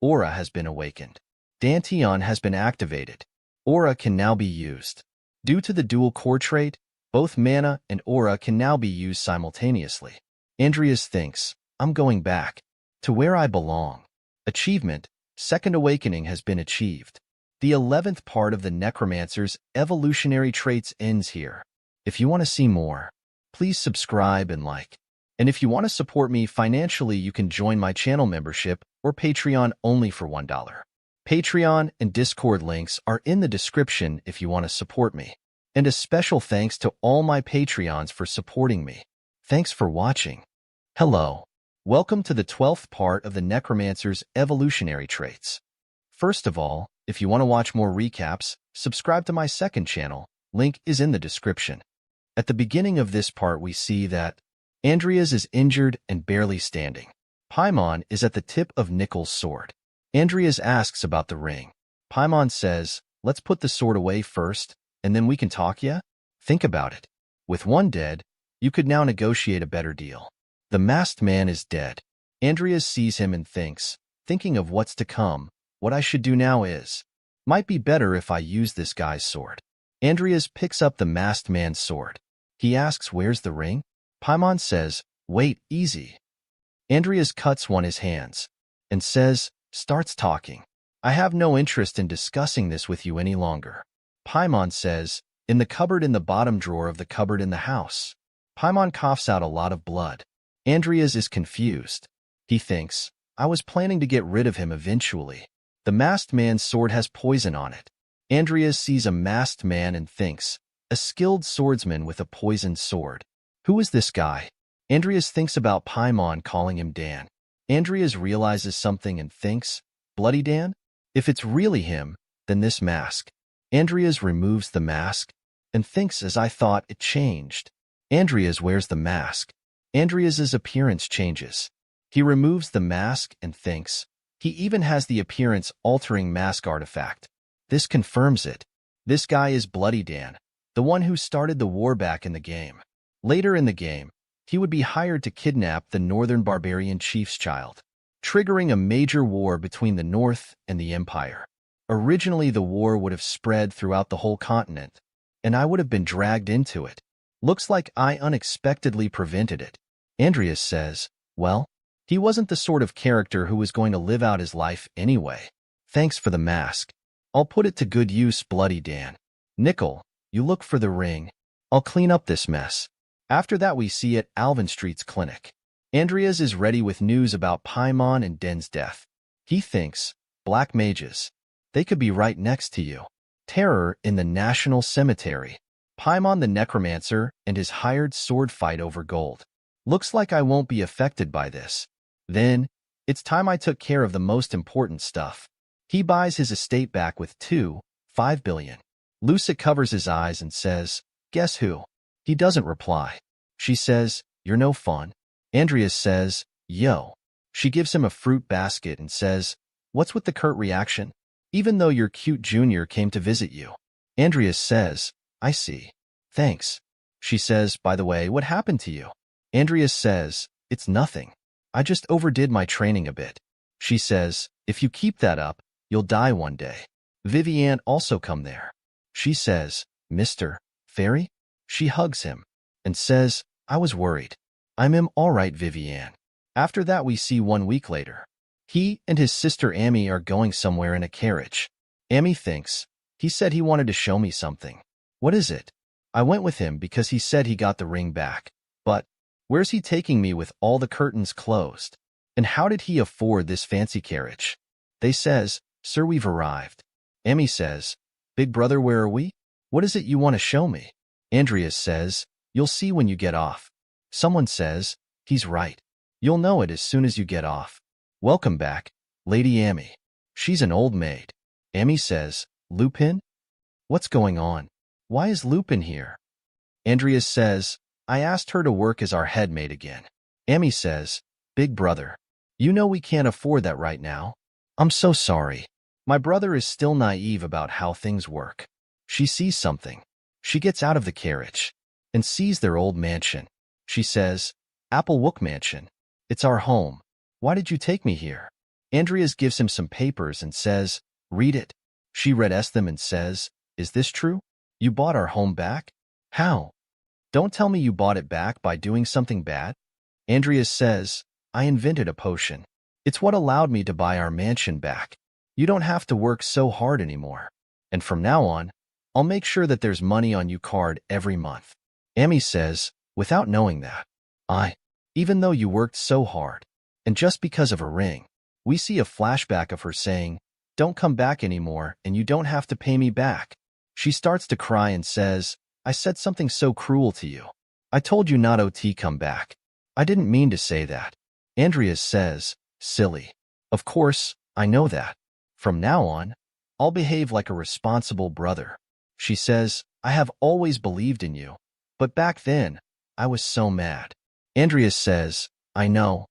Aura has been awakened. Danteon has been activated. Aura can now be used. Due to the dual core trait, both mana and aura can now be used simultaneously. Andreas thinks, I'm going back to where I belong. Achievement, Second Awakening has been achieved. The 11th part of the Necromancer's evolutionary traits ends here. If you want to see more, please subscribe and like. And if you want to support me financially, you can join my channel membership or Patreon only for $1. Patreon and Discord links are in the description if you want to support me. And a special thanks to all my Patreons for supporting me. Thanks for watching. Hello. Welcome to the 12th part of the Necromancer's evolutionary traits. First of all, if you want to watch more recaps, subscribe to my second channel. Link is in the description. At the beginning of this part, we see that Andreas is injured and barely standing. Paimon is at the tip of Nickel's sword. Andreas asks about the ring. Paimon says, let's put the sword away first, and then we can talk, yeah? Think about it. With one dead, you could now negotiate a better deal. The masked man is dead. Andreas sees him and thinking of what's to come, what I should do now might be better if I use this guy's sword. Andreas picks up the masked man's sword. He asks, where's the ring? Paimon says, wait, easy. Andreas cuts his hands and starts talking. I have no interest in discussing this with you any longer. Paimon says, in the cupboard in the bottom drawer of the cupboard in the house. Paimon coughs out a lot of blood. Andreas is confused. He thinks, I was planning to get rid of him eventually. The masked man's sword has poison on it. Andreas sees a masked man and thinks, a skilled swordsman with a poisoned sword. Who is this guy? Andreas thinks about Paimon calling him Dan. Andreas realizes something and thinks, Bloody Dan? If it's really him, then this mask. Andreas removes the mask and thinks, as I thought, it changed. Andreas wears the mask. Andreas's appearance changes. He removes the mask and thinks, he even has the appearance-altering mask artifact. This confirms it. This guy is Bloody Dan, the one who started the war back in the game. Later in the game, he would be hired to kidnap the Northern Barbarian Chief's child, triggering a major war between the North and the Empire. Originally, the war would have spread throughout the whole continent, and I would have been dragged into it. Looks like I unexpectedly prevented it. Andreas says, well, he wasn't the sort of character who was going to live out his life anyway. Thanks for the mask. I'll put it to good use, Bloody Dan. Nickel, you look for the ring. I'll clean up this mess. After that, we see at Alvin Street's clinic. Andreas is ready with news about Paimon and Den's death. He thinks, black mages. They could be right next to you. Terror in the National Cemetery. Paimon the Necromancer and his hired sword fight over gold. Looks like I won't be affected by this. Then, it's time I took care of the most important stuff. He buys his estate back with 5 billion. Lucia covers his eyes and says, guess who? He doesn't reply. She says, you're no fun. Andreas says, yo. She gives him a fruit basket and says, what's with the curt reaction? Even though your cute junior came to visit you. Andreas says, I see. Thanks. She says, by the way, what happened to you? Andreas says, it's nothing. I just overdid my training a bit. She says, if you keep that up, you'll die one day. Vivienne also come there. She says, Mr. Fairy? She hugs him and says, I was worried. I'm all right, Vivienne. After that, we see 1 week later. He and his sister Amy are going somewhere in a carriage. Amy thinks, he said he wanted to show me something. What is it? I went with him because he said he got the ring back. But where's he taking me with all the curtains closed? And how did he afford this fancy carriage? They says, sir, we've arrived. Amy says, big brother, where are we? What is it you want to show me? Andreas says, you'll see when you get off. Someone says, he's right. You'll know it as soon as you get off. Welcome back, Lady Amy. She's an old maid. Amy says, Lupin? What's going on? Why is Lupin here? Andreas says, I asked her to work as our head maid again. Amy says, big brother, you know we can't afford that right now. I'm so sorry. My brother is still naive about how things work. She sees something. She gets out of the carriage and sees their old mansion. She says, Applewook Mansion. It's our home. Why did you take me here? Andreas gives him some papers and says, read it. She reads them and says, is this true? You bought our home back? How? Don't tell me you bought it back by doing something bad. Andreas says, I invented a potion. It's what allowed me to buy our mansion back. You don't have to work so hard anymore. And from now on, I'll make sure that there's money on you card every month. Amy says, without knowing that, even though you worked so hard, and just because of a ring, we see a flashback of her saying, Don't come back anymore, and you don't have to pay me back. She starts to cry and says, I said something so cruel to you. I told you not to come back. I didn't mean to say that. Andrea says, silly. Of course, I know that. From now on, I'll behave like a responsible brother. She says, I have always believed in you. But back then, I was so mad. Andrea says, I know.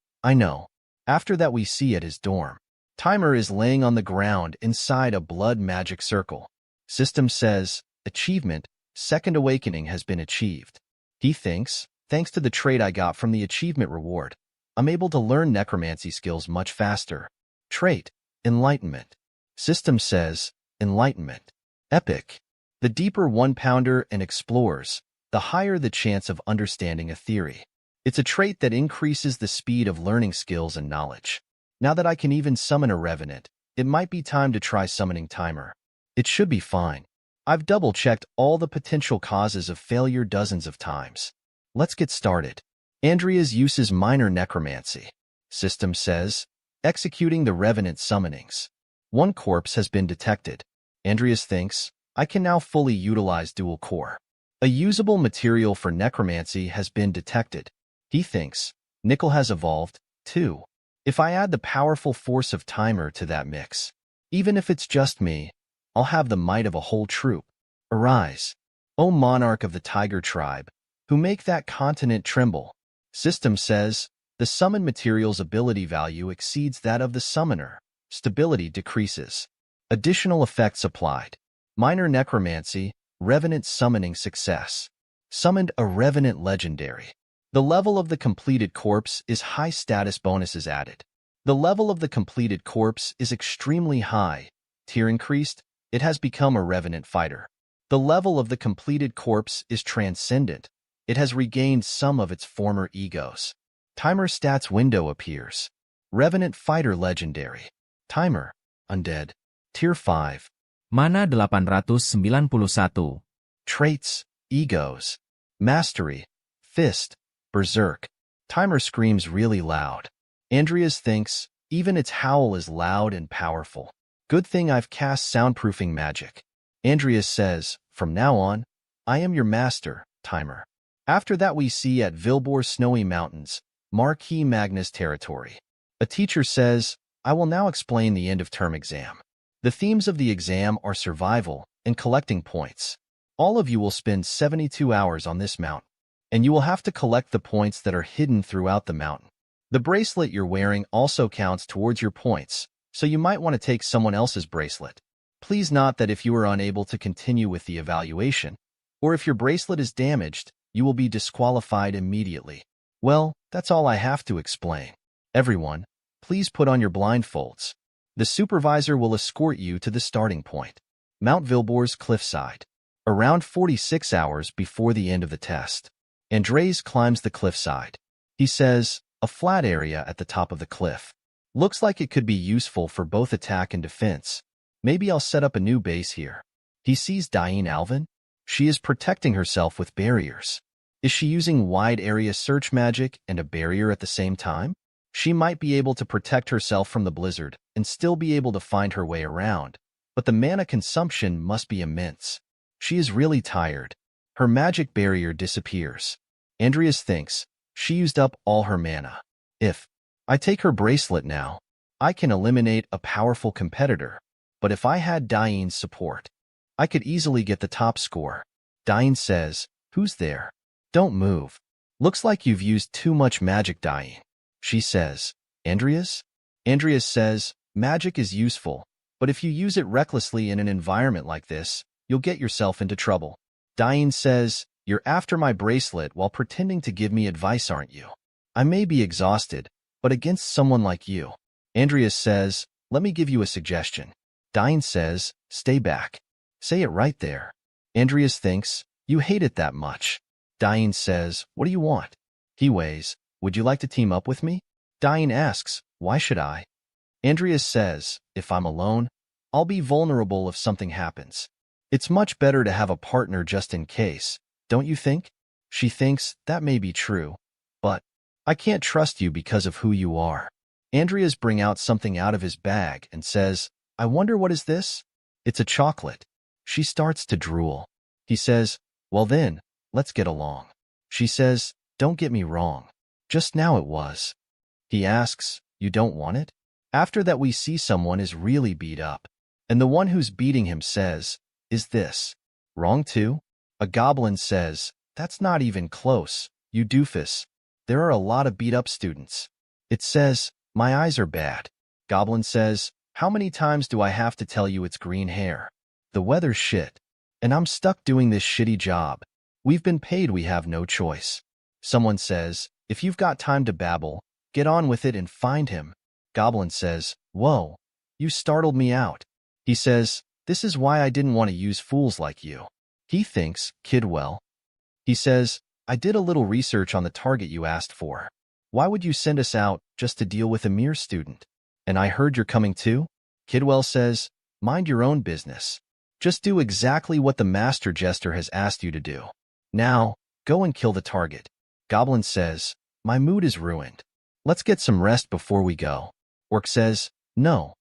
After that we see at his dorm. Timer is laying on the ground inside a blood magic circle. System says, achievement, second awakening has been achieved. He thinks, thanks to the trait I got from the achievement reward, I'm able to learn necromancy skills much faster. Trait, enlightenment. System says, enlightenment. Epic. The deeper one pounder and explores, the higher the chance of understanding a theory. It's a trait that increases the speed of learning skills and knowledge. Now that I can even summon a revenant, it might be time to try summoning Timer. It should be fine. I've double-checked all the potential causes of failure dozens of times. Let's get started. Andrea's uses minor necromancy. System says, executing the revenant summonings. One corpse has been detected. Andreas thinks, I can now fully utilize dual core. A usable material for necromancy has been detected. He thinks, nickel has evolved, too. If I add the powerful force of Timer to that mix, even if it's just me, I'll have the might of a whole troop. Arise, O monarch of the tiger tribe, who make that continent tremble. System says, the summon material's ability value exceeds that of the summoner. Stability decreases. Additional effects applied. Minor necromancy, revenant summoning success. Summoned a revenant legendary. The level of the completed corpse is high status bonuses added. The level of the completed corpse is extremely high. Tier increased, it has become a revenant fighter. The level of the completed corpse is transcendent. It has regained some of its former egos. Timer stats window appears. Revenant fighter legendary. Timer, undead. Tier 5. Mana 891. Traits, egos. Mastery, fist. Berserk. Timer screams really loud. Andreas thinks, even its howl is loud and powerful. Good thing I've cast soundproofing magic. Andreas says, from now on, I am your master, Timer. After that we see at Vilbor's snowy mountains, Marquis Magnus territory. A teacher says, I will now explain the end-of-term exam. The themes of the exam are survival and collecting points. All of you will spend 72 hours on this mountain, and you will have to collect the points that are hidden throughout the mountain. The bracelet you're wearing also counts towards your points, so you might want to take someone else's bracelet. Please note that if you are unable to continue with the evaluation, or if your bracelet is damaged, you will be disqualified immediately. Well, that's all I have to explain. Everyone, please put on your blindfolds. The supervisor will escort you to the starting point, Mount Vilbor's cliffside. Around 46 hours before the end of the test, Andres climbs the cliffside. He says, a flat area at the top of the cliff. Looks like it could be useful for both attack and defense. Maybe I'll set up a new base here. He sees Diane Alvin. She is protecting herself with barriers. Is she using wide area search magic and a barrier at the same time? She might be able to protect herself from the blizzard and still be able to find her way around, but the mana consumption must be immense. She is really tired. Her magic barrier disappears. Andreas thinks, she used up all her mana. If I take her bracelet now, I can eliminate a powerful competitor, but if I had Diane's support, I could easily get the top score. Diane says, who's there? Don't move. Looks like you've used too much magic, Diane. She says, Andreas? Andreas says, magic is useful, but if you use it recklessly in an environment like this, you'll get yourself into trouble. Diane says, you're after my bracelet while pretending to give me advice, aren't you? I may be exhausted, but against someone like you. Andreas says, let me give you a suggestion. Diane says, stay back. Say it right there. Andreas thinks, you hate it that much. Diane says, what do you want? He weighs, would you like to team up with me? Diane asks, why should I? Andreas says, if I'm alone, I'll be vulnerable if something happens. It's much better to have a partner just in case, don't you think? She thinks, that may be true, but I can't trust you because of who you are. Andreas brings out something out of his bag and says, I wonder what is this? It's a chocolate. She starts to drool. He says, well then, let's get along. She says, don't get me wrong. Just now it was. He asks, you don't want it? After that we see someone is really beat up. And the one who's beating him says, is this wrong too? A goblin says, that's not even close, you doofus. There are a lot of beat up students. It says, my eyes are bad. Goblin says, how many times do I have to tell you it's green hair? The weather's shit. And I'm stuck doing this shitty job. We've been paid, we have no choice. Someone says, if you've got time to babble, get on with it and find him. Goblin says, whoa, you startled me out. He says, this is why I didn't want to use fools like you. He thinks, Kidwell. He says, I did a little research on the target you asked for. Why would you send us out just to deal with a mere student? And I heard you're coming too? Kidwell says, mind your own business. Just do exactly what the Master Jester has asked you to do. Now, go and kill the target. Goblin says, my mood is ruined. Let's get some rest before we go. Orc says, no.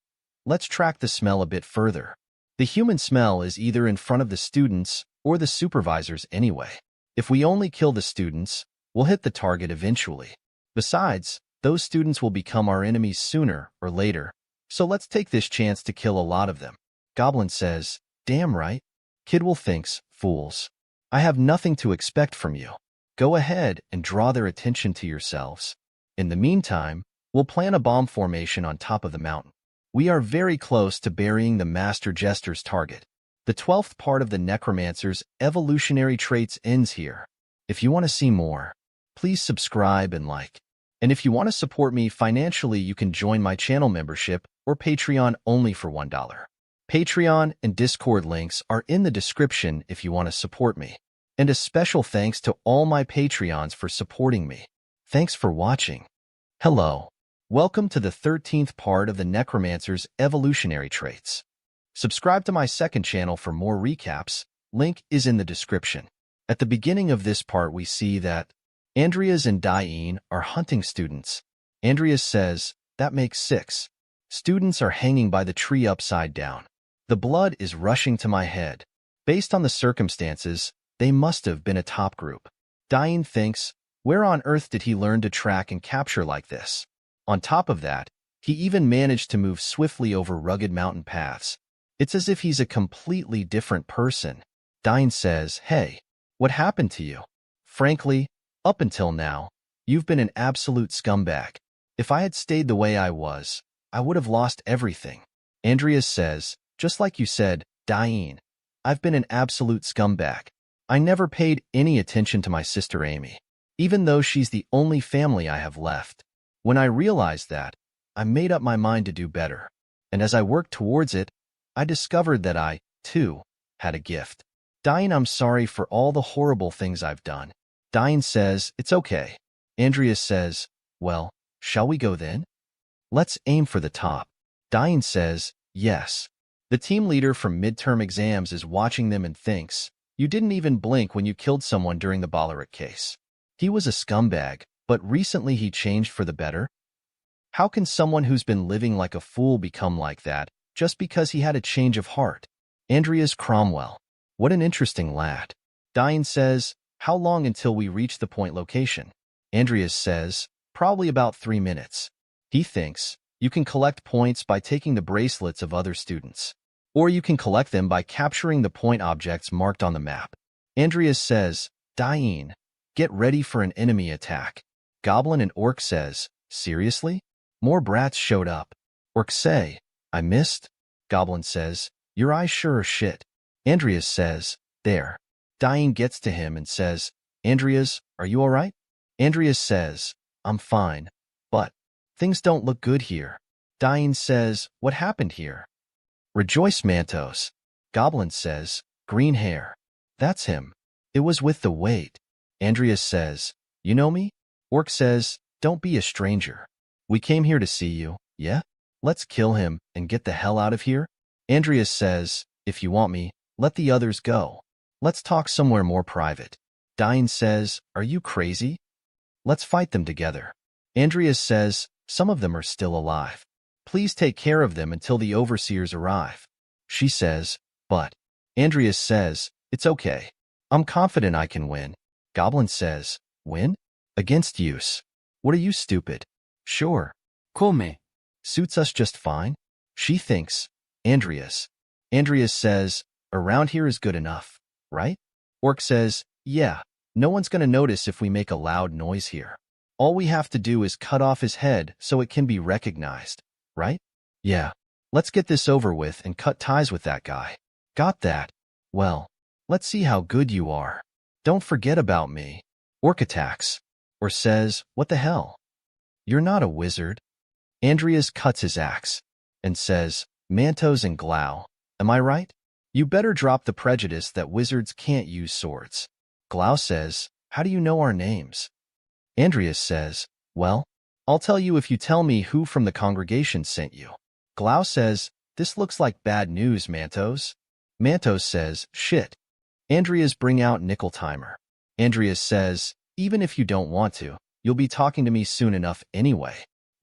Let's track the smell a bit further. The human smell is either in front of the students or the supervisors anyway. If we only kill the students, we'll hit the target eventually. Besides, those students will become our enemies sooner or later, so let's take this chance to kill a lot of them. Goblin says, damn right. Kidwell thinks, fools. I have nothing to expect from you. Go ahead and draw their attention to yourselves. In the meantime, we'll plan a bomb formation on top of the mountain. We are very close to burying the Master Jester's target. The 12th part of the Necromancer's evolutionary traits ends here. If you want to see more, please subscribe and like. And if you want to support me financially, you can join my channel membership or Patreon only for $1. Patreon and Discord links are in the description if you want to support me. And a special thanks to all my Patreons for supporting me. Thanks for watching. Hello. Welcome to the 13th part of the Necromancer's evolutionary traits. Subscribe to my second channel for more recaps. Link is in the description. At the beginning of this part, we see that Andreas and Diane are hunting students. Andreas says, that makes 6. Students are hanging by the tree upside down. The blood is rushing to my head. Based on the circumstances, they must have been a top group. Diane thinks, where on earth did he learn to track and capture like this? On top of that, he even managed to move swiftly over rugged mountain paths. It's as if he's a completely different person. Diane says, hey, what happened to you? Frankly, up until now, you've been an absolute scumbag. If I had stayed the way I was, I would have lost everything. Andreas says, just like you said, Diane, I've been an absolute scumbag. I never paid any attention to my sister Amy, even though she's the only family I have left. When I realized that, I made up my mind to do better. And as I worked towards it, I discovered that I, too, had a gift. Diane, I'm sorry for all the horrible things I've done. Diane says, it's okay. Andreas says, well, shall we go then? Let's aim for the top. Diane says, yes. The team leader from midterm exams is watching them and thinks, you didn't even blink when you killed someone during the Balleric case. He was a scumbag, but recently he changed for the better. How can someone who's been living like a fool become like that just because he had a change of heart? Andreas Cromwell. What an interesting lad. Diane says, how long until we reach the point location? Andreas says, probably about 3 minutes. He thinks, you can collect points by taking the bracelets of other students. Or you can collect them by capturing the point objects marked on the map. Andreas says, Diane, get ready for an enemy attack. Goblin and Orc says, seriously? More brats showed up. Orc say, I missed? Goblin says, your eyes sure are shit. Andreas says, there. Diane gets to him and says, Andreas, are you alright? Andreas says, I'm fine, but things don't look good here. Diane says, what happened here? Rejoice Mantos. Goblin says, green hair. That's him. It was with the weight. Andreas says, you know me? Orc says, don't be a stranger. We came here to see you, yeah? Let's kill him and get the hell out of here. Andreas says, if you want me, let the others go. Let's talk somewhere more private. Diane says, are you crazy? Let's fight them together. Andreas says, some of them are still alive. Please take care of them until the overseers arrive. She says, but. Andreas says, it's okay. I'm confident I can win. Goblin says, win? Against use. What are you, stupid? Sure. Come? Suits us just fine. She thinks, Andreas. Andreas says, around here is good enough, right? Orc says, yeah, no one's gonna notice if we make a loud noise here. All we have to do is cut off his head so it can be recognized, right? Yeah. Let's get this over with and cut ties with that guy. Got that? Well, let's see how good you are. Don't forget about me. Orc attacks. Or says, what the hell? You're not a wizard. Andreas cuts his axe and says, Mantos and Glau, am I right? You better drop the prejudice that wizards can't use swords. Glau says, how do you know our names? Andreas says, well, I'll tell you if you tell me who from the congregation sent you. Glau says, this looks like bad news, Mantos. Mantos says, shit. Andreas bring out nickel timer. Andreas says, even if you don't want to, you'll be talking to me soon enough anyway.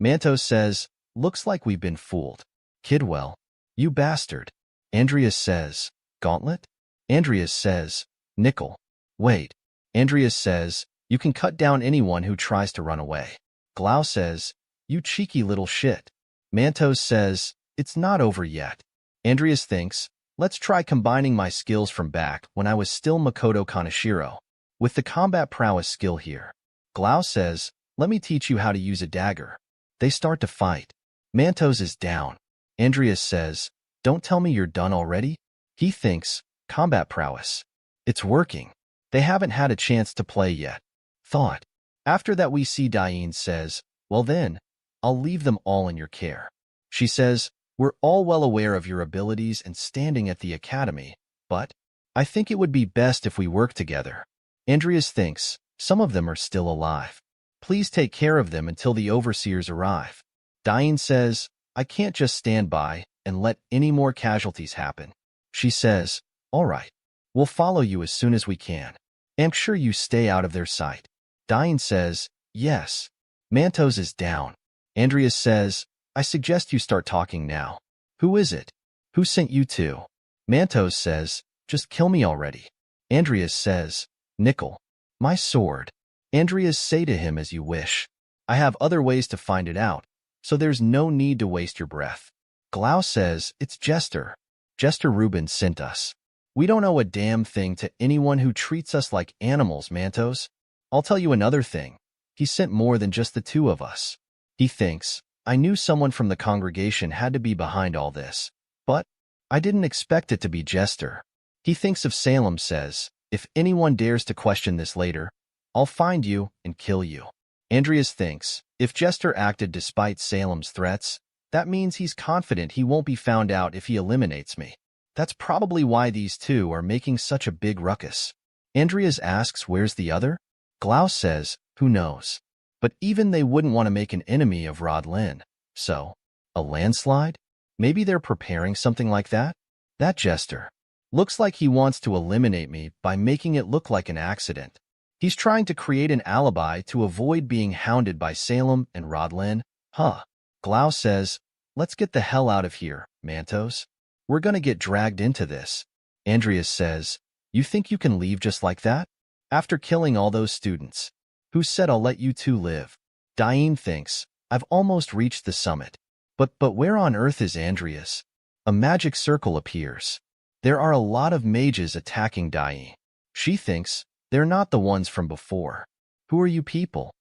Mantos says, looks like we've been fooled. Kidwell, you bastard. Andreas says, gauntlet? Andreas says, nickel. Wait. Andreas says, you can cut down anyone who tries to run away. Glau says, you cheeky little shit. Mantos says, it's not over yet. Andreas thinks, let's try combining my skills from back when I was still Makoto Kaneshiro with the combat prowess skill here. Glau says, let me teach you how to use a dagger. They start to fight. Mantos is down. Andreas says, don't tell me you're done already. He thinks, combat prowess. It's working. They haven't had a chance to play yet. Thought. After that we see Diane says, well then, I'll leave them all in your care. She says, we're all well aware of your abilities and standing at the academy, but I think it would be best if we work together. Andreas thinks, some of them are still alive. Please take care of them until the overseers arrive. Diane says, I can't just stand by and let any more casualties happen. She says, all right, we'll follow you as soon as we can. I'm sure you stay out of their sight. Diane says, yes. Mantos is down. Andreas says, I suggest you start talking now. Who is it? Who sent you to? Mantos says, just kill me already. Andreas says, nickel. My sword. Andreas say to him as you wish. I have other ways to find it out, so there's no need to waste your breath. Glau says, it's Jester. Jester Rubin sent us. We don't owe a damn thing to anyone who treats us like animals, Mantos. I'll tell you another thing. He sent more than just the two of us. He thinks, I knew someone from the congregation had to be behind all this, but I didn't expect it to be Jester. He thinks of Salem says, if anyone dares to question this later, I'll find you and kill you. Andreas thinks, if Jester acted despite Salem's threats, that means he's confident he won't be found out if he eliminates me. That's probably why these two are making such a big ruckus. Andreas asks where's the other? Glau says, who knows? But even they wouldn't want to make an enemy of Rod Lin. So, a landslide? Maybe they're preparing something like that? That Jester. Looks like he wants to eliminate me by making it look like an accident. He's trying to create an alibi to avoid being hounded by Salem and Rod Lin. Huh. Glau says, let's get the hell out of here, Mantos. We're gonna get dragged into this. Andreas says, you think you can leave just like that? After killing all those students? Who said I'll let you two live? Diane thinks, I've almost reached the summit. But where on earth is Andreas? A magic circle appears. There are a lot of mages attacking Diane. She thinks, they're not the ones from before. Who are you people?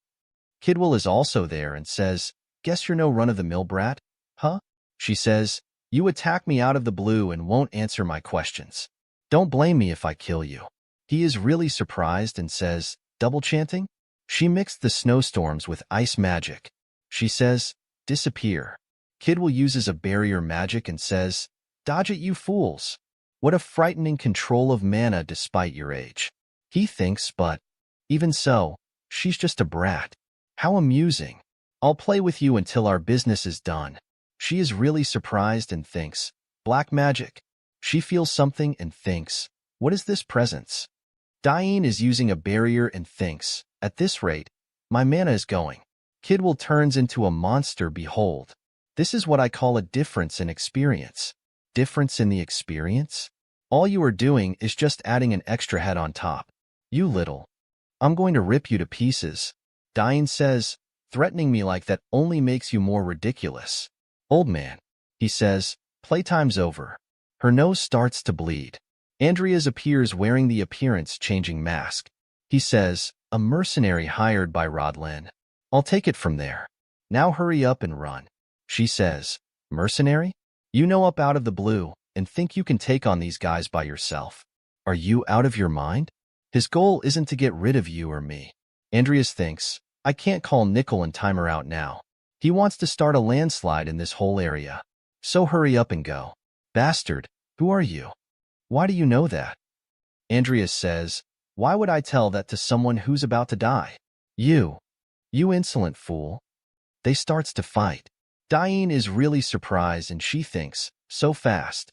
Kidwell is also there and says, guess you're no run-of-the-mill brat? Huh? She says, you attack me out of the blue and won't answer my questions. Don't blame me if I kill you. He is really surprised and says, double chanting? She mixed the snowstorms with ice magic. She says, disappear. Kidwell uses a barrier magic and says, dodge it, you fools. What a frightening control of mana despite your age. He thinks, but even so, she's just a brat. How amusing. I'll play with you until our business is done. She is really surprised and thinks, black magic. She feels something and thinks, what is this presence? Diane is using a barrier and thinks, at this rate, my mana is going. Kidwell turns into a monster, behold. This is what I call a difference in experience. Difference in the experience? All you are doing is just adding an extra head on top. You little. I'm going to rip you to pieces. Diane says, threatening me like that only makes you more ridiculous. Old man. He says, playtime's over. Her nose starts to bleed. Andreas appears wearing the appearance-changing mask. He says, a mercenary hired by Rodlin. I'll take it from there. Now hurry up and run. She says, mercenary? You know up out of the blue and think you can take on these guys by yourself. Are you out of your mind? His goal isn't to get rid of you or me. Andreas thinks, I can't call Nickel and Timer out now. He wants to start a landslide in this whole area. So hurry up and go. Bastard, who are you? Why do you know that? Andreas says, why would I tell that to someone who's about to die? You insolent fool. They starts to fight. Diane is really surprised and she thinks, so fast.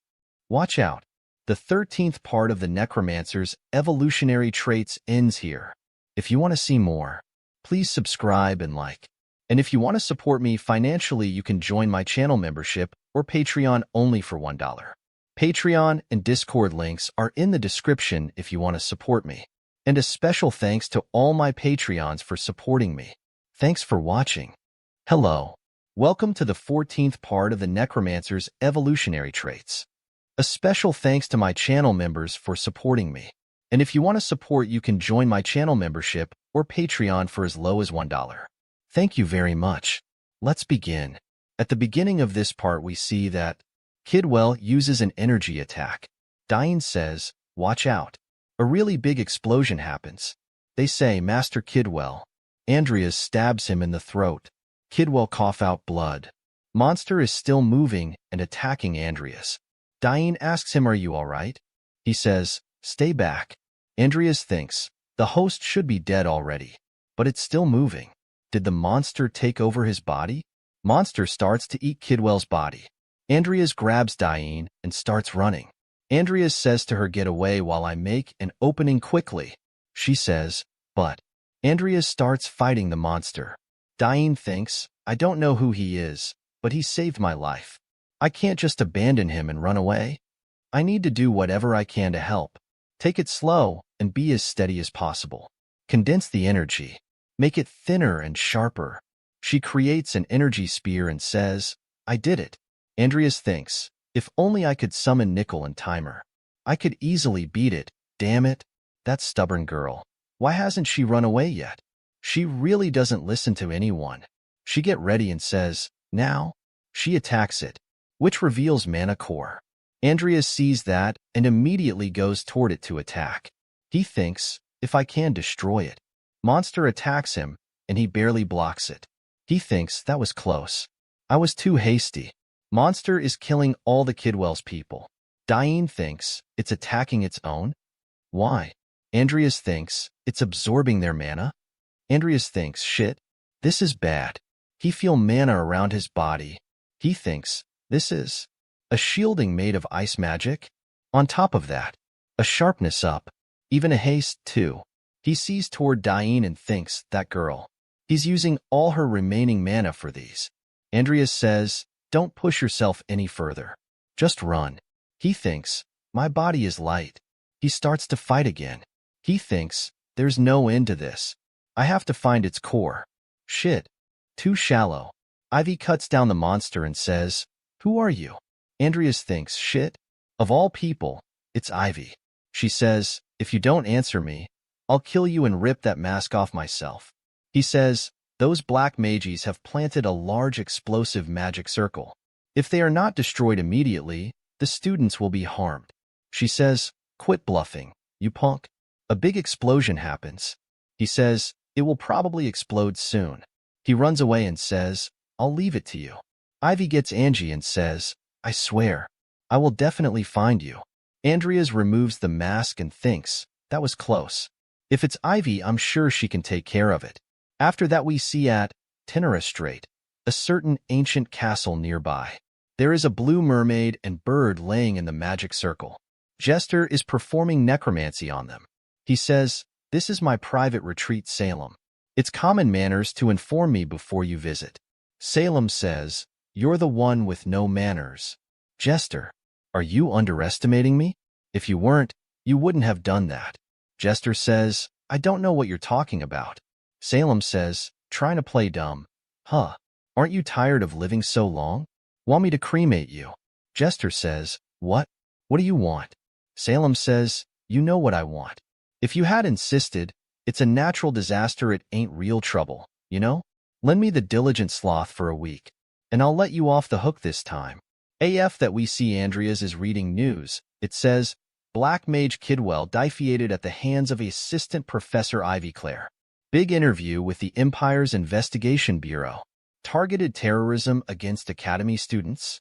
Watch out. The 13th part of the Necromancer's evolutionary traits ends here. If you want to see more, please subscribe and like. And if you want to support me financially, you can join my channel membership or Patreon only for $1. Patreon and Discord links are in the description if you want to support me. And a special thanks to all my Patreons for supporting me. Thanks for watching. Hello. Welcome to the 14th part of the Necromancer's evolutionary traits. A special thanks to my channel members for supporting me. And if you want to support, you can join my channel membership or Patreon for as low as $1. Thank you very much. Let's begin. At the beginning of this part, we see that Kidwell uses an energy attack. Diane says, watch out. A really big explosion happens. They say, Master Kidwell. Andreas stabs him in the throat. Kidwell cough out blood. Monster is still moving and attacking Andreas. Diane asks him, are you all right? He says, stay back. Andreas thinks, the host should be dead already. But it's still moving. Did the monster take over his body? Monster starts to eat Kidwell's body. Andreas grabs Diane and starts running. Andreas says to her, get away while I make an opening quickly. She says, but. Andreas starts fighting the monster. Diane thinks, I don't know who he is, but he saved my life. I can't just abandon him and run away. I need to do whatever I can to help. Take it slow and be as steady as possible. Condense the energy. Make it thinner and sharper. She creates an energy spear and says, I did it. Andreas thinks, if only I could summon Nickel and Timer. I could easily beat it. Damn it. That stubborn girl. Why hasn't she run away yet? She really doesn't listen to anyone. She get ready and says, now. She attacks it, which reveals Mana Core. Andreas sees that and immediately goes toward it to attack. He thinks, if I can destroy it. Monster attacks him, and he barely blocks it. He thinks, that was close. I was too hasty. Monster is killing all the Kidwell's people. Diane thinks, it's attacking its own? Why? Andreas thinks, it's absorbing their mana? Andreas thinks, shit, this is bad. He feel mana around his body. He thinks, this is a shielding made of ice magic? On top of that, a sharpness up, even a haste too. He sees toward Diane and thinks, that girl. He's using all her remaining mana for these. Andreas says, don't push yourself any further. Just run. He thinks, my body is light. He starts to fight again. He thinks, there's no end to this. I have to find its core. Shit. Too shallow. Ivy cuts down the monster and says, who are you? Andreas thinks, shit. Of all people, it's Ivy. She says, if you don't answer me, I'll kill you and rip that mask off myself. He says, those black mages have planted a large explosive magic circle. If they are not destroyed immediately, the students will be harmed. She says, quit bluffing, you punk. A big explosion happens. He says, it will probably explode soon. He runs away and says, I'll leave it to you. Ivy gets Angie and says, I swear, I will definitely find you. Andreas removes the mask and thinks, that was close. If it's Ivy, I'm sure she can take care of it. After that we see at Tenera Strait, a certain ancient castle nearby. There is a blue mermaid and bird laying in the magic circle. Jester is performing necromancy on them. He says, this is my private retreat, Salem. It's common manners to inform me before you visit. Salem says, You're the one with no manners. Jester, are you underestimating me? If you weren't, you wouldn't have done that. Jester says, I don't know what you're talking about. Salem says, trying to play dumb. Huh. Aren't you tired of living so long? Want me to cremate you? Jester says, what? What do you want? Salem says, you know what I want. If you had insisted, it's a natural disaster, it ain't real trouble, you know? Lend me the diligent sloth for a week, and I'll let you off the hook this time. AF that we see Andreas is reading news. It says, Black Mage Kidwell defeated at the hands of Assistant Professor Ivy Clare. Big interview with the Empire's Investigation Bureau. Targeted terrorism against Academy students.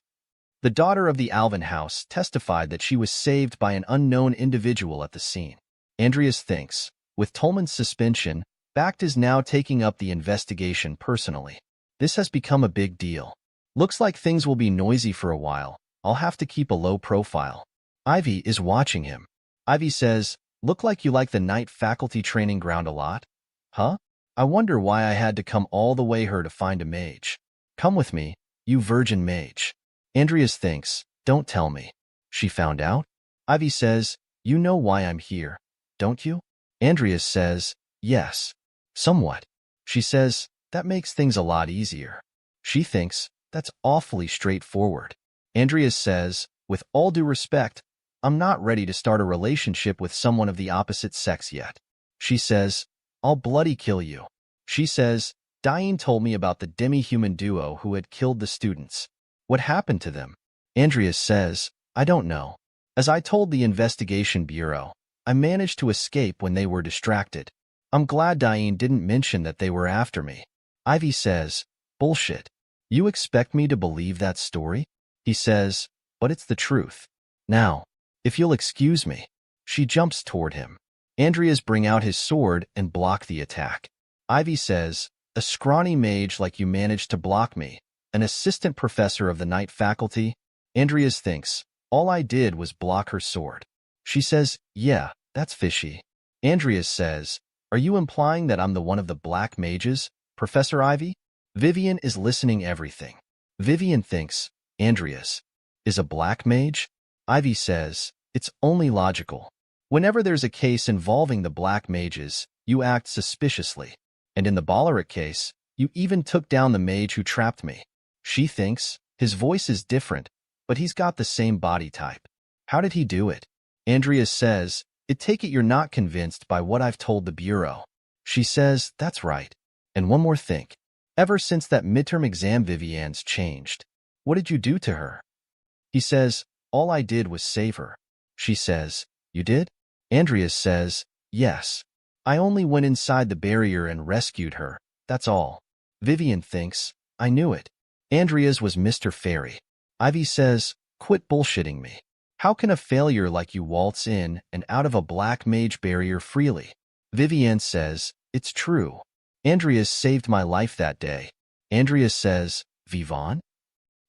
The daughter of the Alvin House testified that she was saved by an unknown individual at the scene. Andreas thinks, with Tolman's suspension, Bact is now taking up the investigation personally. This has become a big deal. Looks like things will be noisy for a while. I'll have to keep a low profile. Ivy is watching him. Ivy says, look like you like the night faculty training ground a lot. Huh? I wonder why I had to come all the way here to find a mage. Come with me, you virgin mage. Andreas thinks, don't tell me. She found out? Ivy says, you know why I'm here, don't you? Andreas says, yes. Somewhat. She says, that makes things a lot easier. She thinks, that's awfully straightforward. Andreas says, with all due respect, I'm not ready to start a relationship with someone of the opposite sex yet. She says, I'll bloody kill you. She says, Diane told me about the demi-human duo who had killed the students. What happened to them? Andreas says, I don't know. As I told the Investigation Bureau, I managed to escape when they were distracted. I'm glad Diane didn't mention that they were after me. Ivy says, bullshit. You expect me to believe that story? He says, but it's the truth. Now, if you'll excuse me. She jumps toward him. Andreas bring out his sword and block the attack. Ivy says, a scrawny mage like you managed to block me, an assistant professor of the night faculty? Andreas thinks, all I did was block her sword. She says, yeah, that's fishy. Andreas says, are you implying that I'm the one of the black mages, Professor Ivy? Vivian is listening everything. Vivian thinks, Andreas is a black mage? Ivy says, it's only logical. Whenever there's a case involving the black mages, you act suspiciously. And in the Balleric case, you even took down the mage who trapped me. She thinks, his voice is different, but he's got the same body type. How did he do it? Andreas says, I take it you're not convinced by what I've told the Bureau. She says, that's right. And one more thing. Ever since that midterm exam Vivian's changed. What did you do to her? He says, all I did was save her. She says, you did? Andreas says, yes. I only went inside the barrier and rescued her, that's all. Vivian thinks, I knew it. Andreas was Mr. Fairy. Ivy says, quit bullshitting me. How can a failure like you waltz in and out of a black mage barrier freely? Vivian says, it's true. Andreas saved my life that day. Andreas says, Vivon?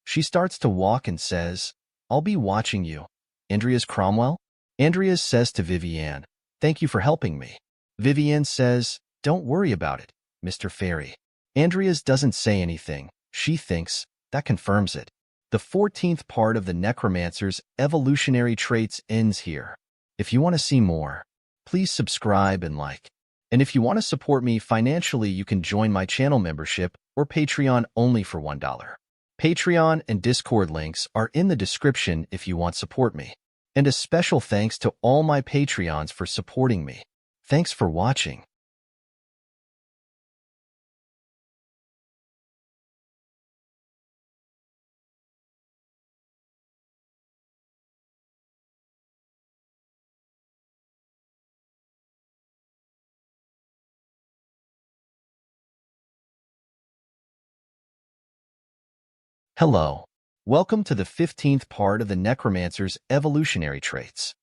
She starts to walk and says, I'll be watching you. Andreas Cromwell? Andreas says to Vivian, thank you for helping me. Vivian says, don't worry about it, Mr. Fairy. Andreas doesn't say anything. She thinks, that confirms it. The 14th part of the Necromancer's evolutionary traits ends here. If you want to see more, please subscribe and like. And if you want to support me financially, you can join my channel membership or Patreon only for $1. Patreon and Discord links are in the description if you want to support me. And a special thanks to all my Patreons for supporting me. Thanks for watching. Hello. Welcome to the 15th part of the Necromancer's evolutionary traits.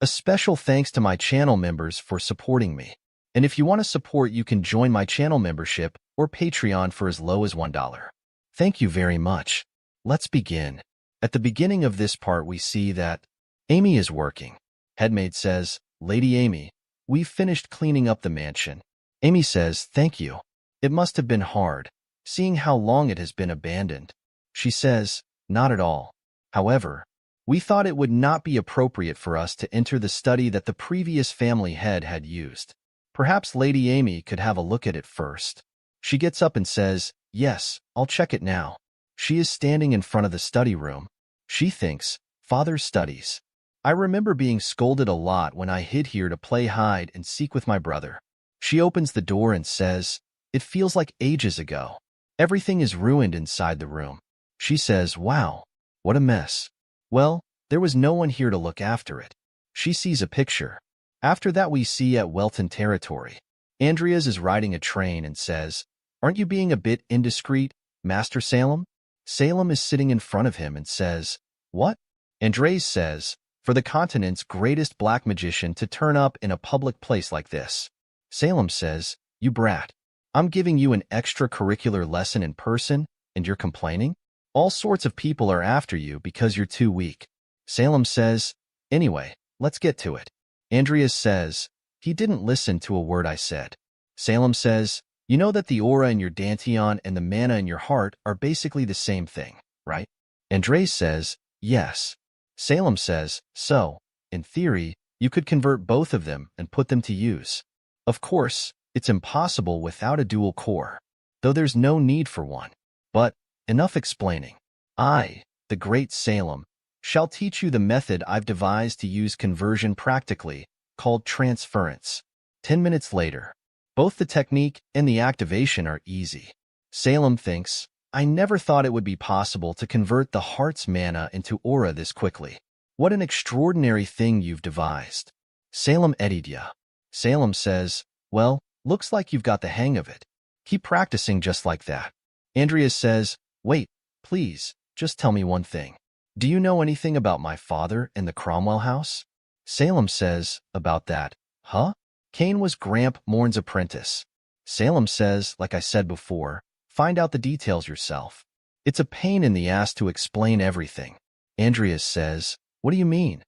A special thanks to my channel members for supporting me. And if you want to support, you can join my channel membership or Patreon for as low as $1. Thank you very much. Let's begin. At the beginning of this part, we see that Amy is working. Headmaid says, Lady Amy, we've finished cleaning up the mansion. Amy says, thank you. It must have been hard, seeing how long it has been abandoned. She says, not at all. However, we thought it would not be appropriate for us to enter the study that the previous family head had used. Perhaps Lady Amy could have a look at it first. She gets up and says, yes, I'll check it now. She is standing in front of the study room. She thinks, Father's studies. I remember being scolded a lot when I hid here to play hide and seek with my brother. She opens the door and says, it feels like ages ago. Everything is ruined inside the room. She says, wow, what a mess. Well, there was no one here to look after it. She sees a picture. After that we see at Welton Territory. Andreas is riding a train and says, aren't you being a bit indiscreet, Master Salem? Salem is sitting in front of him and says, what? Andres says, for the continent's greatest black magician to turn up in a public place like this. Salem says, you brat. I'm giving you an extracurricular lesson in person, and you're complaining? All sorts of people are after you because you're too weak. Salem says, anyway, let's get to it. Andreas says, he didn't listen to a word I said. Salem says, you know that the aura in your dantian and the mana in your heart are basically the same thing, right? Andres says, yes. Salem says, so, in theory, you could convert both of them and put them to use. Of course, it's impossible without a dual core, though there's no need for one. But, enough explaining. I, the great Salem, shall teach you the method I've devised to use conversion practically, called transference. 10 minutes later. Both the technique and the activation are easy. Salem thinks, I never thought it would be possible to convert the heart's mana into aura this quickly. What an extraordinary thing you've devised. Salem Edidya. Salem says, well, looks like you've got the hang of it. Keep practicing just like that. Andreas says, wait, please, just tell me one thing. Do you know anything about my father and the Cromwell house? Salem says, about that, huh? Cain was Gramp Morn's apprentice. Salem says, like I said before, find out the details yourself. It's a pain in the ass to explain everything. Andreas says, what do you mean?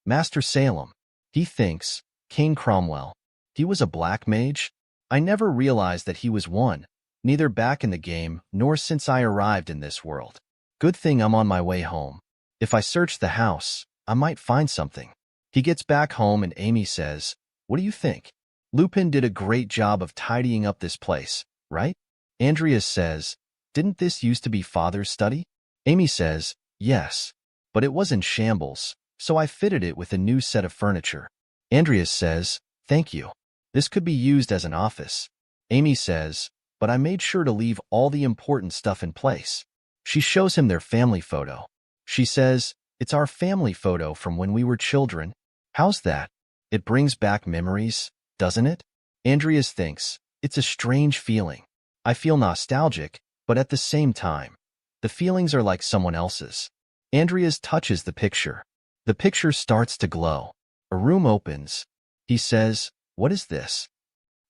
Master Salem. He thinks, Cain Cromwell. He was a black mage? I never realized that he was one, neither back in the game nor since I arrived in this world. Good thing I'm on my way home. If I search the house, I might find something. He gets back home and Amy says, what do you think? Lupin did a great job of tidying up this place, right? Andreas says, didn't this used to be Father's study? Amy says, yes, but it was in shambles, so I fitted it with a new set of furniture. Andreas says, thank you. This could be used as an office. Amy says, but I made sure to leave all the important stuff in place. She shows him their family photo. She says, it's our family photo from when we were children. How's that? It brings back memories, doesn't it? Andreas thinks, it's a strange feeling. I feel nostalgic, but at the same time, the feelings are like someone else's. Andreas touches the picture. The picture starts to glow. A room opens. He says, what is this?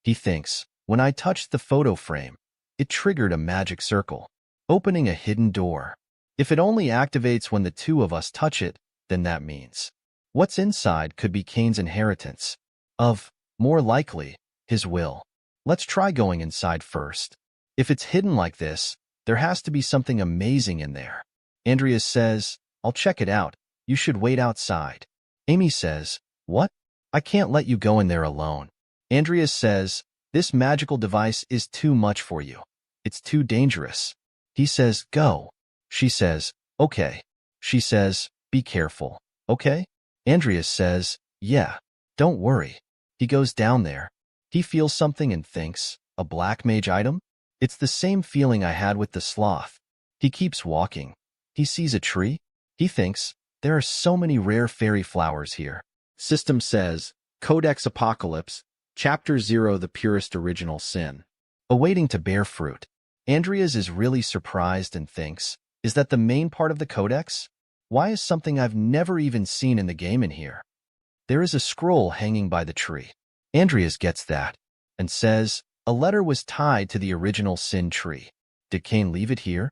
He thinks, when I touched the photo frame, it triggered a magic circle, opening a hidden door. If it only activates when the two of us touch it, then that means what's inside could be Cain's inheritance. More likely, his will. Let's try going inside first. If it's hidden like this, there has to be something amazing in there. Andreas says, I'll check it out. You should wait outside. Amy says, what? I can't let you go in there alone. Andreas says, this magical device is too much for you. It's too dangerous. He says, go. She says, okay. She says, be careful, okay? Andreas says, yeah, don't worry. He goes down there. He feels something and thinks, a black mage item? It's the same feeling I had with the sloth. He keeps walking. He sees a tree. He thinks, there are so many rare fairy flowers here. System says, Codex Apocalypse, Chapter 0, The Purest Original Sin. Awaiting to bear fruit. Andreas is really surprised and thinks, is that the main part of the codex? Why is something I've never even seen in the game in here? There is a scroll hanging by the tree. Andreas gets that and says, a letter was tied to the original sin tree. Did Cain leave it here?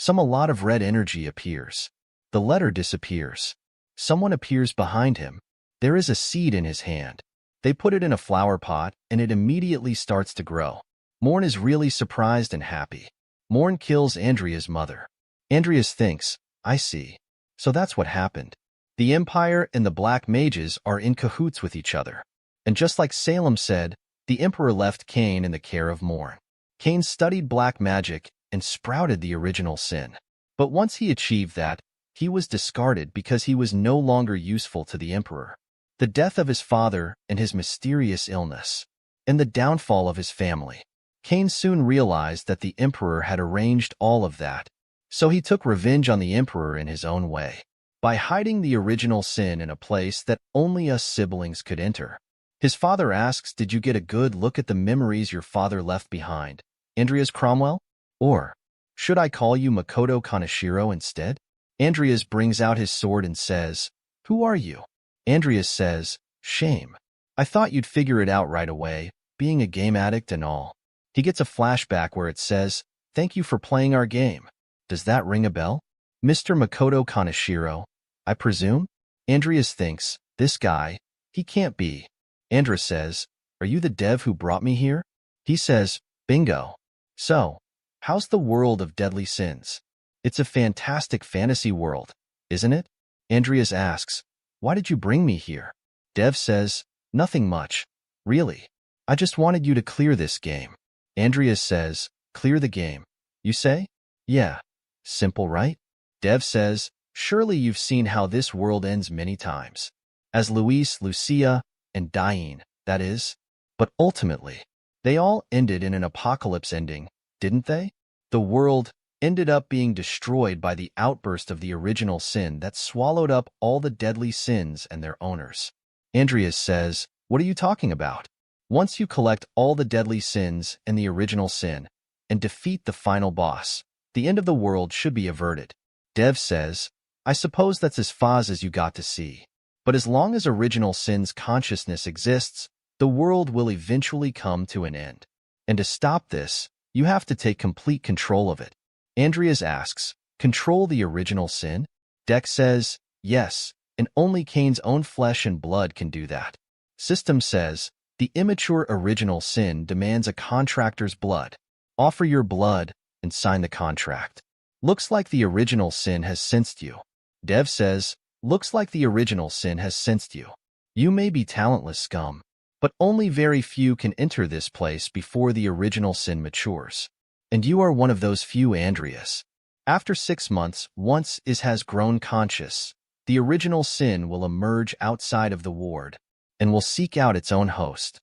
A lot of red energy appears. The letter disappears. Someone appears behind him. There is a seed in his hand. They put it in a flower pot, and it immediately starts to grow. Morn is really surprised and happy. Morn kills Andrea's mother. Andreas thinks, I see. So that's what happened. The Empire and the Black Mages are in cahoots with each other. And just like Salem said, the Emperor left Cain in the care of Morn. Cain studied black magic and sprouted the original sin. But once he achieved that, he was discarded because he was no longer useful to the Emperor. The death of his father and his mysterious illness, and the downfall of his family. Cain soon realized that the Emperor had arranged all of that. So he took revenge on the Emperor in his own way, by hiding the original sin in a place that only us siblings could enter. His father asks, did you get a good look at the memories your father left behind, Andreas Cromwell? Or should I call you Makoto Kaneshiro instead? Andreas brings out his sword and says, who are you? Andreas says, shame. I thought you'd figure it out right away, being a game addict and all. He gets a flashback where it says, thank you for playing our game. Does that ring a bell? Mr. Makoto Kaneshiro, I presume? Andreas thinks, this guy, he can't be. Andreas says, are you the dev who brought me here? He says, bingo. So, how's the world of deadly sins? It's a fantastic fantasy world, isn't it? Andreas asks, why did you bring me here? Dev says, nothing much. Really. I just wanted you to clear this game. Andreas says, clear the game. You say? Yeah. Simple, right? Dev says, surely you've seen how this world ends many times. As Luis, Lucia, and Diane, that is. But ultimately, they all ended in an apocalypse ending, didn't they? The world ended up being destroyed by the outburst of the original sin that swallowed up all the deadly sins and their owners. Andreas says, what are you talking about? Once you collect all the deadly sins and the original sin, and defeat the final boss, the end of the world should be averted. Dev says, I suppose that's as far as you got to see. But as long as original sin's consciousness exists, the world will eventually come to an end. And to stop this, you have to take complete control of it. Andreas asks, control the original sin? Dex says, yes, and only Cain's own flesh and blood can do that. System says, the immature original sin demands a contractor's blood. Offer your blood and sign the contract. Looks like the original sin has sensed you. Dev says, looks like the original sin has sensed you. You may be talentless scum, but only very few can enter this place before the original sin matures. And you are one of those few, Andreas. After 6 months, once Is has grown conscious, the original sin will emerge outside of the ward and will seek out its own host.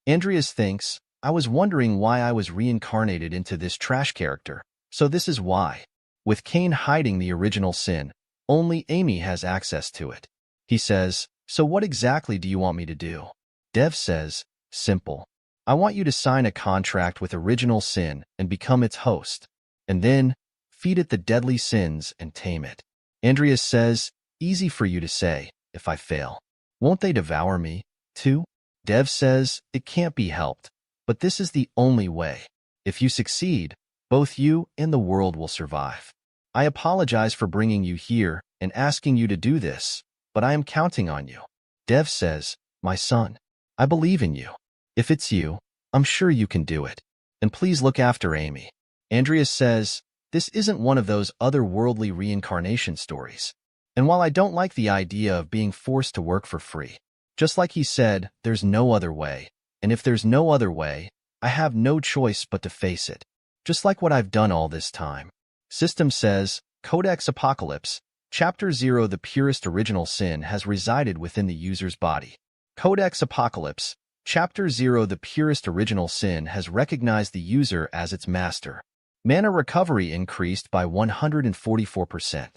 Andreas thinks, I was wondering why I was reincarnated into this trash character, so this is why. With Cain hiding the original sin, only Amy has access to it. He says, so what exactly do you want me to do? Dev says, simple. I want you to sign a contract with original sin and become its host, and then feed it the deadly sins and tame it. Andreas says, easy for you to say, if I fail. Won't they devour me, too? Dev says, it can't be helped, but this is the only way. If you succeed, both you and the world will survive. I apologize for bringing you here and asking you to do this, but I am counting on you. Dev says, my son, I believe in you. If it's you, I'm sure you can do it. And please look after Amy. Andreas says, this isn't one of those otherworldly reincarnation stories. And while I don't like the idea of being forced to work for free, just like he said, there's no other way. And if there's no other way, I have no choice but to face it. Just like what I've done all this time. System says, Codex Apocalypse, Chapter 0. The purest original sin has resided within the user's body. Codex Apocalypse, Chapter 0. The purest original sin has recognized the user as its master. Mana recovery increased by 144%.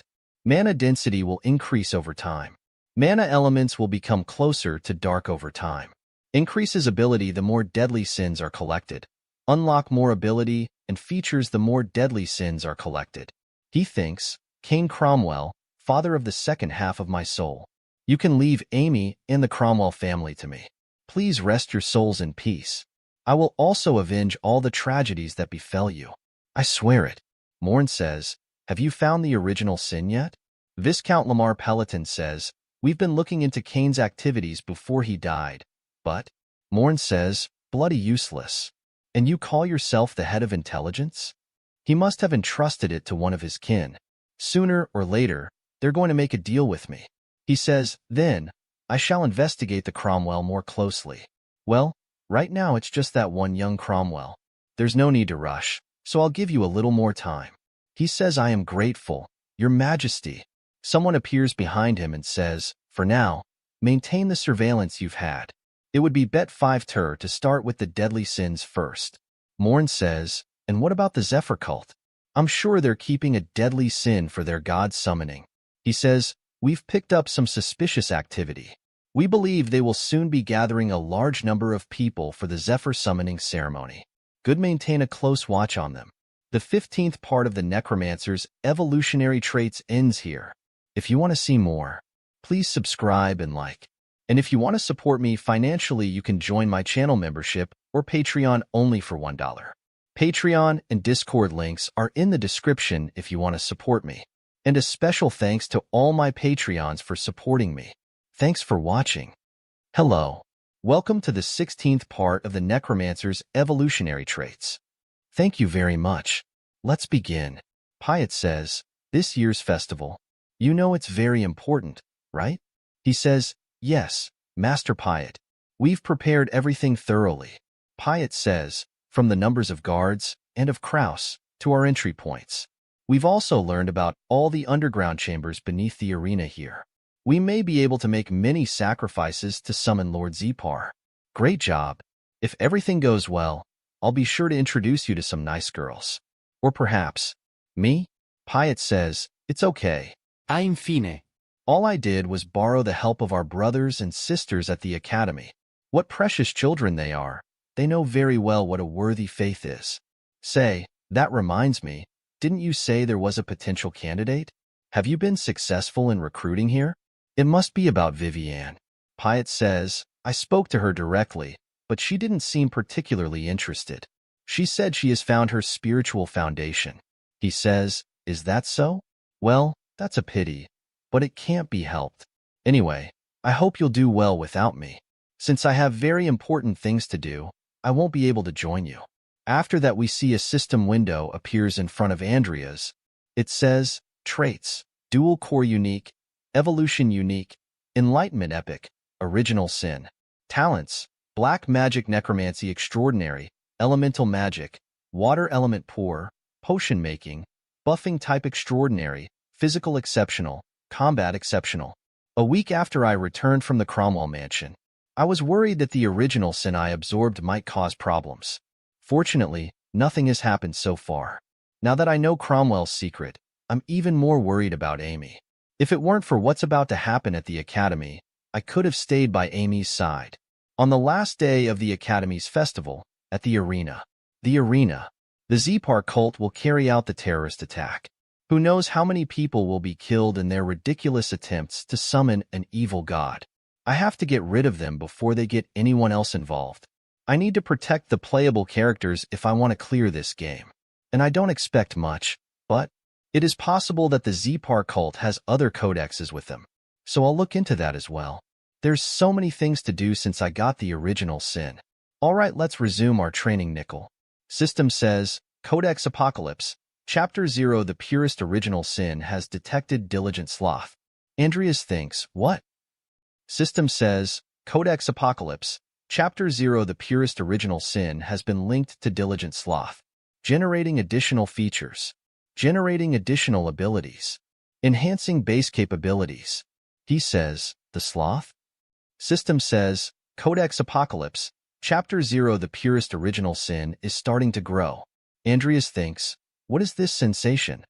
Mana density will increase over time. Mana elements will become closer to dark over time. Increases ability the more deadly sins are collected. Unlock more ability and features the more deadly sins are collected. He thinks, Cain Cromwell, father of the second half of my soul. You can leave Amy and the Cromwell family to me. Please rest your souls in peace. I will also avenge all the tragedies that befell you. I swear it. Morn says, have you found the original sin yet? Viscount Lamar Peloton says, we've been looking into Cain's activities before he died. But, Morn says, bloody useless. And you call yourself the head of intelligence? He must have entrusted it to one of his kin. Sooner or later, they're going to make a deal with me. He says, then, I shall investigate the Cromwell more closely. Well, right now it's just that one young Cromwell. There's no need to rush, so I'll give you a little more time. He says, I am grateful, Your Majesty. Someone appears behind him and says, for now, maintain the surveillance you've had. It would be bet 5 tur to start with the deadly sins first. Morn says, and what about the Zephyr cult? I'm sure they're keeping a deadly sin for their god summoning. He says, we've picked up some suspicious activity. We believe they will soon be gathering a large number of people for the Zephyr summoning ceremony. Good, maintain a close watch on them. The 15th part of the Necromancer's evolutionary traits ends here. If you want to see more, please subscribe and like. And if you want to support me financially, you can join my channel membership or Patreon only for $1. Patreon and Discord links are in the description if you want to support me. And a special thanks to all my Patreons for supporting me. Thanks for watching. Hello. Welcome to the 16th part of the Necromancer's evolutionary traits. Thank you very much. Let's begin. Piet says, this year's festival. You know it's very important, right? He says, yes, Master Piet. We've prepared everything thoroughly. Piet says, from the numbers of guards and of Kraus to our entry points. We've also learned about all the underground chambers beneath the arena here. We may be able to make many sacrifices to summon Lord Zepar. Great job. If everything goes well, I'll be sure to introduce you to some nice girls. Or perhaps, me? Piet says, it's okay. Infine. All I did was borrow the help of our brothers and sisters at the academy. What precious children they are. They know very well what a worthy faith is. Say, that reminds me, didn't you say there was a potential candidate? Have you been successful in recruiting here? It must be about Vivienne. Piet says, I spoke to her directly, but she didn't seem particularly interested. She said she has found her spiritual foundation. He says, is that so? Well, that's a pity, but it can't be helped. Anyway, I hope you'll do well without me. Since I have very important things to do, I won't be able to join you. After that, we see a system window appears in front of Andrea's. It says, traits, dual core unique, evolution unique, enlightenment epic, original sin. Talents, black magic necromancy extraordinary, elemental magic, water element poor, potion making, buffing type extraordinary, physical exceptional, combat exceptional. A week after I returned from the Cromwell mansion, I was worried that the original sin I absorbed might cause problems. Fortunately, nothing has happened so far. Now that I know Cromwell's secret, I'm even more worried about Amy. If it weren't for what's about to happen at the academy, I could have stayed by Amy's side. On the last day of the academy's festival, at the arena, the Zepar cult will carry out the terrorist attack. Who knows how many people will be killed in their ridiculous attempts to summon an evil god. I have to get rid of them before they get anyone else involved. I need to protect the playable characters if I want to clear this game. And I don't expect much, but it is possible that the Zepar cult has other codexes with them. So I'll look into that as well. There's so many things to do since I got the original sin. Alright, let's resume our training, Nickel. System says, Codex Apocalypse, Chapter 0. The purest original sin has detected diligent sloth. Andreas thinks, what? System says, Codex Apocalypse, Chapter 0. The purest original sin has been linked to diligent sloth. Generating additional features. Generating additional abilities. Enhancing base capabilities. He says, the sloth? System says, Codex Apocalypse, Chapter 0. The purest original sin is starting to grow. Andreas thinks, what is this sensation?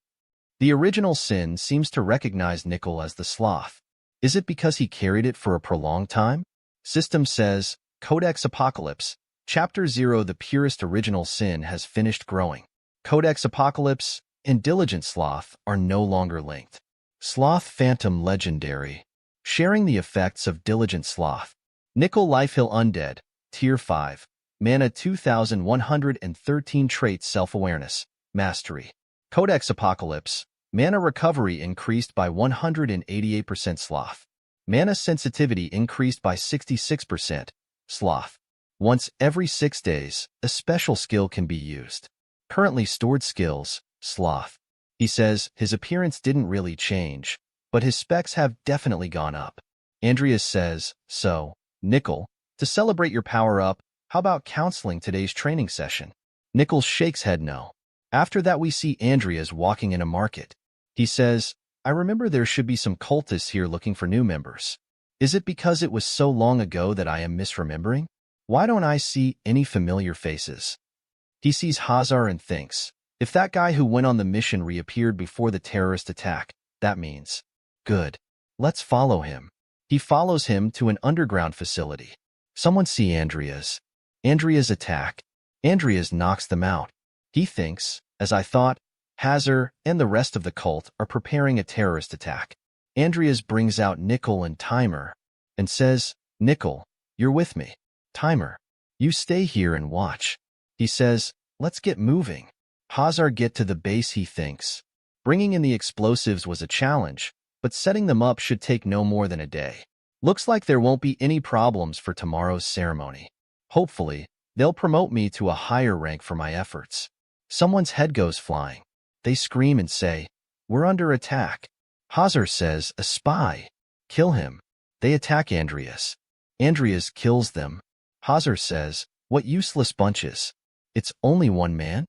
The original sin seems to recognize Nickel as the sloth. Is it because he carried it for a prolonged time? System says, Codex Apocalypse, Chapter 0. The purest original sin has finished growing. Codex Apocalypse and Diligent Sloth are no longer linked. Sloth Phantom Legendary. Sharing the effects of Diligent Sloth. Nickel Lifehill Undead, Tier 5. Mana 2113 Traits Self-Awareness. Mastery. Codex Apocalypse. Mana Recovery increased by 188% Sloth. Mana Sensitivity increased by 66%. Sloth. Once every 6 days, a special skill can be used. Currently stored skills, Sloth. He says his appearance didn't really change, but his specs have definitely gone up. Andreas says, so, Nickel, to celebrate your power-up, how about counseling today's training session? Nickel shakes head no. After that we see Andreas walking in a market. He says, I remember there should be some cultists here looking for new members. Is it because it was so long ago that I am misremembering? Why don't I see any familiar faces? He sees Hazar and thinks, if that guy who went on the mission reappeared before the terrorist attack, that means, good. Let's follow him. He follows him to an underground facility. Someone see Andreas. Andreas attack. Andreas knocks them out. He thinks, as I thought, Hazar and the rest of the cult are preparing a terrorist attack. Andreas brings out Nickel and Timer and says, Nickel, you're with me. Timer, you stay here and watch. He says, let's get moving. Hazar get to the base he thinks. Bringing in the explosives was a challenge, but setting them up should take no more than a day. Looks like there won't be any problems for tomorrow's ceremony. Hopefully, they'll promote me to a higher rank for my efforts. Someone's head goes flying. They scream and say, we're under attack. Hazar says, a spy. Kill him. They attack Andreas. Andreas kills them. Hazar says, what useless bunches. It's only one man?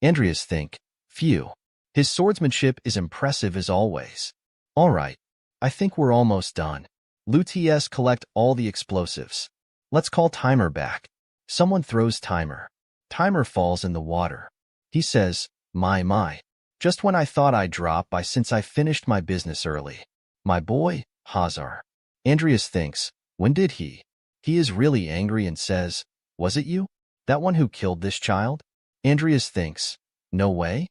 Andreas think, phew. His swordsmanship is impressive as always. All right, I think we're almost done. Luthiers collect all the explosives. Let's call Timer back. Someone throws Timer. Timer falls in the water. He says, my. Just when I thought I'd drop by since I finished my business early. My boy, Hazar. Andreas thinks, when did he? He is really angry and says, was it you? That one who killed this child? Andreas thinks, no way.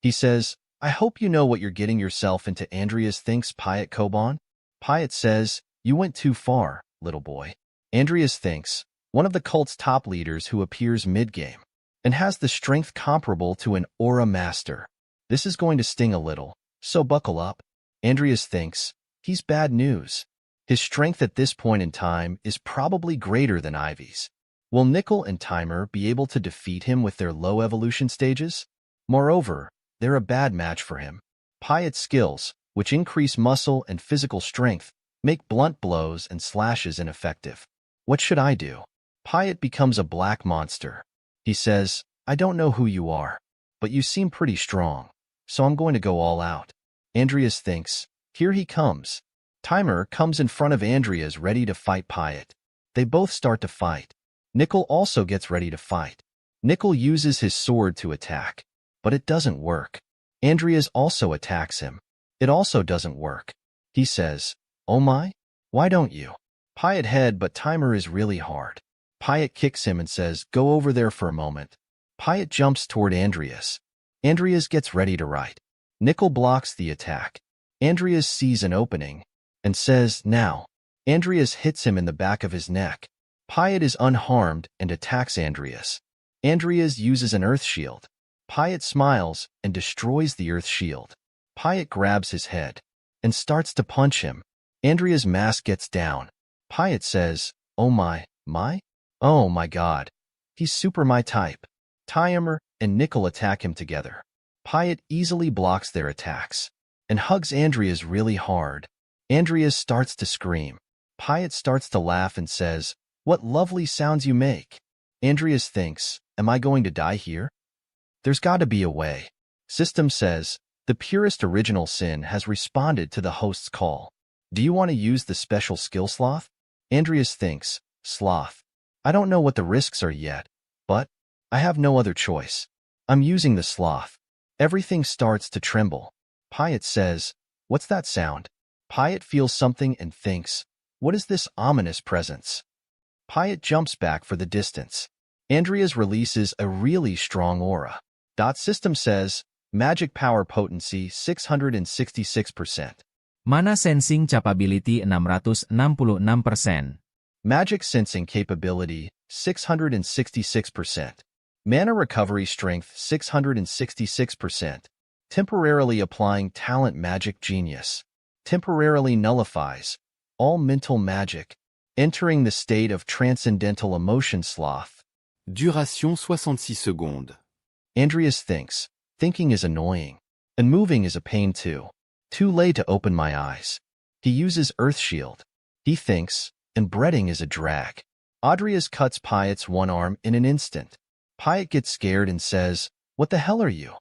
He says, I hope you know what you're getting yourself into. Andreas thinks Piet Koban. Piet says, you went too far, little boy. Andreas thinks, one of the cult's top leaders who appears mid-game and has the strength comparable to an aura master. This is going to sting a little, so buckle up. Andreas thinks, he's bad news. His strength at this point in time is probably greater than Ivy's. Will Nickel and Timer be able to defeat him with their low evolution stages? Moreover, they're a bad match for him. Piet's skills, which increase muscle and physical strength, make blunt blows and slashes ineffective. What should I do? Piet becomes a black monster. He says, I don't know who you are, but you seem pretty strong, so I'm going to go all out. Andreas thinks, here he comes. Timer comes in front of Andreas ready to fight Piet. They both start to fight. Nickel also gets ready to fight. Nickel uses his sword to attack, but it doesn't work. Andreas also attacks him. It also doesn't work. He says, oh my? Why don't you? Piet head, but Timer is really hard. Piet kicks him and says, go over there for a moment. Piet jumps toward Andreas. Andreas gets ready to fight. Nickel blocks the attack. Andreas sees an opening and says, now. Andreas hits him in the back of his neck. Piet is unharmed and attacks Andreas. Andreas uses an earth shield. Piet smiles and destroys the earth shield. Piet grabs his head and starts to punch him. Andreas' mask gets down. Piet says, oh my? Oh my god. He's super my type. Timer and Nickel attack him together. Piet easily blocks their attacks and hugs Andreas really hard. Andreas starts to scream. Piet starts to laugh and says, what lovely sounds you make. Andreas thinks, am I going to die here? There's got to be a way. System says, the purest original sin has responded to the host's call. Do you want to use the special skill sloth? Andreas thinks, sloth. I don't know what the risks are yet, but I have no other choice. I'm using the sloth. Everything starts to tremble. Piet says, what's that sound? Piet feels something and thinks, what is this ominous presence? Piet jumps back for the distance. Andreas releases a really strong aura. System says, magic power potency 666%. Mana sensing capability 666%. Magic sensing capability 666%. Mana recovery strength 666%. Temporarily applying talent magic genius. Temporarily nullifies all mental magic. Entering the state of transcendental emotion sloth. Duration 66 secondes. Andreas thinks. Thinking is annoying. And moving is a pain too. Too late to open my eyes. He uses Earth Shield. He thinks, and breading is a drag. Adrias cuts Pyatt's one arm in an instant. Pyatt gets scared and says, "What the hell are you?"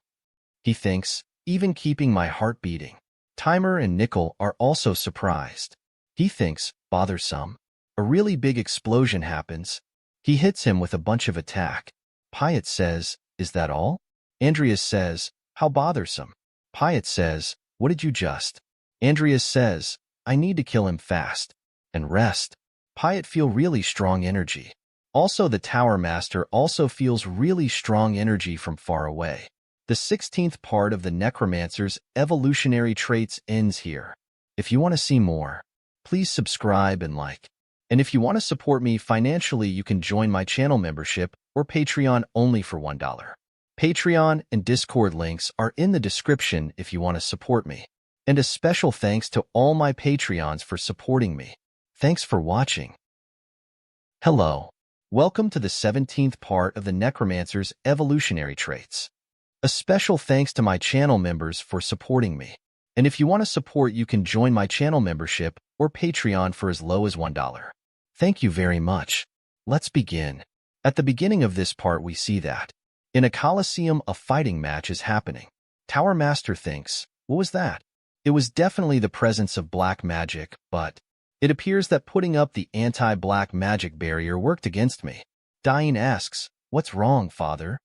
He thinks, even keeping my heart beating. Timer and Nickel are also surprised. He thinks, bothersome. A really big explosion happens. He hits him with a bunch of attack. Pyatt says, "Is that all?" Andreas says, "How bothersome." Pyatt says, "What did you just?" Andreas says, "I need to kill him fast. And rest." Pyatt feel really strong energy. Also, the Tower Master also feels really strong energy from far away. The 16th part of the Necromancer's evolutionary traits ends here. If you want to see more, please subscribe and like. And if you want to support me financially, you can join my channel membership or Patreon only for $1. Patreon and Discord links are in the description if you want to support me. And a special thanks to all my Patreons for supporting me. Thanks for watching. Hello. Welcome to the 17th part of the Necromancer's evolutionary traits. A special thanks to my channel members for supporting me. And if you want to support, you can join my channel membership or Patreon for as low as $1. Thank you very much. Let's begin. At the beginning of this part, we see that in a coliseum, a fighting match is happening. Tower Master thinks, what was that? It was definitely the presence of black magic, but it appears that putting up the anti-black magic barrier worked against me. Diane asks, "What's wrong, father?"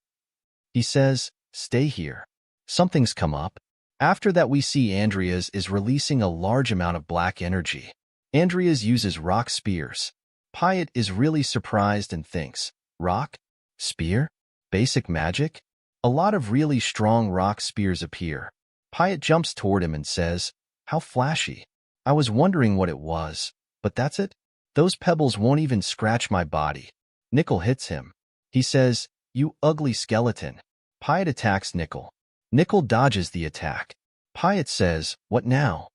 He says, "Stay here. Something's come up." After that, we see Andreas is releasing a large amount of black energy. Andreas uses rock spears. Pyatt is really surprised and thinks, rock? Spear? Basic magic? A lot of really strong rock spears appear. Pyatt jumps toward him and says, "How flashy. I was wondering what it was, but that's it? Those pebbles won't even scratch my body." Nickel hits him. He says, "You ugly skeleton." Pyatt attacks Nickel. Nickel dodges the attack. Pyatt says, "What now?"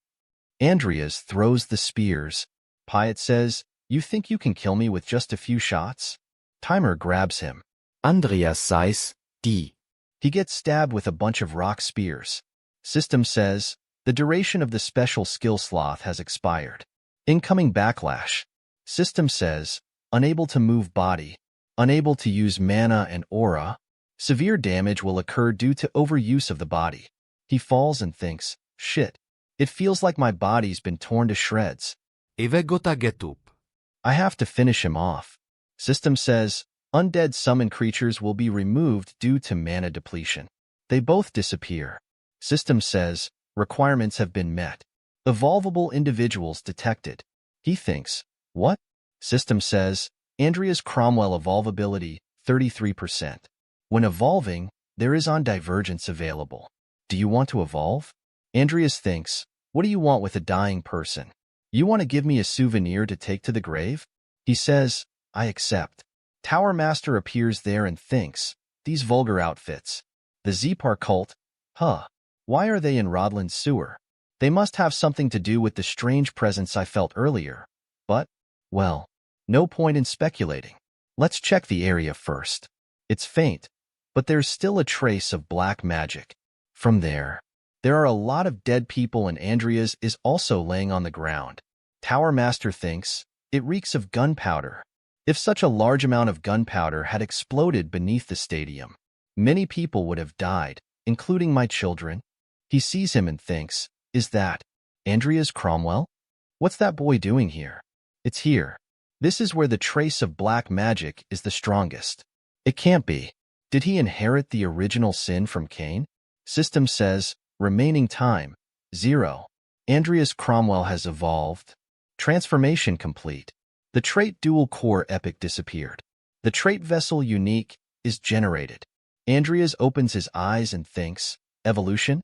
Andreas throws the spears. Pyatt says, "You think you can kill me with just a few shots?" Timer grabs him. Andreas says, "Die." He gets stabbed with a bunch of rock spears. System says, the duration of the special skill slot has expired. Incoming backlash. System says, unable to move body, unable to use mana and aura. Severe damage will occur due to overuse of the body. He falls and thinks, shit. It feels like my body's been torn to shreds. Evegota get up. I have to finish him off. System says, undead summon creatures will be removed due to mana depletion. They both disappear. System says, requirements have been met. Evolvable individuals detected. He thinks, what? System says, Andreas Cromwell evolvability, 33%. When evolving, there is on divergence available. Do you want to evolve? Andreas thinks, what do you want with a dying person? You want to give me a souvenir to take to the grave? He says, I accept. Tower Master appears there and thinks, these vulgar outfits. The Zepar cult? Huh. Why are they in Rodland's sewer? They must have something to do with the strange presence I felt earlier. But, well, no point in speculating. Let's check the area first. It's faint, but there's still a trace of black magic. From there are a lot of dead people and Andreas is also laying on the ground. Tower Master thinks, it reeks of gunpowder. If such a large amount of gunpowder had exploded beneath the stadium, many people would have died, including my children. He sees him and thinks, is that Andreas Cromwell? What's that boy doing here? It's here. This is where the trace of black magic is the strongest. It can't be. Did he inherit the original sin from Cain? System says, remaining time, 0. Andreas Cromwell has evolved. Transformation complete. The trait dual core epic disappeared. The trait vessel unique is generated. Andreas opens his eyes and thinks, evolution?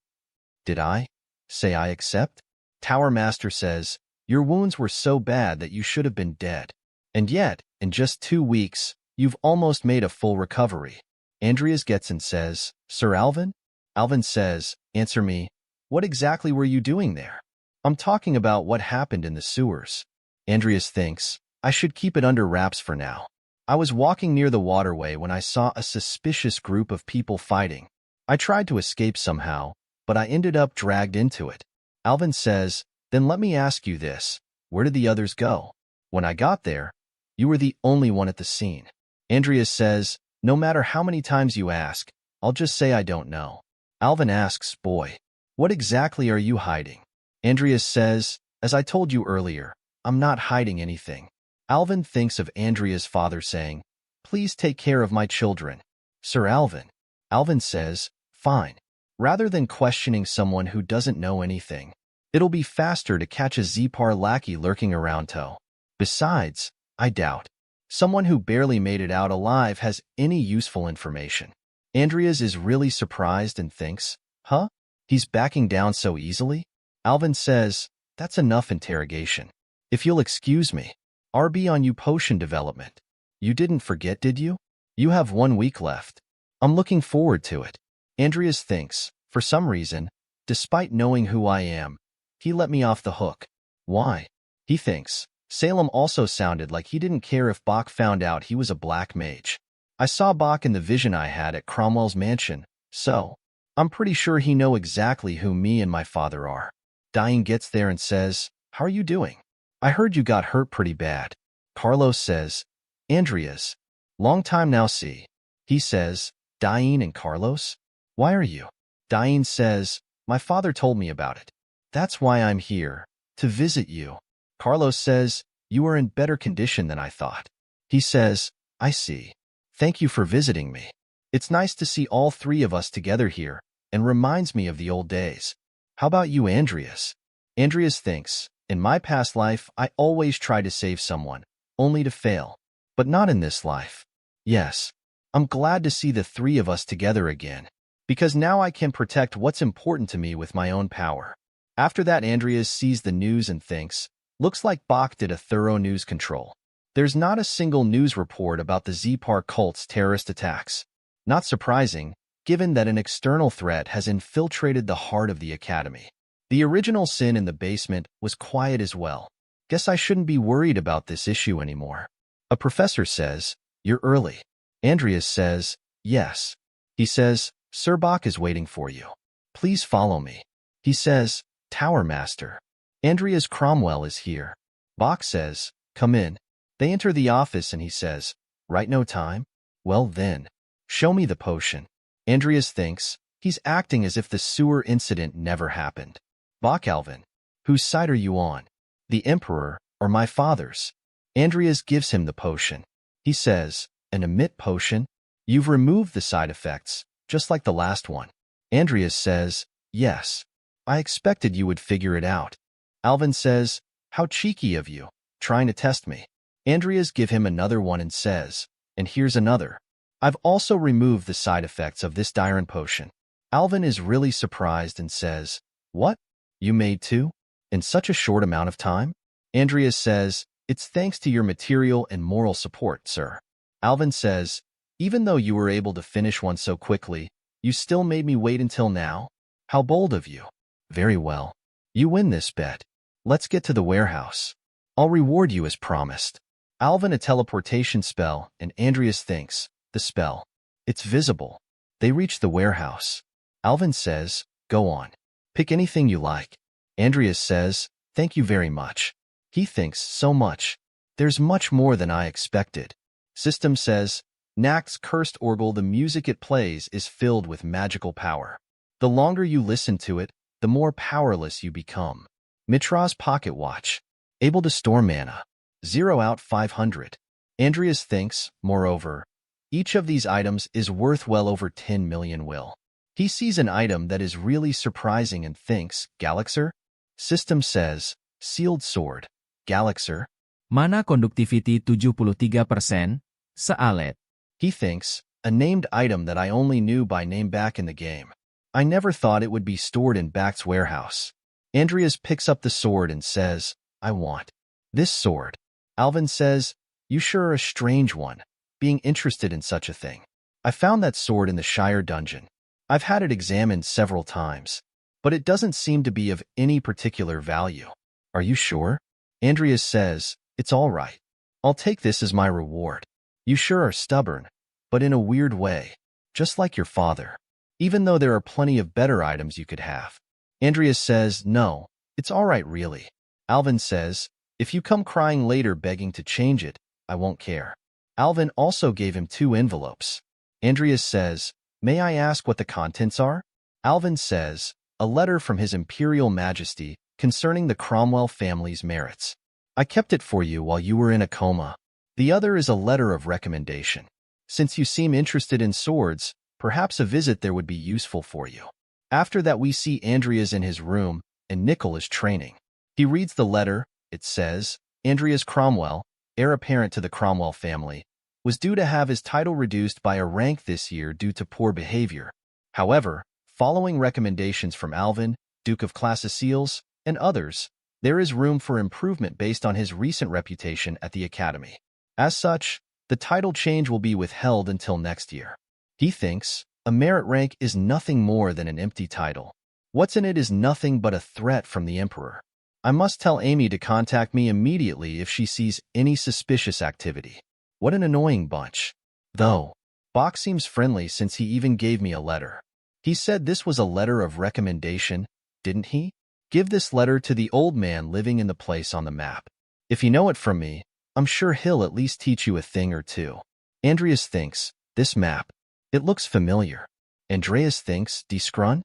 Did I say I accept? Tower Master says, your wounds were so bad that you should have been dead. And yet, in just 2 weeks, you've almost made a full recovery. Andreas gets and says, Sir Alvin? Alvin says, answer me, what exactly were you doing there? I'm talking about what happened in the sewers. Andreas thinks, I should keep it under wraps for now. I was walking near the waterway when I saw a suspicious group of people fighting. I tried to escape somehow, but I ended up dragged into it. Alvin says, then let me ask you this. Where did the others go? When I got there, you were the only one at the scene. Andreas says, no matter how many times you ask, I'll just say I don't know. Alvin asks, boy, what exactly are you hiding? Andreas says, as I told you earlier, I'm not hiding anything. Alvin thinks of Andrea's father saying, please take care of my children. Sir Alvin. Alvin says, fine. Rather than questioning someone who doesn't know anything, it'll be faster to catch a Zepar lackey lurking around tow. Besides, I doubt someone who barely made it out alive has any useful information. Andreas is really surprised and thinks, huh? He's backing down so easily? Alvin says, that's enough interrogation. If you'll excuse me, RB on you potion development. You didn't forget, did you? You have 1 week left. I'm looking forward to it. Andreas thinks, for some reason, despite knowing who I am, he let me off the hook. Why? He thinks, Salem also sounded like he didn't care if Bach found out he was a black mage. I saw Bach in the vision I had at Cromwell's mansion, so I'm pretty sure he know exactly who me and my father are. Diane gets there and says, how are you doing? I heard you got hurt pretty bad. Carlos says, Andreas, long time now see. He says, Diane and Carlos? Why are you? Diane says, my father told me about it. That's why I'm here, to visit you. Carlos says, you are in better condition than I thought. He says, I see. Thank you for visiting me. It's nice to see all three of us together here, and reminds me of the old days. How about you, Andreas? Andreas thinks, in my past life, I always tried to save someone, only to fail. But not in this life. Yes, I'm glad to see the three of us together again, because now I can protect what's important to me with my own power. After that, Andreas sees the news and thinks, looks like Bach did a thorough news control. There's not a single news report about the Zepar cult's terrorist attacks. Not surprising, given that an external threat has infiltrated the heart of the academy. The original sin in the basement was quiet as well. Guess I shouldn't be worried about this issue anymore. A professor says, you're early. Andreas says, yes. He says, Sir Bach is waiting for you. Please follow me. He says, Tower Master. Andreas Cromwell is here. Bach says, come in. They enter the office and he says, right, no time? Well then, show me the potion. Andreas thinks, he's acting as if the sewer incident never happened. Bach, Alvin, whose side are you on? The Emperor or my father's? Andreas gives him the potion. He says, an emit potion? You've removed the side effects, just like the last one. Andreas says, yes. I expected you would figure it out. Alvin says, how cheeky of you, trying to test me. Andreas give him another one and says, and here's another. I've also removed the side effects of this Diron potion. Alvin is really surprised and says, what? You made two? In such a short amount of time? Andreas says, it's thanks to your material and moral support, sir. Alvin says, even though you were able to finish one so quickly, you still made me wait until now? How bold of you. Very well. You win this bet. Let's get to the warehouse. I'll reward you as promised. Alvin a teleportation spell, and Andreas thinks, the spell. It's visible. They reach the warehouse. Alvin says, go on. Pick anything you like. Andreas says, thank you very much. He thinks, so much. There's much more than I expected. System says, Nacht's cursed orgel, the music it plays is filled with magical power. The longer you listen to it, the more powerless you become. Mitra's pocket watch. Able to store mana. 0 out 500. Andreas thinks, moreover, each of these items is worth well over 10 million will. He sees an item that is really surprising and thinks, Galaxer? System says, sealed sword. Galaxer? Mana conductivity 73%, sa alet. He thinks, a named item that I only knew by name back in the game. I never thought it would be stored in Bach's warehouse. Andreas picks up the sword and says, I want this sword. Alvin says, you sure are a strange one, being interested in such a thing. I found that sword in the Shire dungeon. I've had it examined several times, but it doesn't seem to be of any particular value. Are you sure? Andreas says, it's all right. I'll take this as my reward. You sure are stubborn, but in a weird way, just like your father. even though there are plenty of better items you could have. Andreas says, no, it's all right really. Alvin says, if you come crying later begging to change it, I won't care. Alvin also gave him 2 envelopes. Andreas says, may I ask what the contents are? Alvin says, a letter from His Imperial Majesty concerning the Cromwell family's merits. I kept it for you while you were in a coma. The other is a letter of recommendation. Since you seem interested in swords, perhaps a visit there would be useful for you. After that we see Andreas in his room, and Nickel is training. He reads the letter. It says, Andreas Cromwell, heir apparent to the Cromwell family, was due to have his title reduced by a rank this year due to poor behavior. However, following recommendations from Alvin, Duke of Classicils, and others, there is room for improvement based on his recent reputation at the Academy. As such, the title change will be withheld until next year. He thinks, a merit rank is nothing more than an empty title. What's in it is nothing but a threat from the Emperor. I must tell Amy to contact me immediately if she sees any suspicious activity. What an annoying bunch. Though, Bach seems friendly since he even gave me a letter. He said this was a letter of recommendation, didn't he? Give this letter to the old man living in the place on the map. If you know it from me, I'm sure he'll at least teach you a thing or two. Andreas thinks, this map. It looks familiar. Andreas thinks, Die Scrun?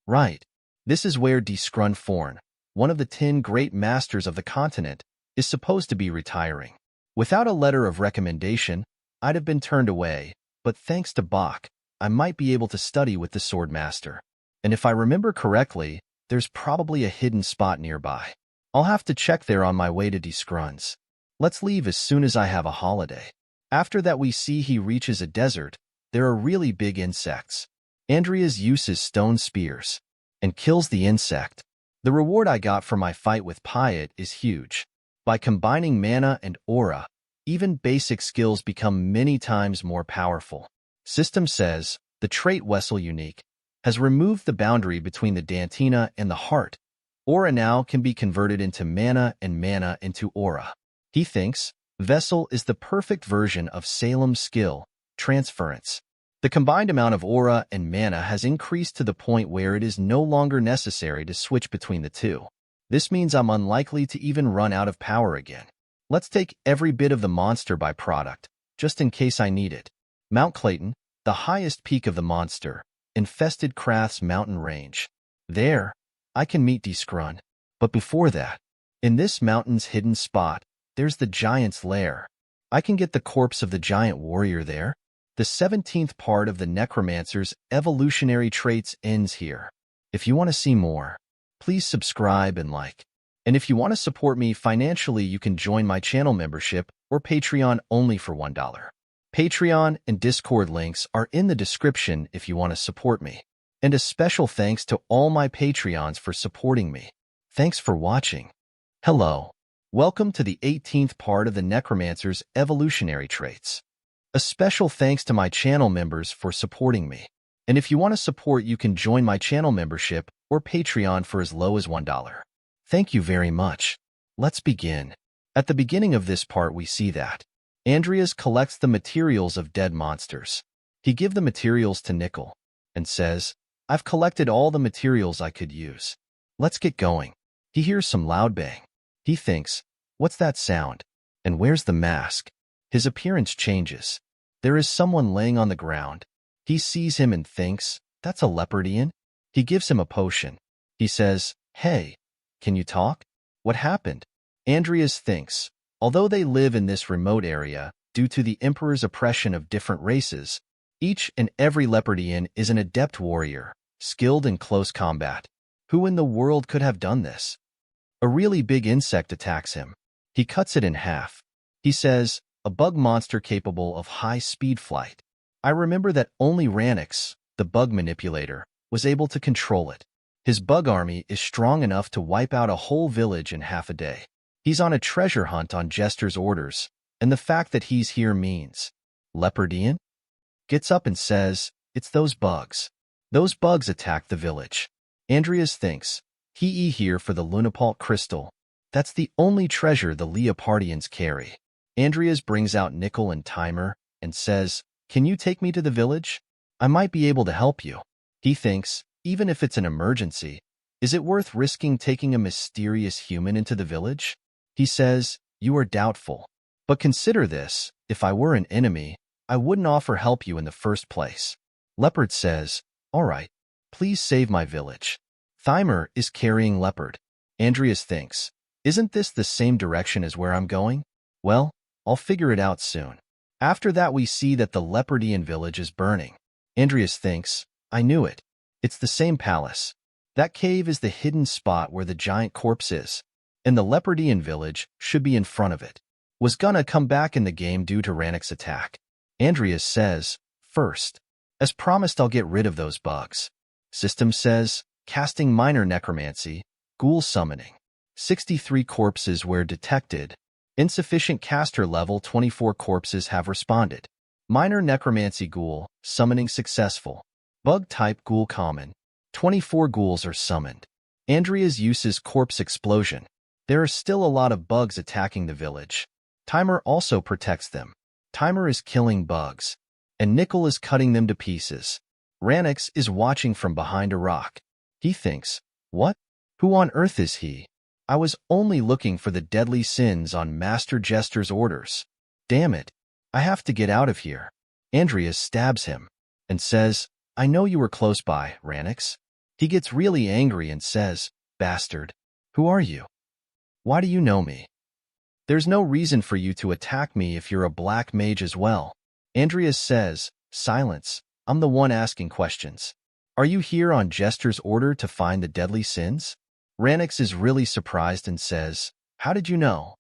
Right. This is where Die Scrun Forn, one of the 10 great masters of the continent, is supposed to be retiring. Without a letter of recommendation, I'd have been turned away, but thanks to Bach, I might be able to study with the sword master. And if I remember correctly, there's probably a hidden spot nearby. I'll have to check there on my way to Die Scruns. Let's leave as soon as I have a holiday. After that we see he reaches a desert. There are really big insects. Andreas uses stone spears and kills the insect. The reward I got for my fight with Piet is huge. By combining mana and aura, even basic skills become many times more powerful. System says, the trait Wessel unique has removed the boundary between the Dantina and the heart. Aura now can be converted into mana and mana into aura. He thinks, Vessel is the perfect version of Salem's skill, transference. The combined amount of aura and mana has increased to the point where it is no longer necessary to switch between the two. This means I'm unlikely to even run out of power again. Let's take every bit of the monster byproduct, just in case I need it. Mount Clayton, the highest peak of the monster, infested Krath's mountain range. There, I can meet Die Scrun. But before that, in this mountain's hidden spot, there's the giant's lair. I can get the corpse of the giant warrior there. The 17th part of the Necromancer's evolutionary traits ends here. If you want to see more, please subscribe and like. And if you want to support me financially, you can join my channel membership or Patreon only for $1. Patreon and Discord links are in the description if you want to support me. And a special thanks to all my Patreons for supporting me. Thanks for watching. Hello. Welcome to the 18th part of the Necromancer's evolutionary traits. A special thanks to my channel members for supporting me. And if you want to support, you can join my channel membership or Patreon for as low as $1. Thank you very much. Let's begin. At the beginning of this part we see that Andreas collects the materials of dead monsters. He gives the materials to Nickel and says, I've collected all the materials I could use. Let's get going. He hears some loud bang. He thinks, what's that sound? And where's the mask? His appearance changes. There is someone laying on the ground. He sees him and thinks, that's a Leopardian. He gives him a potion. He says, hey, can you talk? What happened? Andreas thinks, although they live in this remote area, due to the Emperor's oppression of different races, each and every Leopardian is an adept warrior, skilled in close combat. Who in the world could have done this? A really big insect attacks him. He cuts it in half. He says, a bug monster capable of high-speed flight. I remember that only Ranix, the bug manipulator, was able to control it. His bug army is strong enough to wipe out a whole village in half a day. He's on a treasure hunt on Jester's orders, and the fact that he's here means Leopardian gets up and says, it's those bugs. Those bugs attacked the village. Andreas thinks, he here for the Lunapult crystal. That's the only treasure the Leopardians carry. Andreas brings out Nickel and Timer and says, can you take me to the village? I might be able to help you. He thinks, even if it's an emergency, is it worth risking taking a mysterious human into the village? He says, you are doubtful. But consider this, if I were an enemy, I wouldn't offer help you in the first place. Leopard says, all right, please save my village. Thymer is carrying Leopard. Andreas thinks, isn't this the same direction as where I'm going? Well, I'll figure it out soon. After that we see that the Leopardian village is burning. Andreas thinks, I knew it. It's the same palace. That cave is the hidden spot where the giant corpse is, and the Leopardian village should be in front of it. Was gonna come back in the game due to Rannick's attack. Andreas says, first, as promised I'll get rid of those bugs. System says, casting minor necromancy, ghoul summoning. 63 corpses were detected. Insufficient caster level 24 corpses have responded. Minor necromancy ghoul, summoning successful. Bug type ghoul common. 24 ghouls are summoned. Andreas uses corpse explosion. There are still a lot of bugs attacking the village. Timer also protects them. Timer is killing bugs, and Nickel is cutting them to pieces. Ranix is watching from behind a rock. He thinks, what? Who on earth is he? I was only looking for the deadly sins on Master Jester's orders. Damn it. I have to get out of here. Andreas stabs him and says, I know you were close by, Ranix. He gets really angry and says, bastard, who are you? Why do you know me? There's no reason for you to attack me if you're a black mage as well. Andreas says, silence, I'm the one asking questions. Are you here on Jester's order to find the deadly sins? Ranix is really surprised and says, how did you know?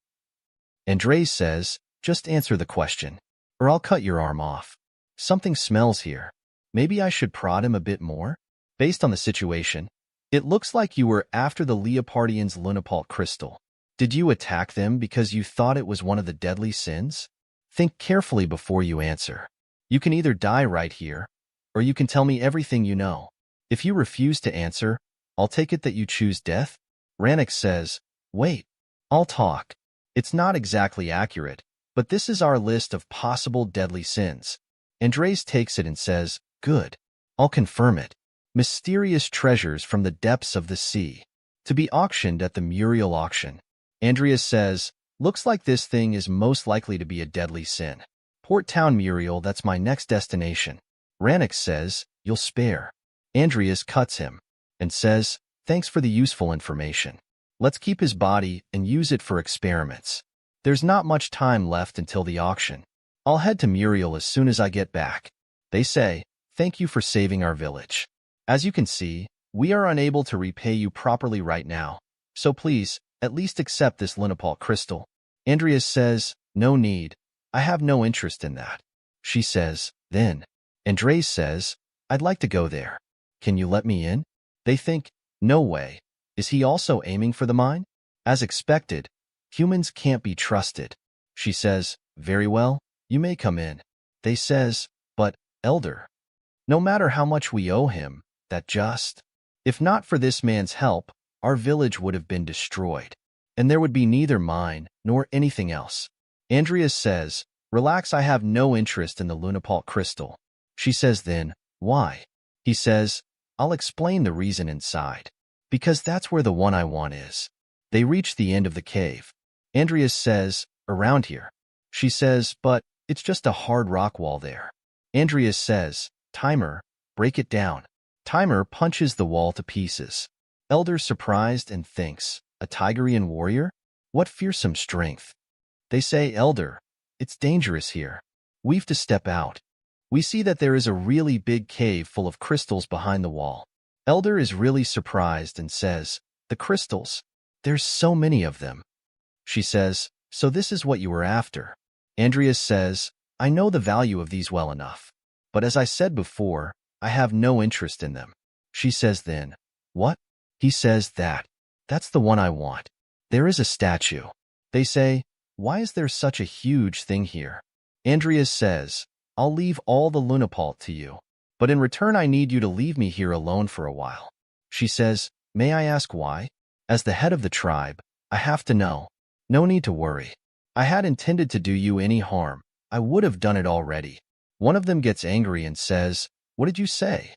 Andres says, just answer the question, or I'll cut your arm off. Something smells here. Maybe I should prod him a bit more? Based on the situation, it looks like you were after the Leopardians' Lunapult crystal. Did you attack them because you thought it was one of the deadly sins? Think carefully before you answer. You can either die right here, or you can tell me everything you know. If you refuse to answer, I'll take it that you choose death? Ranix says, wait, I'll talk. It's not exactly accurate, but this is our list of possible deadly sins. Andres takes it and says, good. I'll confirm it. Mysterious treasures from the depths of the sea. To be auctioned at the Muriel auction. Andreas says, looks like this thing is most likely to be a deadly sin. Port Town Muriel, that's my next destination. Ranix says, you'll spare. Andreas cuts him and says, thanks for the useful information. Let's keep his body and use it for experiments. There's not much time left until the auction. I'll head to Muriel as soon as I get back. They say, thank you for saving our village. As you can see, we are unable to repay you properly right now, so please, at least accept this Lunapult crystal. Andreas says, no need. I have no interest in that. She says, then. Andres says, I'd like to go there. Can you let me in? They think, no way. Is he also aiming for the mine? As expected, humans can't be trusted. She says, very well, you may come in. They says, but, Elder, no matter how much we owe him, if not for this man's help, our village would have been destroyed, and there would be neither mine nor anything else. Andreas says, relax, I have no interest in the Lunapult crystal. She says then, why? He says, I'll explain the reason inside. Because that's where the one I want is. They reach the end of the cave. Andreas says, around here. She says, but it's just a hard rock wall there. Andreas says, Timer, break it down. Timer punches the wall to pieces. Elder surprised and thinks, a Tigerian warrior? What fearsome strength. They say, Elder, it's dangerous here. We've to step out. We see that there is a really big cave full of crystals behind the wall. Elder is really surprised and says, the crystals? There's so many of them. She says, so this is what you were after. Andreas says, I know the value of these well enough. But as I said before, I have no interest in them. She says then, what? He says that's the one I want. There is a statue. They say, why is there such a huge thing here? Andreas says, I'll leave all the Lunapult to you, but in return I need you to leave me here alone for a while. She says, may I ask why? As the head of the tribe, I have to know. No need to worry. I had intended to do you any harm. I would have done it already. One of them gets angry and says, what did you say?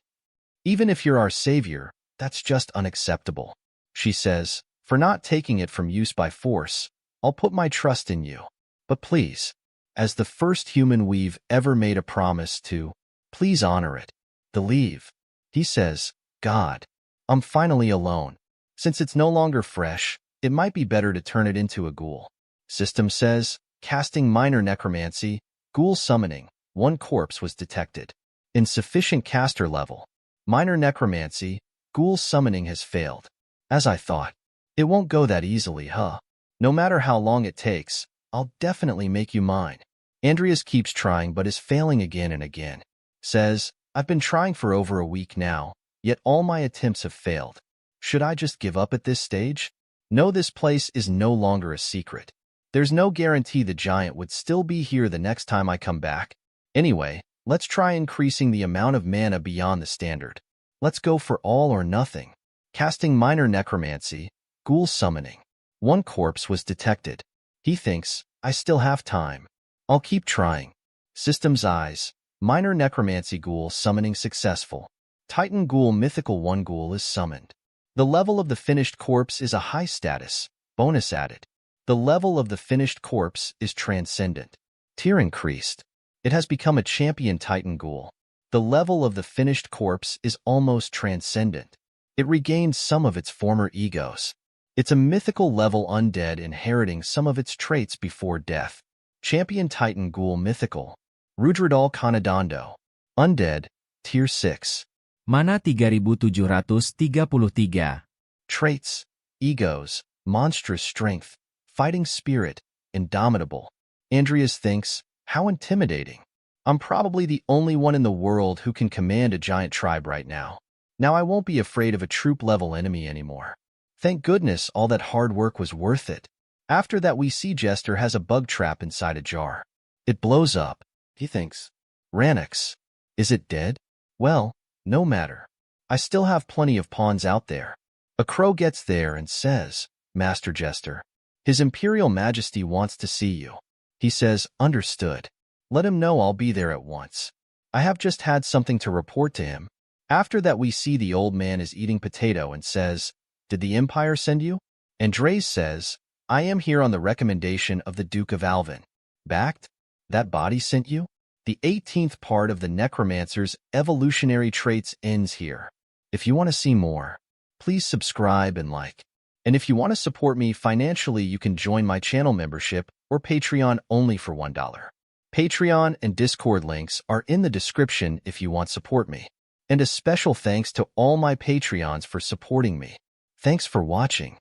Even if you're our savior, that's just unacceptable. She says, for not taking it from use by force, I'll put my trust in you. But please, as the first human we've ever made a promise to, please honor it. The leave. He says, God, I'm finally alone. Since it's no longer fresh, it might be better to turn it into a ghoul. System says, casting minor necromancy, ghoul summoning, 1 corpse was detected. Insufficient caster level. Minor necromancy, ghoul summoning has failed. As I thought. It won't go that easily, huh? No matter how long it takes, I'll definitely make you mine. Andreas keeps trying but is failing again and again. Says, I've been trying for over a week now, yet all my attempts have failed. Should I just give up at this stage? No, this place is no longer a secret. There's no guarantee the giant would still be here the next time I come back. Anyway, let's try increasing the amount of mana beyond the standard. Let's go for all or nothing. Casting minor necromancy, ghoul summoning. 1 corpse was detected. He thinks, I still have time. I'll keep trying. System's eyes. Minor necromancy ghoul summoning successful. Titan ghoul mythical 1 ghoul is summoned. The level of the finished corpse is a high status. Bonus added. The level of the finished corpse is transcendent. Tier increased. It has become a champion Titan ghoul. The level of the finished corpse is almost transcendent. It regains some of its former egos. It's a mythical level undead inheriting some of its traits before death. Champion Titan ghoul mythical. Rudradal Kanadando. Undead, Tier 6. Mana 3733. Traits, egos, monstrous strength, fighting spirit, indomitable. Andreas thinks, how intimidating. I'm probably the only one in the world who can command a giant tribe right now. Now I won't be afraid of a troop-level enemy anymore. Thank goodness all that hard work was worth it. After that we see Jester has a bug trap inside a jar. It blows up. He thinks, Ranix. Is it dead? Well, no matter. I still have plenty of pawns out there. A crow gets there and says, Master Jester, His Imperial Majesty wants to see you. He says, understood. Let him know I'll be there at once. I have just had something to report to him. After that we see the old man is eating potato and says, did the Empire send you? Andres says, I am here on the recommendation of the Duke of Alvin. Backed? That body sent you? The 18th part of the Necromancer's evolutionary traits ends here. If you want to see more, please subscribe and like. And if you want to support me financially, you can join my channel membership or Patreon only for $1. Patreon and Discord links are in the description if you want to support me. And a special thanks to all my Patreons for supporting me. Thanks for watching.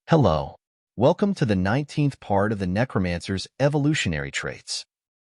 Hello. Welcome to the 19th part of the Necromancer's evolutionary traits.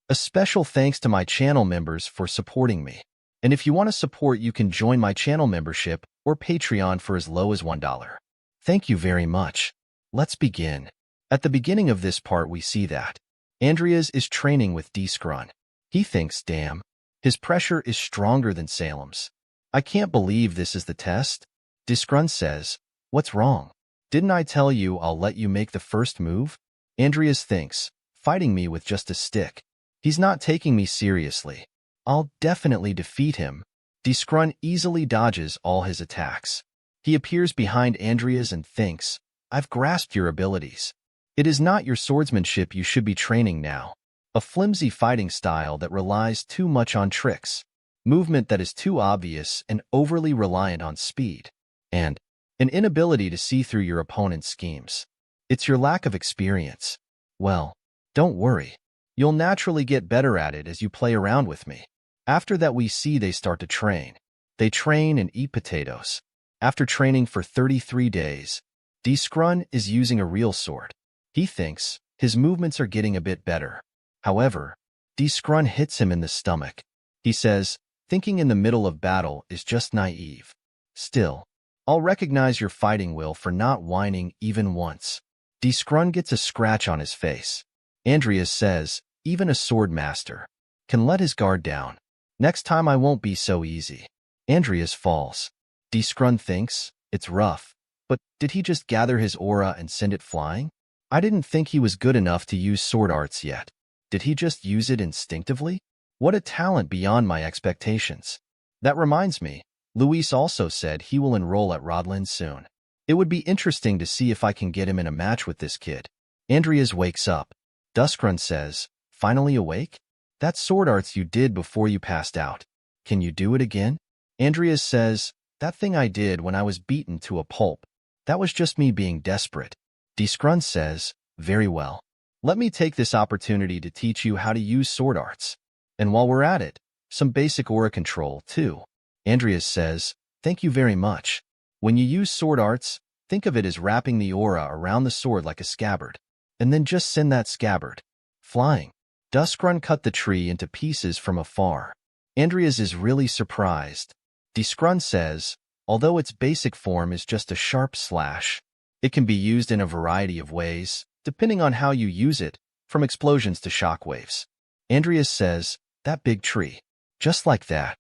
A special thanks to my channel members for supporting me. And if you want to support, you can join my channel membership or Patreon for as low as $1. Thank you very much. Let's begin. At the beginning of this part we see that Andreas is training with D-Scrun. He thinks, damn, his pressure is stronger than Salem's. I can't believe this is the test. D-Scrun says, what's wrong? Didn't I tell you I'll let you make the first move? Andreas thinks, fighting me with just a stick. He's not taking me seriously. I'll definitely defeat him. D-Scrun easily dodges all his attacks. He appears behind Andreas and thinks, I've grasped your abilities. It is not your swordsmanship you should be training now. A flimsy fighting style that relies too much on tricks. Movement that is too obvious and overly reliant on speed. And an inability to see through your opponent's schemes. It's your lack of experience. Well, don't worry. You'll naturally get better at it as you play around with me. After that we see they start to train. They train and eat potatoes. After training for 33 days, D-Scrun is using a real sword. He thinks his movements are getting a bit better. However, D-Scrun hits him in the stomach. He says, thinking in the middle of battle is just naive. Still, I'll recognize your fighting will for not whining even once. D-Scrun gets a scratch on his face. Andreas says, even a sword master can let his guard down. Next time I won't be so easy. Andreas falls. D-Scrun thinks, it's rough. But did he just gather his aura and send it flying? I didn't think he was good enough to use sword arts yet. Did he just use it instinctively? What a talent beyond my expectations. That reminds me, Luis also said he will enroll at Rodlin soon. It would be interesting to see if I can get him in a match with this kid. Andreas wakes up. Duskrun says, finally awake? That sword arts you did before you passed out. Can you do it again? Andreas says, that thing I did when I was beaten to a pulp. That was just me being desperate. Duskrun says, very well. Let me take this opportunity to teach you how to use sword arts. And while we're at it, some basic aura control, too. Andreas says, thank you very much. When you use sword arts, think of it as wrapping the aura around the sword like a scabbard, and then just send that scabbard flying. Duskrun cut the tree into pieces from afar. Andreas is really surprised. Duskrun says, although its basic form is just a sharp slash, it can be used in a variety of ways, depending on how you use it, from explosions to shockwaves. Andreas says, that big tree. Just like that.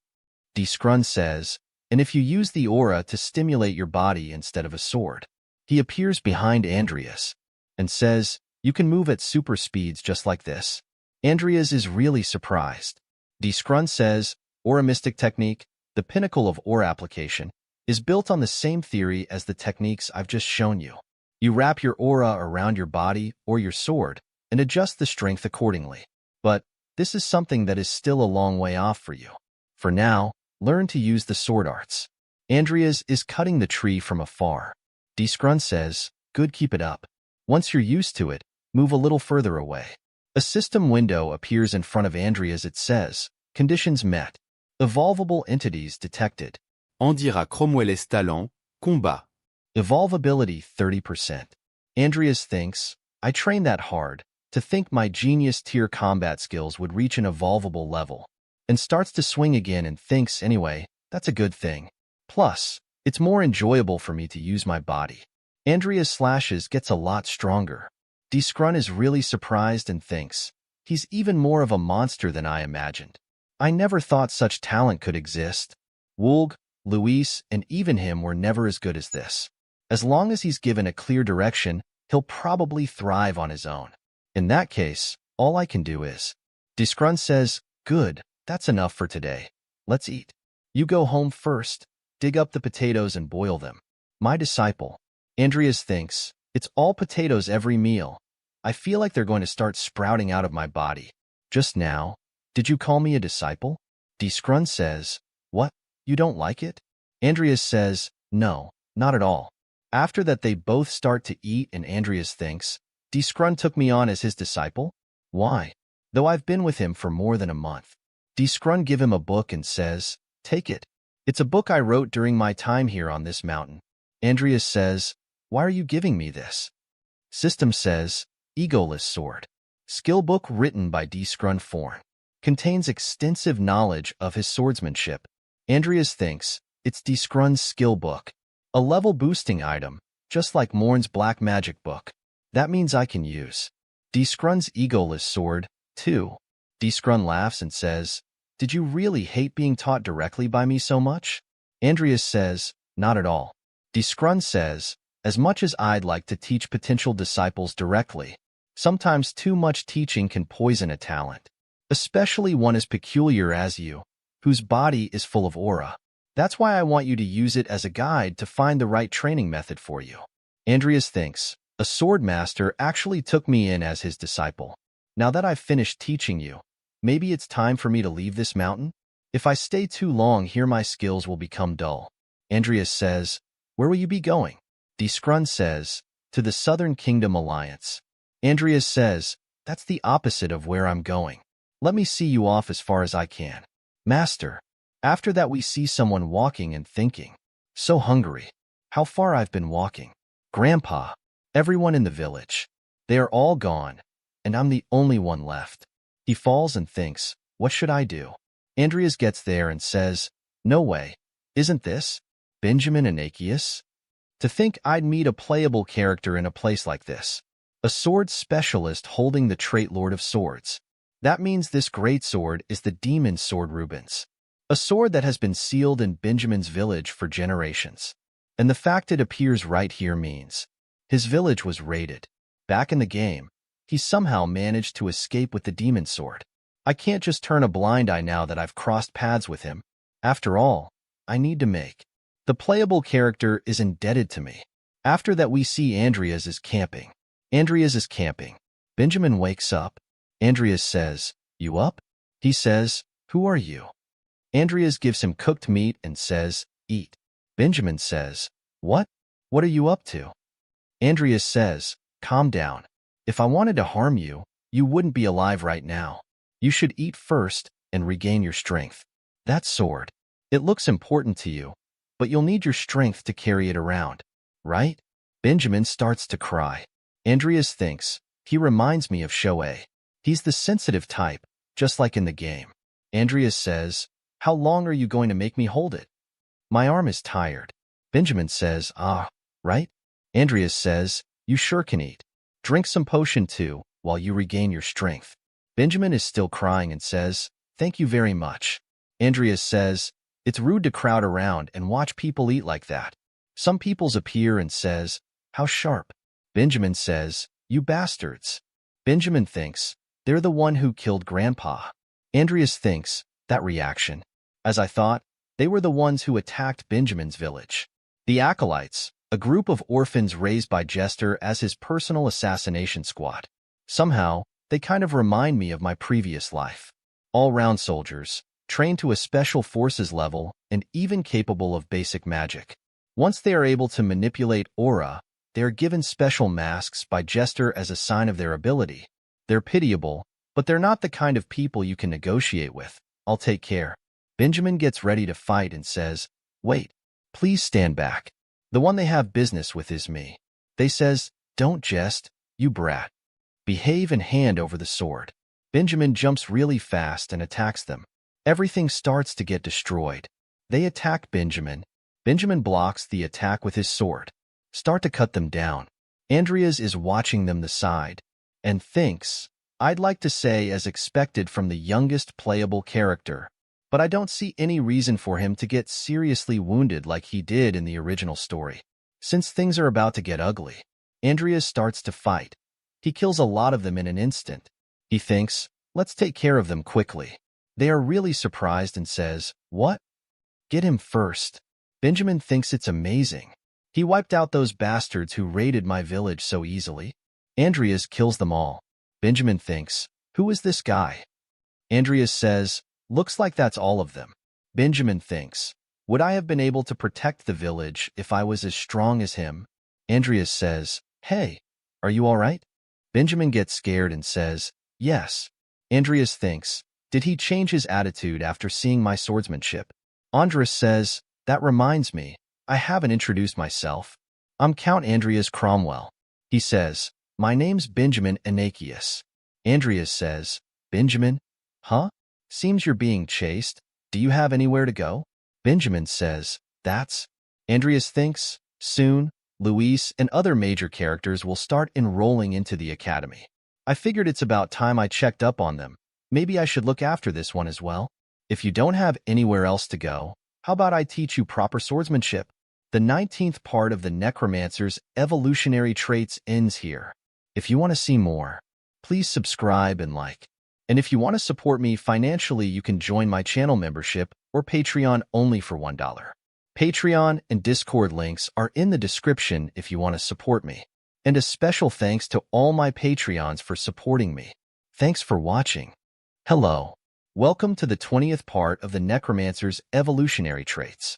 Duskrun says, and if you use the aura to stimulate your body instead of a sword. He appears behind Andreas and says, you can move at super speeds just like this. Andreas is really surprised. Duskrun says, Aura Mystic Technique, the pinnacle of aura application, is built on the same theory as the techniques I've just shown you. You wrap your aura around your body or your sword and adjust the strength accordingly. But this is something that is still a long way off for you. For now, learn to use the sword arts. Andreas is cutting the tree from afar. Duskrun says, good, keep it up. Once you're used to it, move a little further away. A system window appears in front of Andreas. It says, conditions met. Evolvable entities detected. On dira Cromwell's talent, combat. Evolvability 30%. Andreas thinks, I trained that hard to think my genius tier combat skills would reach an evolvable level, and starts to swing again and thinks, anyway, that's a good thing. Plus, it's more enjoyable for me to use my body. Andreas' slashes gets a lot stronger. Duskrun is really surprised and thinks, he's even more of a monster than I imagined. I never thought such talent could exist. Wulg, Luis, and even him were never as good as this. As long as he's given a clear direction, he'll probably thrive on his own. In that case, all I can do is. Duskrun says, good, that's enough for today. Let's eat. You go home first, dig up the potatoes and boil them. My disciple. Andreas thinks, it's all potatoes every meal. I feel like they're going to start sprouting out of my body. Just now, did you call me a disciple? Duskrun says, what, you don't like it? Andreas says, no, not at all. After that they both start to eat and Andreas thinks, Duskrun took me on as his disciple? Why? Though I've been with him for more than a month. Duskrun give him a book and says, take it. It's a book I wrote during my time here on this mountain. Andreas says, why are you giving me this? System says, Egoless Sword. Skill book written by Duskrun Forn. Contains extensive knowledge of his swordsmanship. Andreas thinks, it's Duskrun's skill book. A level boosting item, just like Morn's black magic book. That means I can use Duskrun's Egoless Sword, too. Duskrun laughs and says, did you really hate being taught directly by me so much? Andreas says, not at all. Duskrun says, as much as I'd like to teach potential disciples directly, sometimes too much teaching can poison a talent, especially one as peculiar as you, whose body is full of aura. That's why I want you to use it as a guide to find the right training method for you. Andreas thinks, a sword master actually took me in as his disciple. Now that I've finished teaching you, maybe it's time for me to leave this mountain? If I stay too long here, my skills will become dull. Andreas says, where will you be going? Duskrun says, to the Southern Kingdom Alliance. Andreas says, that's the opposite of where I'm going. Let me see you off as far as I can. Master. After that we see someone walking and thinking, so hungry. How far I've been walking. Grandpa. Everyone in the village. They are all gone, and I'm the only one left. He falls and thinks, what should I do? Andreas gets there and says, no way. Isn't this Benjamin Anakius? To think I'd meet a playable character in a place like this. A sword specialist holding the trait Lord of Swords. That means this great sword is the demon sword Rubens. A sword that has been sealed in Benjamin's village for generations. And the fact it appears right here means his village was raided. Back in the game, he somehow managed to escape with the demon sword. I can't just turn a blind eye now that I've crossed paths with him. After all, I need to make. The playable character is indebted to me. After that, we see Andreas is camping. Andreas is camping. Benjamin wakes up. Andreas says, "You up?" He says, "Who are you?" Andreas gives him cooked meat and says, "Eat." Benjamin says, "What? What are you up to?" Andreas says, "Calm down. If I wanted to harm you, you wouldn't be alive right now. You should eat first and regain your strength. That sword. It looks important to you, but you'll need your strength to carry it around, right?" Benjamin starts to cry. Andreas thinks, he reminds me of Shoei. He's the sensitive type, just like in the game. Andreas says, "How long are you going to make me hold it?" "My arm is tired." Benjamin says, right?" Andreas says, "You sure can eat. Drink some potion too, while you regain your strength." Benjamin is still crying and says, "Thank you very much." Andreas says, "It's rude to crowd around and watch people eat like that." Some peoples appear and says, "How sharp." Benjamin says, "You bastards." Benjamin thinks, they're the one who killed Grandpa. Andreas thinks, that reaction. As I thought, they were the ones who attacked Benjamin's village. The Acolytes, a group of orphans raised by Jester as his personal assassination squad. Somehow, they kind of remind me of my previous life. All-round soldiers, trained to a special forces level and even capable of basic magic. Once they are able to manipulate aura, they are given special masks by Jester as a sign of their ability. They're pitiable, but they're not the kind of people you can negotiate with. I'll take care. Benjamin gets ready to fight and says, "Wait, please stand back. The one they have business with is me." They says, "Don't jest, you brat. Behave and hand over the sword." Benjamin jumps really fast and attacks them. Everything starts to get destroyed. They attack Benjamin. Benjamin blocks the attack with his sword. Start to cut them down. Andreas is watching them the side and thinks, I'd like to say as expected from the youngest playable character, but I don't see any reason for him to get seriously wounded like he did in the original story. Since things are about to get ugly, Andreas starts to fight. He kills a lot of them in an instant. He thinks, let's take care of them quickly. They are really surprised and says, "What? Get him first." Benjamin thinks it's amazing. He wiped out those bastards who raided my village so easily. Andreas kills them all. Benjamin thinks, who is this guy? Andreas says, looks like that's all of them. Benjamin thinks, would I have been able to protect the village if I was as strong as him? Andreas says, hey, are you all right? Benjamin gets scared and says, yes. Andreas thinks, did he change his attitude after seeing my swordsmanship? Andreas says, that reminds me, I haven't introduced myself. I'm Count Andreas Cromwell. He says, my name's Benjamin Anakius. Andreas says, Benjamin? Huh? Seems you're being chased. Do you have anywhere to go? Benjamin says, that's... Andreas thinks, soon, Luis and other major characters will start enrolling into the academy. I figured it's about time I checked up on them. Maybe I should look after this one as well. If you don't have anywhere else to go, how about I teach you proper swordsmanship? The 19th part of the Necromancer's evolutionary traits ends here. If you want to see more, please subscribe and like. And if you want to support me financially, you can join my channel membership or Patreon only for $1. Patreon and Discord links are in the description if you want to support me. And a special thanks to all my Patreons for supporting me. Thanks for watching. Hello. Welcome to the 20th part of the Necromancer's evolutionary traits.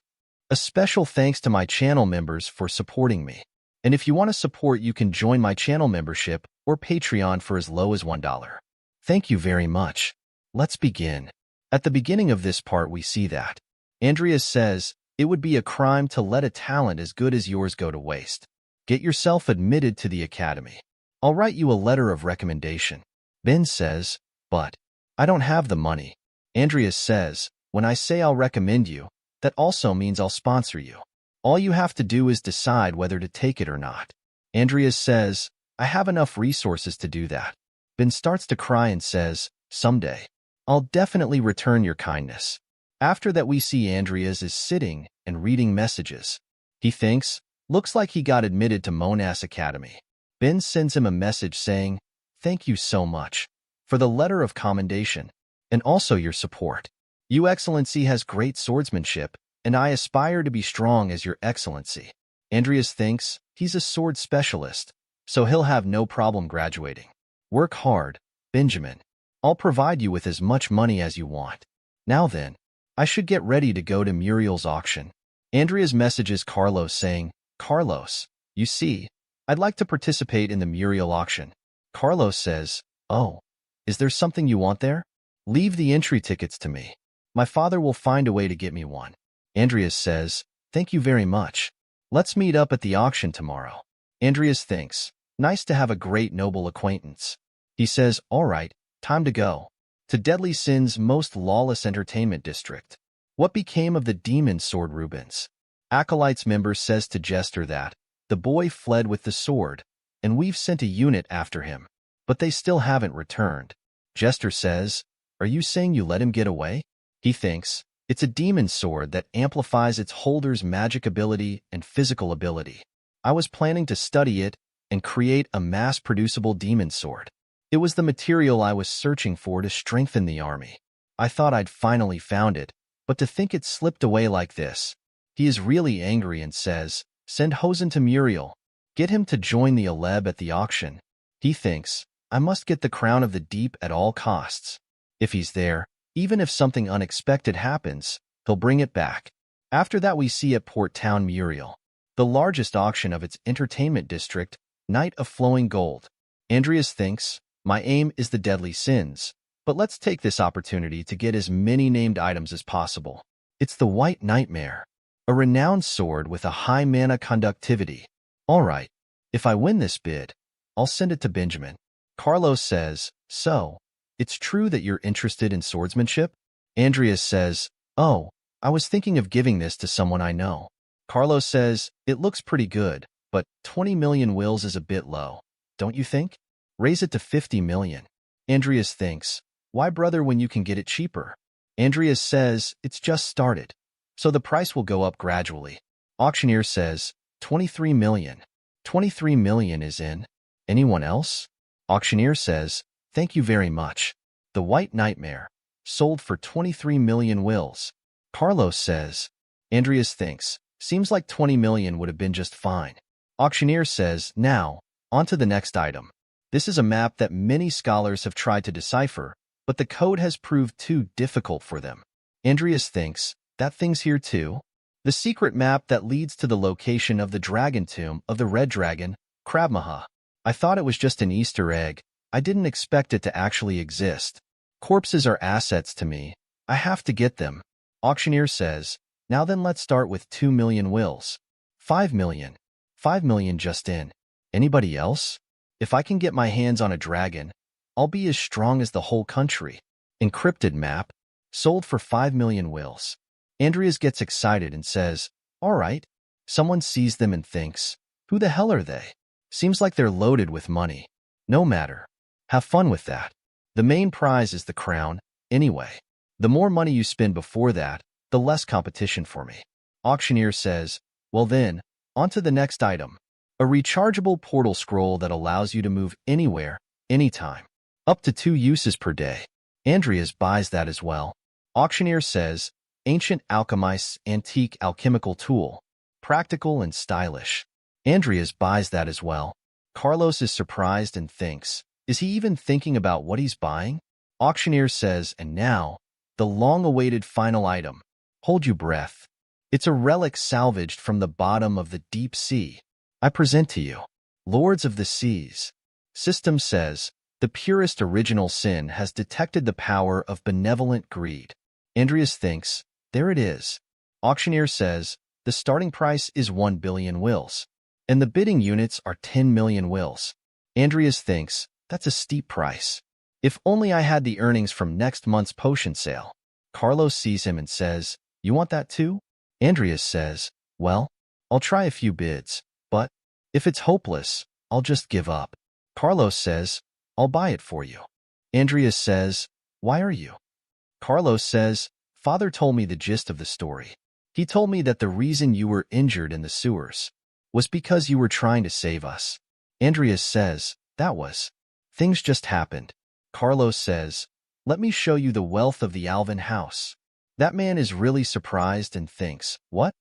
A special thanks to my channel members for supporting me. And if you want to support, you can join my channel membership or Patreon for as low as $1. Thank you very much. Let's begin. At the beginning of this part, we see that Andreas says, it would be a crime to let a talent as good as yours go to waste. Get yourself admitted to the academy. I'll write you a letter of recommendation. Ben says, but I don't have the money. Andreas says, when I say I'll recommend you, that also means I'll sponsor you. All you have to do is decide whether to take it or not. Andreas says, I have enough resources to do that. Ben starts to cry and says, someday, I'll definitely return your kindness. After that, we see Andreas is sitting and reading messages. He thinks, looks like he got admitted to Monas Academy. Ben sends him a message saying, thank you so much for the letter of commendation and also your support. Your Excellency has great swordsmanship and I aspire to be strong as your excellency. Andreas thinks he's a sword specialist, so he'll have no problem graduating. Work hard, Benjamin. I'll provide you with as much money as you want. Now then, I should get ready to go to Muriel's auction. Andreas messages Carlos saying, Carlos, you see, I'd like to participate in the Muriel auction. Carlos says, oh, is there something you want there? Leave the entry tickets to me. My father will find a way to get me one. Andreas says, thank you very much. Let's meet up at the auction tomorrow. Andreas thinks, nice to have a great noble acquaintance. He says, all right, time to go. To Deadly Sin's most lawless entertainment district. What became of the demon sword Rubens? Acolyte's member says to Jester that the boy fled with the sword, and we've sent a unit after him, but they still haven't returned. Jester says, are you saying you let him get away? He thinks, it's a demon sword that amplifies its holder's magic ability and physical ability. I was planning to study it and create a mass-producible demon sword. It was the material I was searching for to strengthen the army. I thought I'd finally found it, but to think it slipped away like this. He is really angry and says, send Hosen to Muriel. Get him to join the Aleb at the auction. He thinks, I must get the crown of the deep at all costs. If he's there, even if something unexpected happens, he'll bring it back. After that we see at Port Town Muriel, the largest auction of its entertainment district, Night of Flowing Gold. Andreas thinks, my aim is the Deadly Sins, but let's take this opportunity to get as many named items as possible. It's the White Nightmare, a renowned sword with a high mana conductivity. All right, if I win this bid, I'll send it to Benjamin. Carlos says, so, it's true that you're interested in swordsmanship? Andreas says, oh, I was thinking of giving this to someone I know. Carlos says, it looks pretty good, but 20 million wills is a bit low, don't you think? Raise it to 50 million. Andreas thinks, why brother when you can get it cheaper? Andreas says, it's just started, so the price will go up gradually. Auctioneer says, 23 million. 23 million is in. Anyone else? Auctioneer says, thank you very much. The White Nightmare, sold for 23 million wills. Carlos says, Andreas thinks, seems like 20 million would have been just fine. Auctioneer says, now, on to the next item. This is a map that many scholars have tried to decipher, but the code has proved too difficult for them. Andreas thinks, that thing's here too? The secret map that leads to the location of the dragon tomb of the red dragon, Krabmaha. I thought it was just an Easter egg. I didn't expect it to actually exist. Corpses are assets to me. I have to get them. Auctioneer says, now then let's start with 2 million wills. 5 million. 5 million just in. Anybody else? If I can get my hands on a dragon, I'll be as strong as the whole country. Encrypted map, sold for 5 million wills. Andreas gets excited and says, all right. Someone sees them and thinks, who the hell are they? Seems like they're loaded with money. No matter. Have fun with that. The main prize is the crown, anyway. The more money you spend before that, the less competition for me. Auctioneer says, well then, on to the next item. A rechargeable portal scroll that allows you to move anywhere, anytime. Up to 2 uses per day. Andreas buys that as well. Auctioneer says, Ancient Alchemist's antique alchemical tool. Practical and stylish. Andreas buys that as well. Carlos is surprised and thinks, is he even thinking about what he's buying? Auctioneer says, and now, the long-awaited final item. Hold your breath. It's a relic salvaged from the bottom of the deep sea. I present to you, Lords of the Seas. System says, the purest original sin has detected the power of benevolent greed. Andreas thinks, there it is. Auctioneer says, the starting price is 1 billion wills, and the bidding units are 10 million wills. Andreas thinks, that's a steep price. If only I had the earnings from next month's potion sale. Carlos sees him and says, you want that too? Andreas says, well, I'll try a few bids, but if it's hopeless, I'll just give up. Carlos says, I'll buy it for you. Andreas says, why are you? Carlos says, Father told me the gist of the story. He told me that the reason you were injured in the sewers was because you were trying to save us. Andreas says, that was. Things just happened. Carlos says, let me show you the wealth of the Alvin house. That man is really surprised and thinks, what?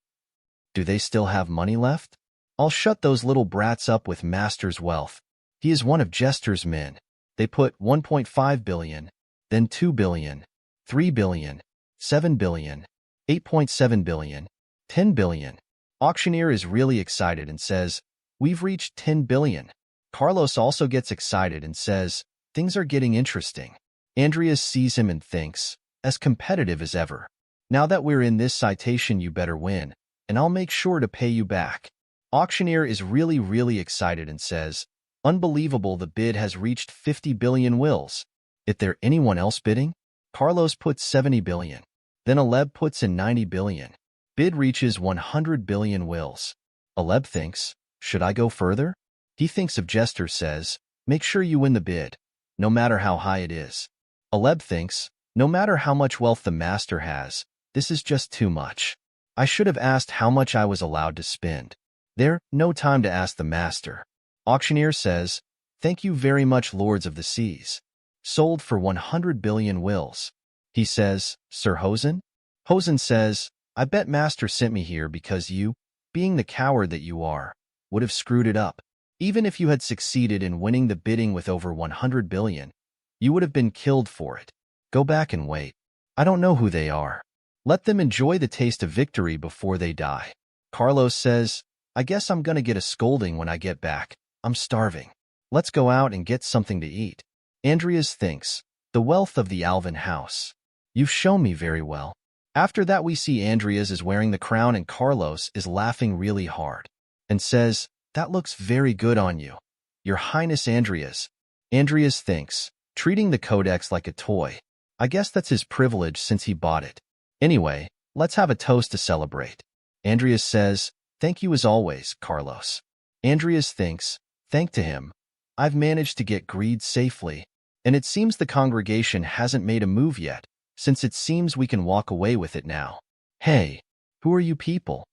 Do they still have money left? I'll shut those little brats up with Master's wealth. He is one of Jester's men. They put 1.5 billion, then 2 billion, 3 billion, 7 billion, 8.7 billion, 10 billion. Auctioneer is really excited and says, we've reached 10 billion. Carlos also gets excited and says, things are getting interesting. Andreas sees him and thinks, as competitive as ever. Now that we're in this citation, you better win, and I'll make sure to pay you back. Auctioneer is really excited and says, unbelievable, the bid has reached 50 billion wills. Is there anyone else bidding? Carlos puts 70 billion. Then Aleb puts in 90 billion. Bid reaches 100 billion wills. Aleb thinks, should I go further? He thinks of Jester, says, make sure you win the bid, no matter how high it is. Aleb thinks, no matter how much wealth the master has, this is just too much. I should have asked how much I was allowed to spend. There, no time to ask the master. Auctioneer says, thank you very much, Lords of the Seas. Sold for 100 billion wills. He says, Sir Hosen? Hosen says, I bet master sent me here because you, being the coward that you are, would have screwed it up. Even if you had succeeded in winning the bidding with over 100 billion, you would have been killed for it. Go back and wait. I don't know who they are. Let them enjoy the taste of victory before they die. Carlos says, I guess I'm gonna get a scolding when I get back. I'm starving. Let's go out and get something to eat. Andreas thinks, the wealth of the Alvin house. You've shown me very well. After that, we see Andreas is wearing the crown and Carlos is laughing really hard and says, that looks very good on you, Your Highness Andreas. Andreas thinks, treating the codex like a toy. I guess that's his privilege since he bought it. Anyway, let's have a toast to celebrate. Andreas says, thank you as always, Carlos. Andreas thinks, thank to him, I've managed to get greed safely, and it seems the congregation hasn't made a move yet, since it seems we can walk away with it now. Hey, who are you people?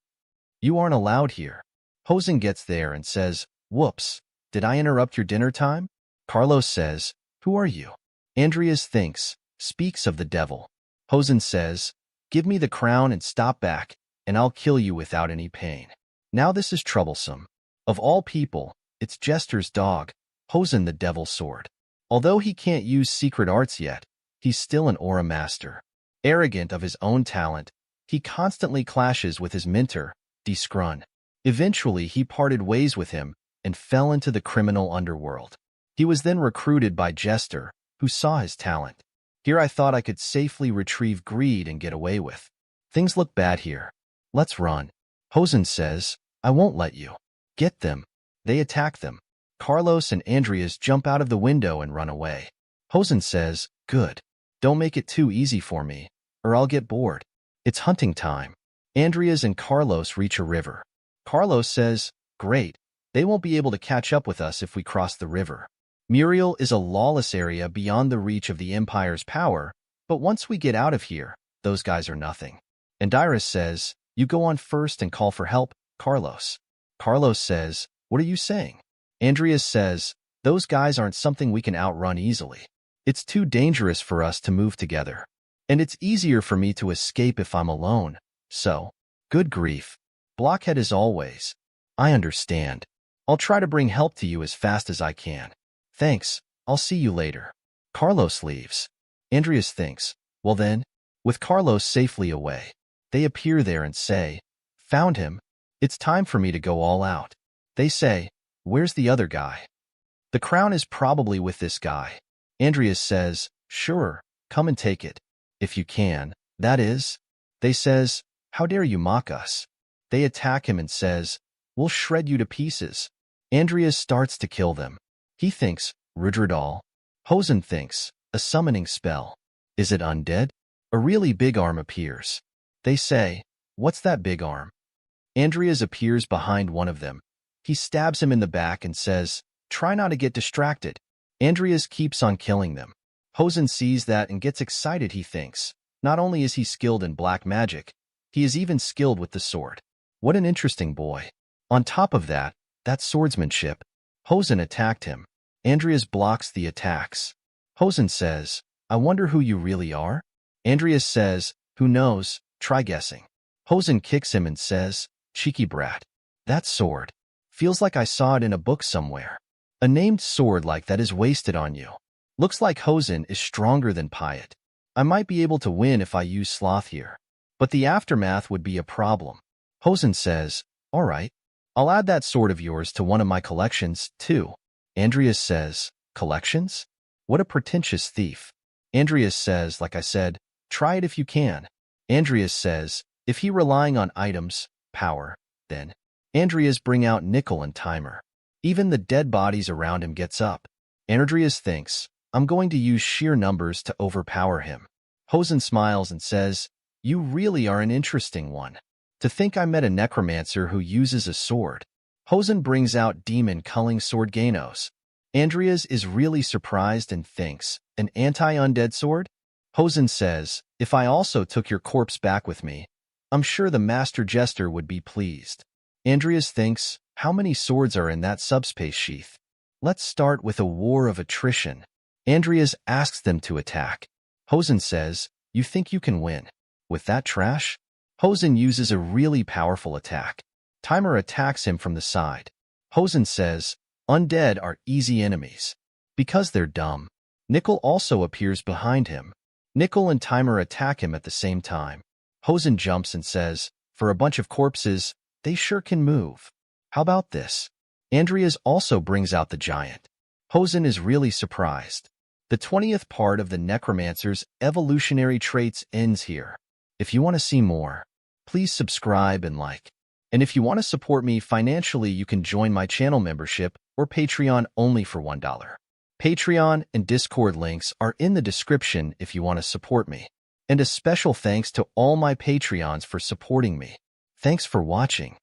You aren't allowed here. Hosen gets there and says, whoops, did I interrupt your dinner time? Carlos says, who are you? Andreas thinks, speaks of the devil. Hosen says, give me the crown and stop back, and I'll kill you without any pain. Now this is troublesome. Of all people, it's Jester's dog, Hosen the Devil's Sword. Although he can't use secret arts yet, he's still an aura master. Arrogant of his own talent, he constantly clashes with his mentor, D. Scrun. Eventually, he parted ways with him and fell into the criminal underworld. He was then recruited by Jester, who saw his talent. Here I thought I could safely retrieve greed and get away with. Things look bad here. Let's run. Hosen says, I won't let you. Get them. They attack them. Carlos and Andreas jump out of the window and run away. Hosen says, good. Don't make it too easy for me, or I'll get bored. It's hunting time. Andreas and Carlos reach a river. Carlos says, great. They won't be able to catch up with us if we cross the river. Muriel is a lawless area beyond the reach of the Empire's power, but once we get out of here, those guys are nothing. Andiris says, you go on first and call for help, Carlos. Carlos says, what are you saying? Andreas says, those guys aren't something we can outrun easily. It's too dangerous for us to move together. And it's easier for me to escape if I'm alone. So, good grief. Blockhead as always. I understand. I'll try to bring help to you as fast as I can. Thanks, I'll see you later. Carlos leaves. Andreas thinks, well then, with Carlos safely away, they appear there and say, found him. It's time for me to go all out. They say, where's the other guy? The crown is probably with this guy. Andreas says, sure, come and take it. If you can, that is. They says, how dare you mock us? They attack him and says, we'll shred you to pieces. Andreas starts to kill them. He thinks, Rudradal. Hosen thinks, a summoning spell. Is it undead? A really big arm appears. They say, what's that big arm? Andreas appears behind one of them. He stabs him in the back and says, try not to get distracted. Andreas keeps on killing them. Hosen sees that and gets excited. He thinks, not only is he skilled in black magic, he is even skilled with the sword. What an interesting boy. On top of that, that's swordsmanship. Hosen attacked him. Andreas blocks the attacks. Hosen says, I wonder who you really are? Andreas says, Who knows? Try guessing. Hosen kicks him and says, cheeky brat. That sword. Feels like I saw it in a book somewhere. A named sword like that is wasted on you. Looks like Hosen is stronger than Pyatt. I might be able to win if I use sloth here. But the aftermath would be a problem. Hosen says, all right. I'll add that sword of yours to one of my collections, too. Andreas says, collections? What a pretentious thief. Andreas says, like I said, try it if you can. Andreas says, if he relying on items, power, then. Andreas bring out Nickel and Timer. Even the dead bodies around him gets up. Andreas thinks, I'm going to use sheer numbers to overpower him. Hosen smiles and says, you really are an interesting one. To think I met a necromancer who uses a sword. Hosen brings out demon culling sword Ganos. Andreas is really surprised and thinks, an anti-undead sword? Hosen says, if I also took your corpse back with me, I'm sure the master jester would be pleased. Andreas thinks, how many swords are in that subspace sheath? Let's start with a war of attrition. Andreas asks them to attack. Hosen says, you think you can win? With that trash? Hosen uses a really powerful attack. Timer attacks him from the side. Hosen says, undead are easy enemies. Because they're dumb. Nickel also appears behind him. Nickel and Timer attack him at the same time. Hosen jumps and says, for a bunch of corpses, they sure can move. How about this? Andreas also brings out the giant. Hosen is really surprised. The 20th part of the Necromancer's evolutionary traits ends here. If you want to see more, please subscribe and like. And if you want to support me financially, you can join my channel membership or Patreon only for $1. Patreon and Discord links are in the description if you want to support me. And a special thanks to all my Patreons for supporting me. Thanks for watching.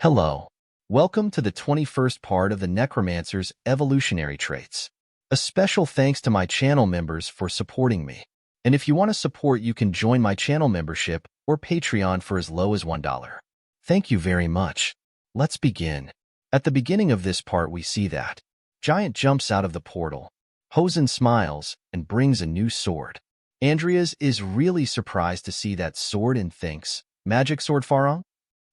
Hello. Welcome to the 21st part of the Necromancer's evolutionary traits. A special thanks to my channel members for supporting me. And if you want to support, you can join my channel membership or Patreon for as low as $1. Thank you very much. Let's begin. At the beginning of this part, we see that Giant jumps out of the portal. Hosen smiles and brings a new sword. Andreas is really surprised to see that sword and thinks, magic sword Farong?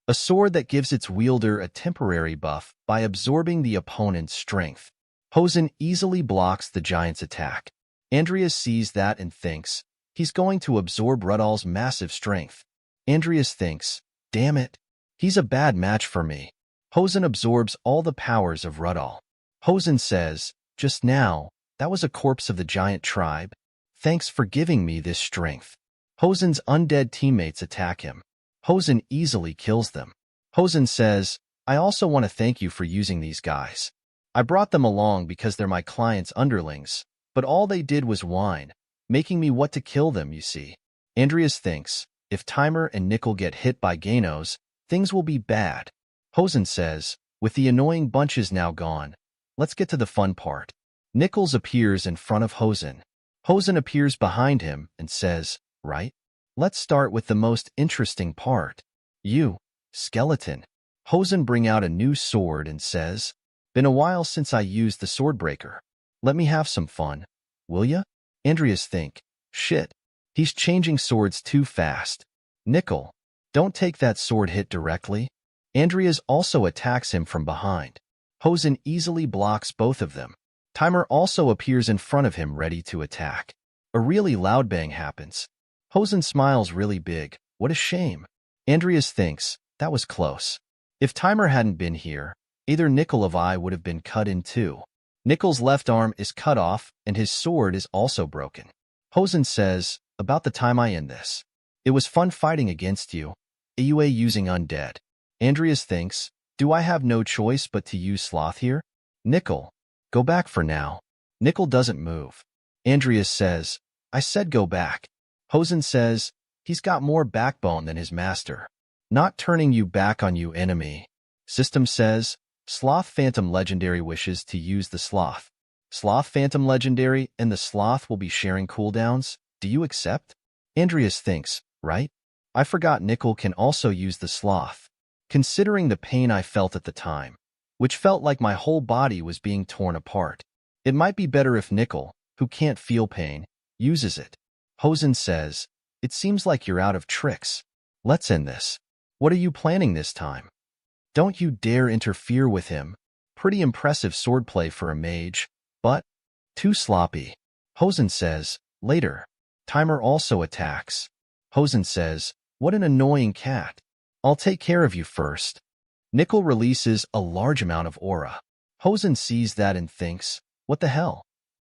A sword that gives its wielder a temporary buff by absorbing the opponent's strength. Hosen easily blocks the giant's attack. Andreas sees that and thinks, he's going to absorb Rudol's massive strength. Andreas thinks, damn it, he's a bad match for me. Hosen absorbs all the powers of Rudol. Hosen says, just now, that was a corpse of the giant tribe. Thanks for giving me this strength. Hosen's undead teammates attack him. Hosen easily kills them. Hosen says, I also want to thank you for using these guys. I brought them along because they're my client's underlings, but all they did was whine, making me want to kill them, you see. Andreas thinks, if Timer and Nickel get hit by Ganos, things will be bad. Hosen says, with the annoying bunches now gone, let's get to the fun part. Nichols appears in front of Hosen. Hosen appears behind him and says, right? Let's start with the most interesting part. You, skeleton. Hosen bring out a new sword and says, been a while since I used the sword breaker. Let me have some fun, will ya? Andreas think, shit, he's changing swords too fast. Nickel, don't take that sword hit directly. Andreas also attacks him from behind. Hosen easily blocks both of them. Timer also appears in front of him ready to attack. A really loud bang happens. Hosen smiles really big. What a shame. Andreas thinks, that was close. If Timer hadn't been here, either Nickel of I would have been cut in two. Nickel's left arm is cut off and his sword is also broken. Hosen says, about the time I end this. It was fun fighting against you. AUA using undead. Andreas thinks, do I have no choice but to use sloth here? Nickel, go back for now. Nickel doesn't move. Andreas says, I said go back. Hosen says, he's got more backbone than his master. Not turning you back on you, enemy. System says, Sloth Phantom Legendary wishes to use the Sloth. Sloth Phantom Legendary and the Sloth will be sharing cooldowns. Do you accept? Andreas thinks, right? I forgot Nickel can also use the Sloth. Considering the pain I felt at the time, which felt like my whole body was being torn apart, it might be better if Nickel, who can't feel pain, uses it. Hosen says, It seems like you're out of tricks. Let's end this. What are you planning this time? Don't you dare interfere with him. Pretty impressive swordplay for a mage, but too sloppy. Hosen says, later. Timer also attacks. Hosen says, what an annoying cat. I'll take care of you first. Nickel releases a large amount of aura. Hosen sees that and thinks, what the hell?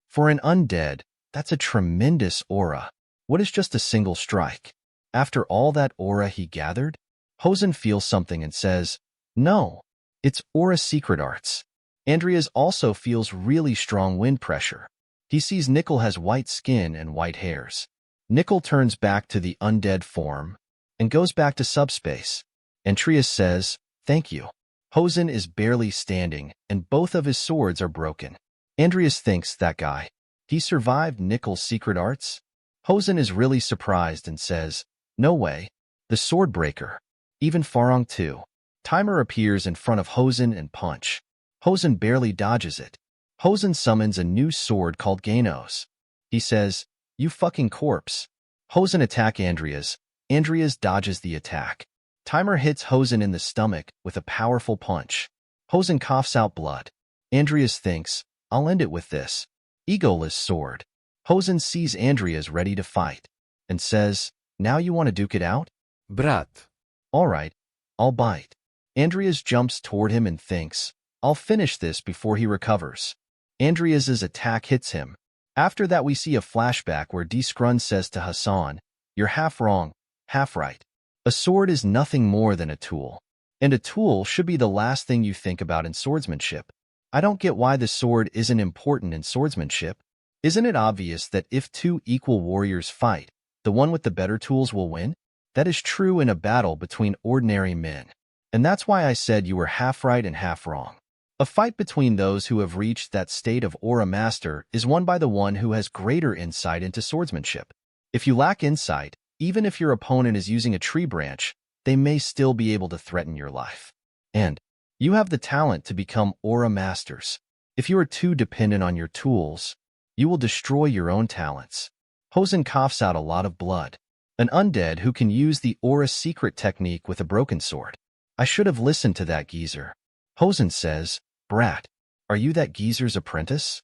For an undead, that's a tremendous aura. What is just a single strike? After all that aura he gathered? Hosen feels something and says, no, it's aura secret arts. Andreas also feels really strong wind pressure. He sees Nickel has white skin and white hairs. Nickel turns back to the undead form and goes back to subspace. Andreas says, thank you. Hosen is barely standing and both of his swords are broken. Andreas thinks that guy. He survived Nickel's secret arts? Hosen is really surprised and says, no way. The sword breaker. Even Farong too. Timer appears in front of Hosen and punch. Hosen barely dodges it. Hosen summons a new sword called Ganos. He says, you fucking corpse. Hosen attack Andreas. Andreas dodges the attack. Timer hits Hosen in the stomach with a powerful punch. Hosen coughs out blood. Andreas thinks, I'll end it with this. Egoless sword. Hosen sees Andreas ready to fight and says, now you want to duke it out? Brat. All right, I'll bite. Andreas jumps toward him and thinks, I'll finish this before he recovers. Andreas's attack hits him. After that we see a flashback where D. Scrun says to Hassan, you're half wrong, half right. A sword is nothing more than a tool. And a tool should be the last thing you think about in swordsmanship. I don't get why the sword isn't important in swordsmanship. Isn't it obvious that if two equal warriors fight, the one with the better tools will win? That is true in a battle between ordinary men. And that's why I said you were half right and half wrong. A fight between those who have reached that state of Aura Master is won by the one who has greater insight into swordsmanship. If you lack insight, even if your opponent is using a tree branch, they may still be able to threaten your life. And you have the talent to become Aura Masters. If you are too dependent on your tools, you will destroy your own talents. Hosen coughs out a lot of blood. An undead who can use the Aura secret technique with a broken sword. I should have listened to that geezer. Hosen says, Brat, are you that geezer's apprentice?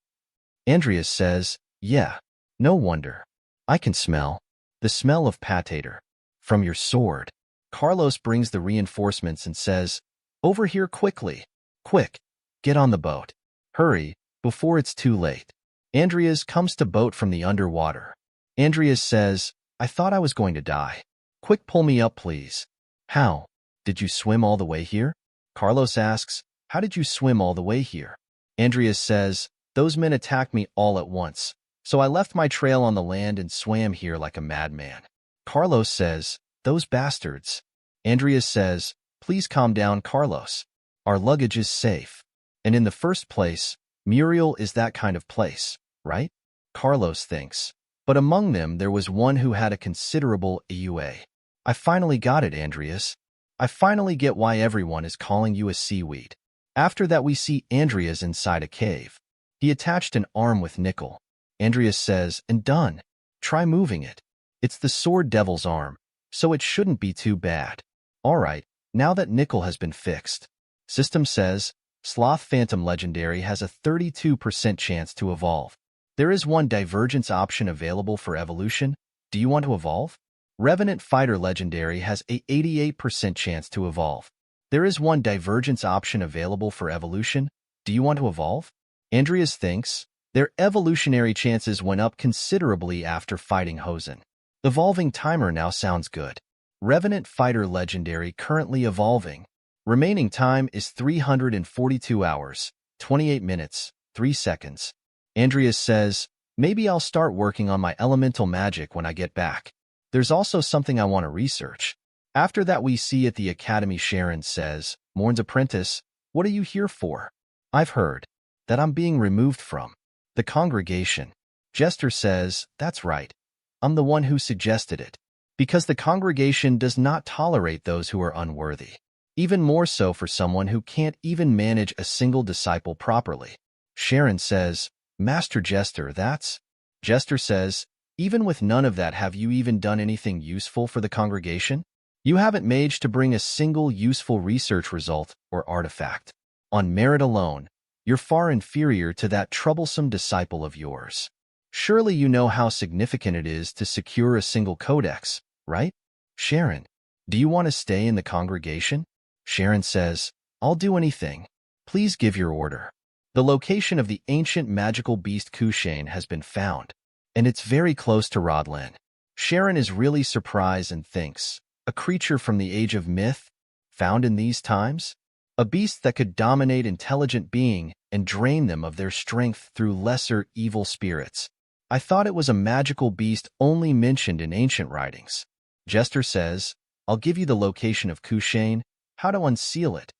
Andreas says, yeah, no wonder. I can smell the smell of potato from your sword. Carlos brings the reinforcements and says, over here quickly. Quick, get on the boat. Hurry, before it's too late. Andreas comes to boat from the underwater. Andreas says, I thought I was going to die. Quick, pull me up, please. How? Did you swim all the way here? Carlos asks, how did you swim all the way here? Andreas says, those men attacked me all at once, so I left my trail on the land and swam here like a madman. Carlos says, those bastards. Andreas says, please calm down, Carlos. Our luggage is safe. And in the first place, Muriel is that kind of place, right? Carlos thinks. But among them there was one who had a considerable EUA. I finally got it, Andreas. I finally get why everyone is calling you a seaweed. After that we see Andreas inside a cave. He attached an arm with Nickel. Andreas says, and done. Try moving it. It's the sword devil's arm, so it shouldn't be too bad. All right, now that Nickel has been fixed. System says, Sloth Phantom Legendary has a 32% chance to evolve. There is one divergence option available for evolution. Do you want to evolve? Revenant Fighter Legendary has a 88% chance to evolve. There is one divergence option available for evolution. Do you want to evolve? Andreas thinks. Their evolutionary chances went up considerably after fighting Hosen. Evolving timer now sounds good. Revenant Fighter Legendary currently evolving. Remaining time is 342 hours, 28 minutes, 3 seconds. Andreas says, maybe I'll start working on my elemental magic when I get back. There's also something I want to research. After that we see at the academy Sharon says, Morn's apprentice, what are you here for? I've heard that I'm being removed from the congregation. Jester says, that's right. I'm the one who suggested it. Because the congregation does not tolerate those who are unworthy. Even more so for someone who can't even manage a single disciple properly. Sharon says, Master Jester, that's... Jester says, Even with none of that, have you even done anything useful for the congregation? You haven't managed to bring a single useful research result or artifact. On merit alone, you're far inferior to that troublesome disciple of yours. Surely you know how significant it is to secure a single codex, right? Sharon, do you want to stay in the congregation? Sharon says, I'll do anything. Please give your order. The location of the ancient magical beast Kushane has been found, and it's very close to Rodlin. Sharon is really surprised and thinks, a creature from the age of myth, found in these times? A beast that could dominate intelligent being and drain them of their strength through lesser evil spirits. I thought it was a magical beast only mentioned in ancient writings. Jester says, I'll give you the location of Kushane, how to unseal it,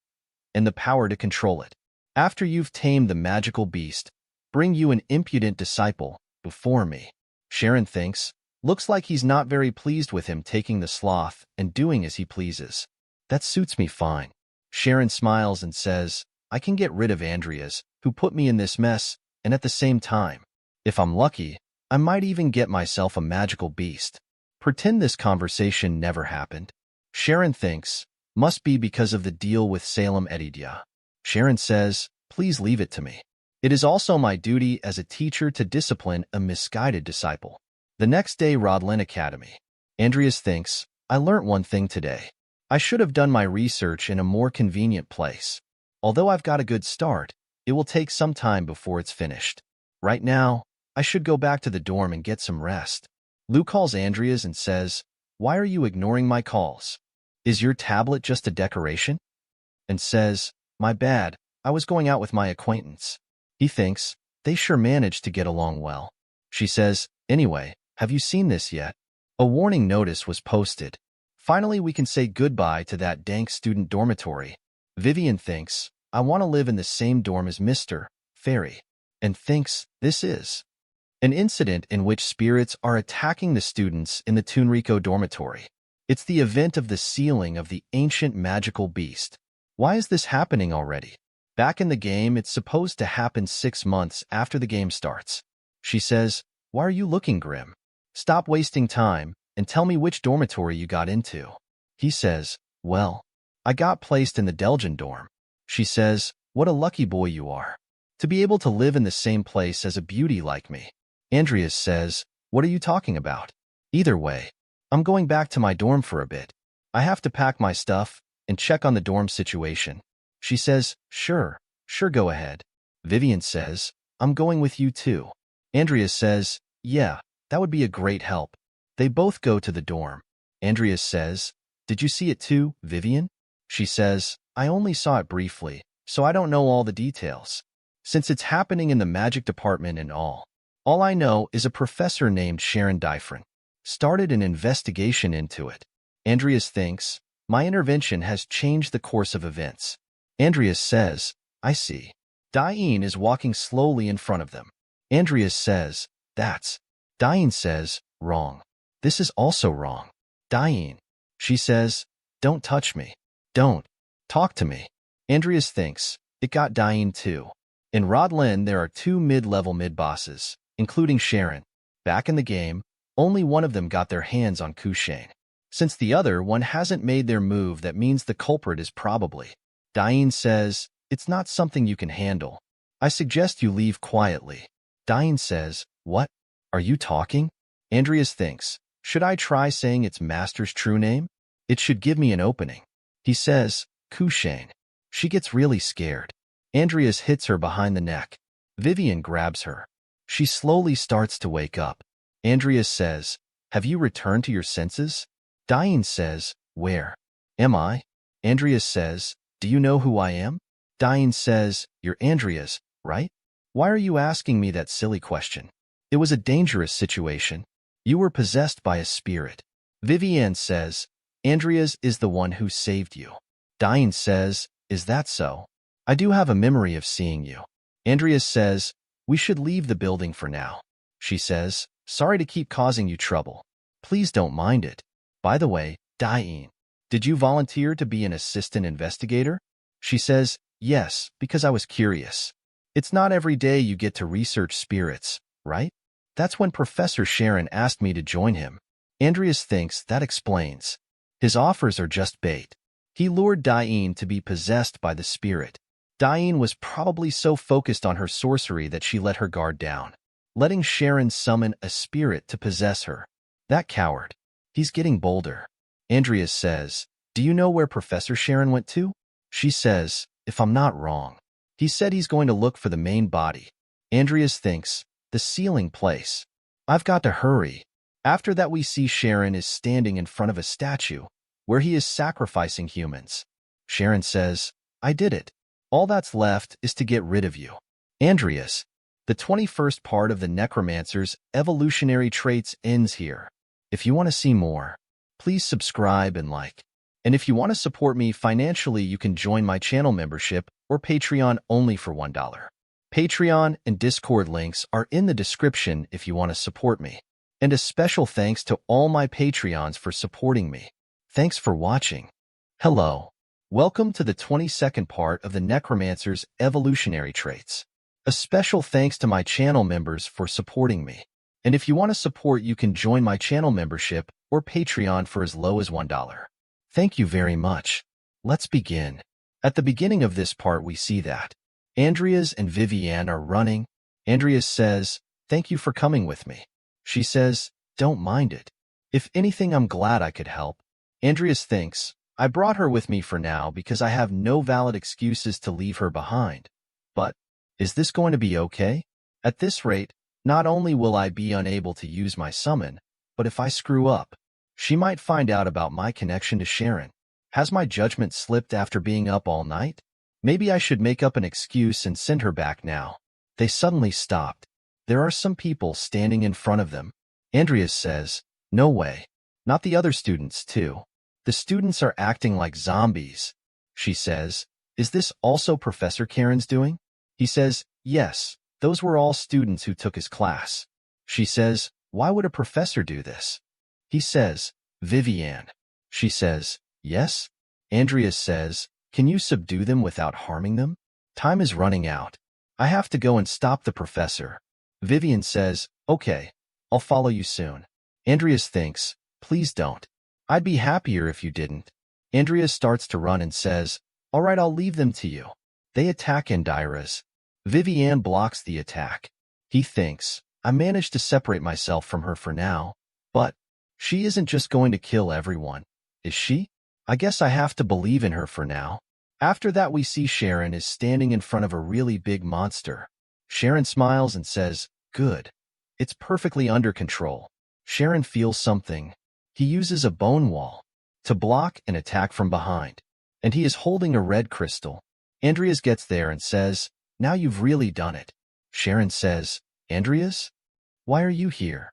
and the power to control it. After you've tamed the magical beast, bring you an impudent disciple before me. Sharon thinks, looks like he's not very pleased with him taking the sloth and doing as he pleases. That suits me fine. Sharon smiles and says, I can get rid of Andreas, who put me in this mess, and at the same time, if I'm lucky, I might even get myself a magical beast. Pretend this conversation never happened. Sharon thinks, must be because of the deal with Salem Edidia. Sharon says, please leave it to me. It is also my duty as a teacher to discipline a misguided disciple. The next day, Rodlin Academy. Andreas thinks, I learnt one thing today. I should have done my research in a more convenient place. Although I've got a good start, it will take some time before it's finished. Right now, I should go back to the dorm and get some rest. Lou calls Andreas and says, why are you ignoring my calls? Is your tablet just a decoration? And says, my bad, I was going out with my acquaintance. He thinks, they sure managed to get along well. She says, anyway, have you seen this yet? A warning notice was posted. Finally, we can say goodbye to that dank student dormitory. Vivian thinks, I want to live in the same dorm as Mr. Fairy, and thinks this is an incident in which spirits are attacking the students in the Tunrico dormitory. It's the event of the sealing of the ancient magical beast. Why is this happening already? Back in the game, it's supposed to happen 6 months after the game starts. She says, why are you looking grim? Stop wasting time and tell me which dormitory you got into. He says, well, I got placed in the Delgian dorm. She says, what a lucky boy you are, to be able to live in the same place as a beauty like me. Andreas says, what are you talking about? Either way, I'm going back to my dorm for a bit. I have to pack my stuff and check on the dorm situation. She says, sure go ahead. Vivian says, I'm going with you too. Andreas says, yeah, that would be a great help. They both go to the dorm. Andreas says, did you see it too, Vivian? She says, I only saw it briefly, so I don't know all the details. Since it's happening in the magic department and all I know is a professor named Sharon Dyfrin started an investigation into it. Andreas thinks, my intervention has changed the course of events. Andreas says, I see. Diane is walking slowly in front of them. Andreas says, that's. Diane says, wrong. This is also wrong. Diane. She says, don't touch me. Don't. Talk to me. Andreas thinks, it got Diane too. In Rodlin, there are 2 mid-level mid-bosses, including Sharon. Back in the game, only one of them got their hands on Kushane. Since the other one hasn't made their move, that means the culprit is probably. Diane says, it's not something you can handle. I suggest you leave quietly. Diane says, what? Are you talking? Andreas thinks, should I try saying its master's true name? It should give me an opening. He says, Kushane. She gets really scared. Andreas hits her behind the neck. Vivian grabs her. She slowly starts to wake up. Andreas says, have you returned to your senses? Diane says, where am I? Andreas says, do you know who I am? Diane says, you're Andreas, right? Why are you asking me that silly question? It was a dangerous situation. You were possessed by a spirit. Vivian says, Andreas is the one who saved you. Diane says, is that so? I do have a memory of seeing you. Andreas says, we should leave the building for now. She says, sorry to keep causing you trouble. Please don't mind it. By the way, Diane, did you volunteer to be an assistant investigator? She says, yes, because I was curious. It's not every day you get to research spirits, right? That's when Professor Sharon asked me to join him. Andreas thinks that explains. His offers are just bait. He lured Diane to be possessed by the spirit. Diane was probably so focused on her sorcery that she let her guard down, letting Sharon summon a spirit to possess her. That coward. He's getting bolder. Andreas says, "Do you know where Professor Sharon went to?" She says, "If I'm not wrong. He said he's going to look for the main body." Andreas thinks, the sealing place. I've got to hurry. After that we see Sharon is standing in front of a statue, where he is sacrificing humans. Sharon says, "I did it. All that's left is to get rid of you." Andreas. The 21st part of the Necromancer's evolutionary traits ends here. If you want to see more, please subscribe and like. And if you want to support me financially, you can join my channel membership or Patreon only for $1. Patreon and Discord links are in the description if you want to support me. And a special thanks to all my Patreons for supporting me. Thanks for watching. Hello. Welcome to the 22nd part of the Necromancer's evolutionary traits. A special thanks to my channel members for supporting me. And if you want to support, you can join my channel membership or Patreon for as low as $1. Thank you very much. Let's begin. At the beginning of this part, we see that Andreas and Vivienne are running. Andreas says, "Thank you for coming with me." She says, "Don't mind it. If anything, I'm glad I could help." Andreas thinks, "I brought her with me for now because I have no valid excuses to leave her behind. But is this going to be okay? At this rate, not only will I be unable to use my summon, but if I screw up, she might find out about my connection to Sharon. Has my judgment slipped after being up all night? Maybe I should make up an excuse and send her back now." They suddenly stopped. There are some people standing in front of them. Andreas says, "No way. Not the other students, too. The students are acting like zombies." She says, "Is this also Professor Karen's doing?" He says, "Yes, those were all students who took his class." She says, "Why would a professor do this?" He says, "Vivienne." She says, "Yes." Andreas says, "Can you subdue them without harming them? Time is running out. I have to go and stop the professor." Vivienne says, "Okay, I'll follow you soon." Andreas thinks, "Please don't. I'd be happier if you didn't." Andreas starts to run and says, "All right, I'll leave them to you." They attack Indira's. Vivienne blocks the attack. He thinks, "I managed to separate myself from her for now. But she isn't just going to kill everyone, is she? I guess I have to believe in her for now." After that we see Sharon is standing in front of a really big monster. Sharon smiles and says, "Good. It's perfectly under control." Sharon feels something. He uses a bone wall to block an attack from behind, and he is holding a red crystal. Andreas gets there and says, "Now you've really done it." Sharon says, "Andreas? Why are you here?"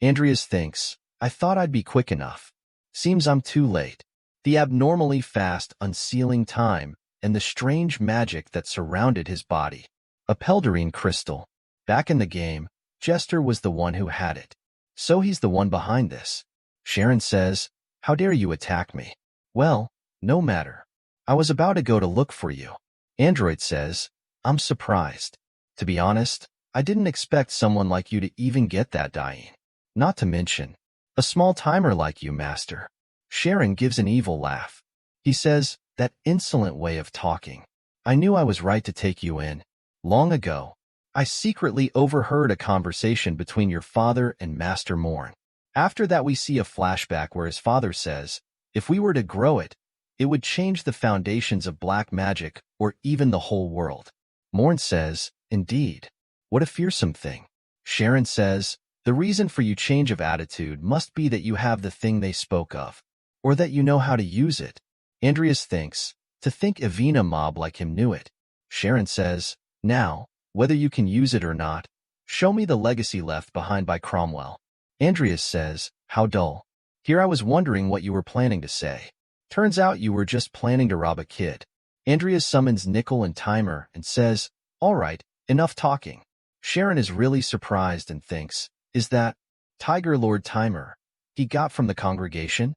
Andreas thinks, "I thought I'd be quick enough. Seems I'm too late." The abnormally fast unsealing time and the strange magic that surrounded his body. A Peldarine crystal. Back in the game, Jester was the one who had it. So he's the one behind this. Sharon says, "How dare you attack me?" "Well, no matter. I was about to go to look for you." Android says, "I'm surprised. To be honest, I didn't expect someone like you to even get that dying. Not to mention, a small timer like you, Master." Sharon gives an evil laugh. He says, "That insolent way of talking. I knew I was right to take you in. Long ago, I secretly overheard a conversation between your father and Master Morn." After that we see a flashback where his father says, "If we were to grow it, it would change the foundations of black magic or even the whole world." Morn says, "Indeed. What a fearsome thing." Sharon says, "The reason for your change of attitude must be that you have the thing they spoke of, or that you know how to use it." Andreas thinks, to think Evina mob like him knew it. Sharon says, "Now, whether you can use it or not, show me the legacy left behind by Cromwell." Andreas says, "How dull. Here I was wondering what you were planning to say. Turns out you were just planning to rob a kid." Andreas summons Nickel and Timer and says, "All right, enough talking." Sharon is really surprised and thinks, "Is that Tiger Lord Timer he got from the congregation?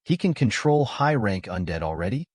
He can control high-rank undead already?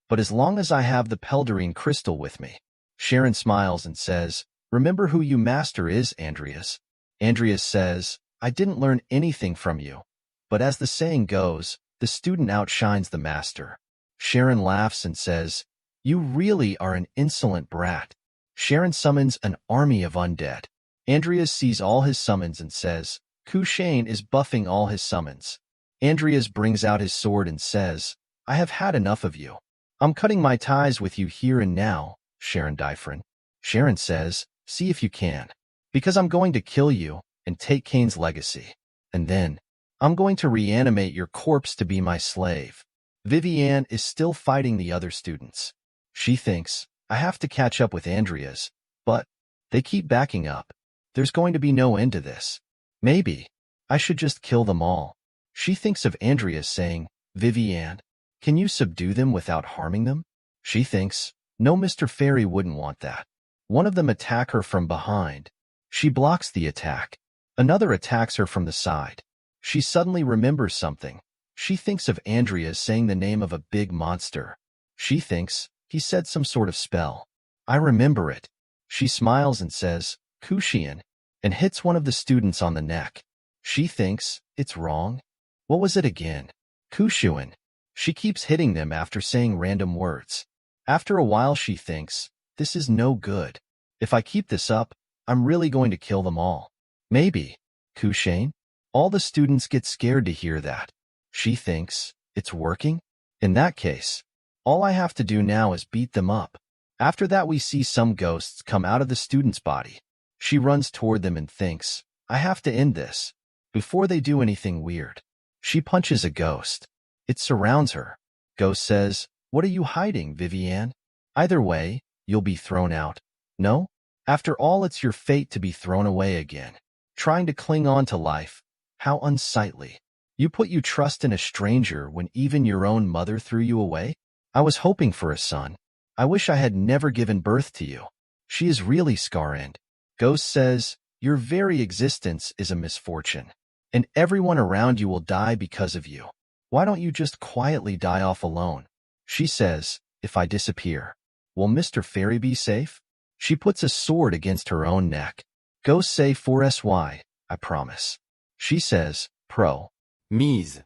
But as long as I have the Peldarine crystal with me." Sharon smiles and says, "Remember who you master is, Andreas. Andreas says, I didn't learn anything from you. But as the saying goes, the student outshines the master. Sharon laughs and says, you really are an insolent brat. Sharon summons an army of undead. Andreas sees all his summons and says, Kushane is buffing all his summons. Andreas brings out his sword and says, I have had enough of you. I'm cutting my ties with you here and now, Sharon Dyfrin. Sharon says, see if you can. Because I'm going to kill you and take Kane's legacy. And then, I'm going to reanimate your corpse to be my slave. Vivienne is still fighting the other students. She thinks, I have to catch up with Andreas, but they keep backing up. There's going to be no end to this. Maybe I should just kill them all. She thinks of Andreas saying, Vivienne, can you subdue them without harming them? She thinks, no, Mr. Fairy wouldn't want that. One of them attack her from behind. She blocks the attack. Another attacks her from the side. She suddenly remembers something. She thinks of Andreas saying the name of a big monster. She thinks he said some sort of spell. I remember it. She smiles and says, Kushian, and hits one of the students on the neck. She thinks it's wrong. What was it again? Kushuan. She keeps hitting them after saying random words. After a while she thinks, this is no good. If I keep this up, I'm really going to kill them all. Maybe. Kushane? All the students get scared to hear that. She thinks, it's working? In that case, all I have to do now is beat them up. After that we see some ghosts come out of the student's body. She runs toward them and thinks, I have to end this before they do anything weird. She punches a ghost. It surrounds her. Ghost says, what are you hiding, Vivienne? Either way, you'll be thrown out. No? After all, it's your fate to be thrown away again. Trying to cling on to life. How unsightly. You put your trust in a stranger when even your own mother threw you away? I was hoping for a son. I wish I had never given birth to you. She is really scar-end. Ghost says, your very existence is a misfortune, and everyone around you will die because of you. Why don't you just quietly die off alone? She says, if I disappear, will Mr. Fairy be safe? She puts a sword against her own neck. Ghost say for SY, I promise. She says, pro. Mise.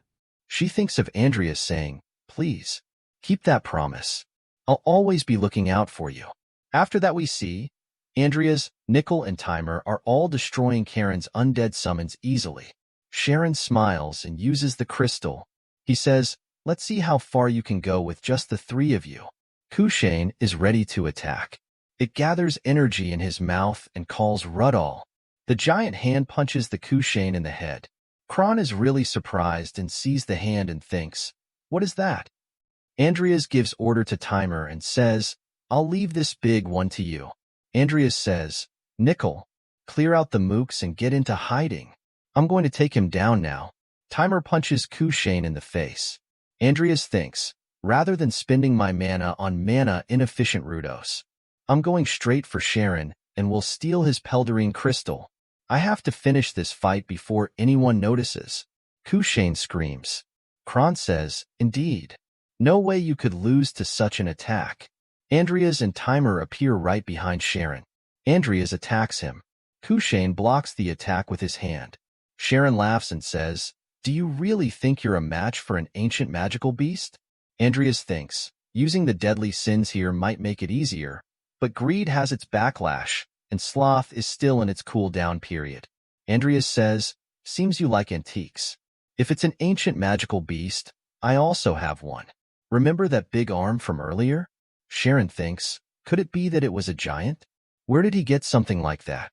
She thinks of Andreas saying, please, keep that promise. I'll always be looking out for you. After that we see, Andreas, Nickel, and Timer are all destroying Karen's undead summons easily. Sharon smiles and uses the crystal. He says, let's see how far you can go with just the three of you. Kushane is ready to attack. It gathers energy in his mouth and calls Rudall. The giant hand punches the Kushane in the head. Kron is really surprised and sees the hand and thinks, what is that? Andreas gives order to Timer and says, I'll leave this big one to you. Andreas says, Nickel, clear out the mooks and get into hiding. I'm going to take him down now. Timer punches Kushane in the face. Andreas thinks, rather than spending my mana on mana-inefficient Rudos, I'm going straight for Sharon and will steal his Peldarine crystal. I have to finish this fight before anyone notices. Kushane screams. Kron says, indeed. No way you could lose to such an attack. Andreas and Timer appear right behind Sharon. Andreas attacks him. Kushane blocks the attack with his hand. Sharon laughs and says, do you really think you're a match for an ancient magical beast? Andreas thinks, using the deadly sins here might make it easier, but greed has its backlash, and sloth is still in its cool-down period. Andreas says, seems you like antiques. If it's an ancient magical beast, I also have one. Remember that big arm from earlier? Sharon thinks, could it be that it was a giant? Where did he get something like that?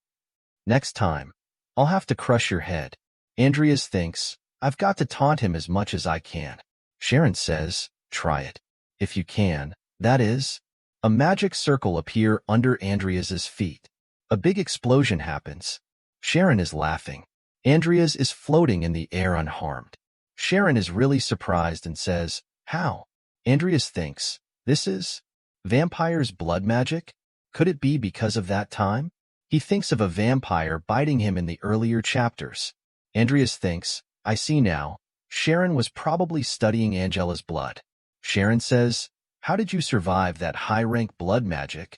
Next time, I'll have to crush your head. Andreas thinks, I've got to taunt him as much as I can. Sharon says, try it. If you can, that is. A magic circle appears under Andreas's feet. A big explosion happens. Sharon is laughing. Andreas is floating in the air unharmed. Sharon is really surprised and says, how? Andreas thinks, this is vampire's blood magic? Could it be because of that time? He thinks of a vampire biting him in the earlier chapters. Andreas thinks, I see now. Sharon was probably studying Angela's blood. Sharon says, how did you survive that high-rank blood magic?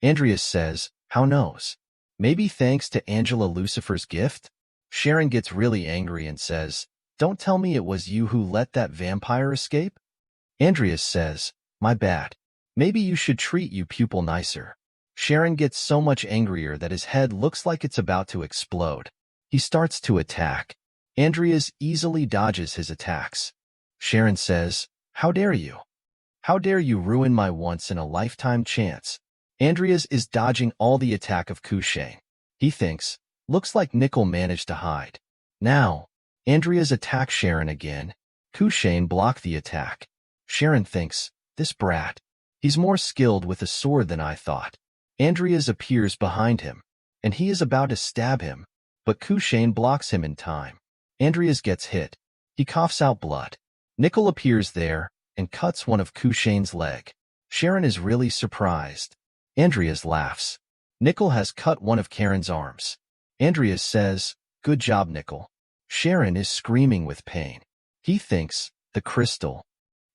Andreas says, how knows? Maybe thanks to Angela Lucifer's gift? Sharon gets really angry and says, "Don't tell me it was you who let that vampire escape?" Andreas says, "My bad. Maybe you should treat your pupil nicer." Sharon gets so much angrier that his head looks like it's about to explode. He starts to attack. Andreas easily dodges his attacks. Sharon says, "How dare you? How dare you ruin my once-in-a-lifetime chance?" Andreas is dodging all the attack of Kushane. He thinks, looks like Nickel managed to hide. Now, Andreas attacks Sharon again. Kushane blocked the attack. Sharon thinks, this brat. He's more skilled with a sword than I thought. Andreas appears behind him, and he is about to stab him, but Kushane blocks him in time. Andreas gets hit. He coughs out blood. Nickel appears there and cuts one of Kushane's leg. Sharon is really surprised. Andreas laughs. Nickel has cut one of Karen's arms. Andreas says, "Good job, Nickel." Sharon is screaming with pain. He thinks, the crystal.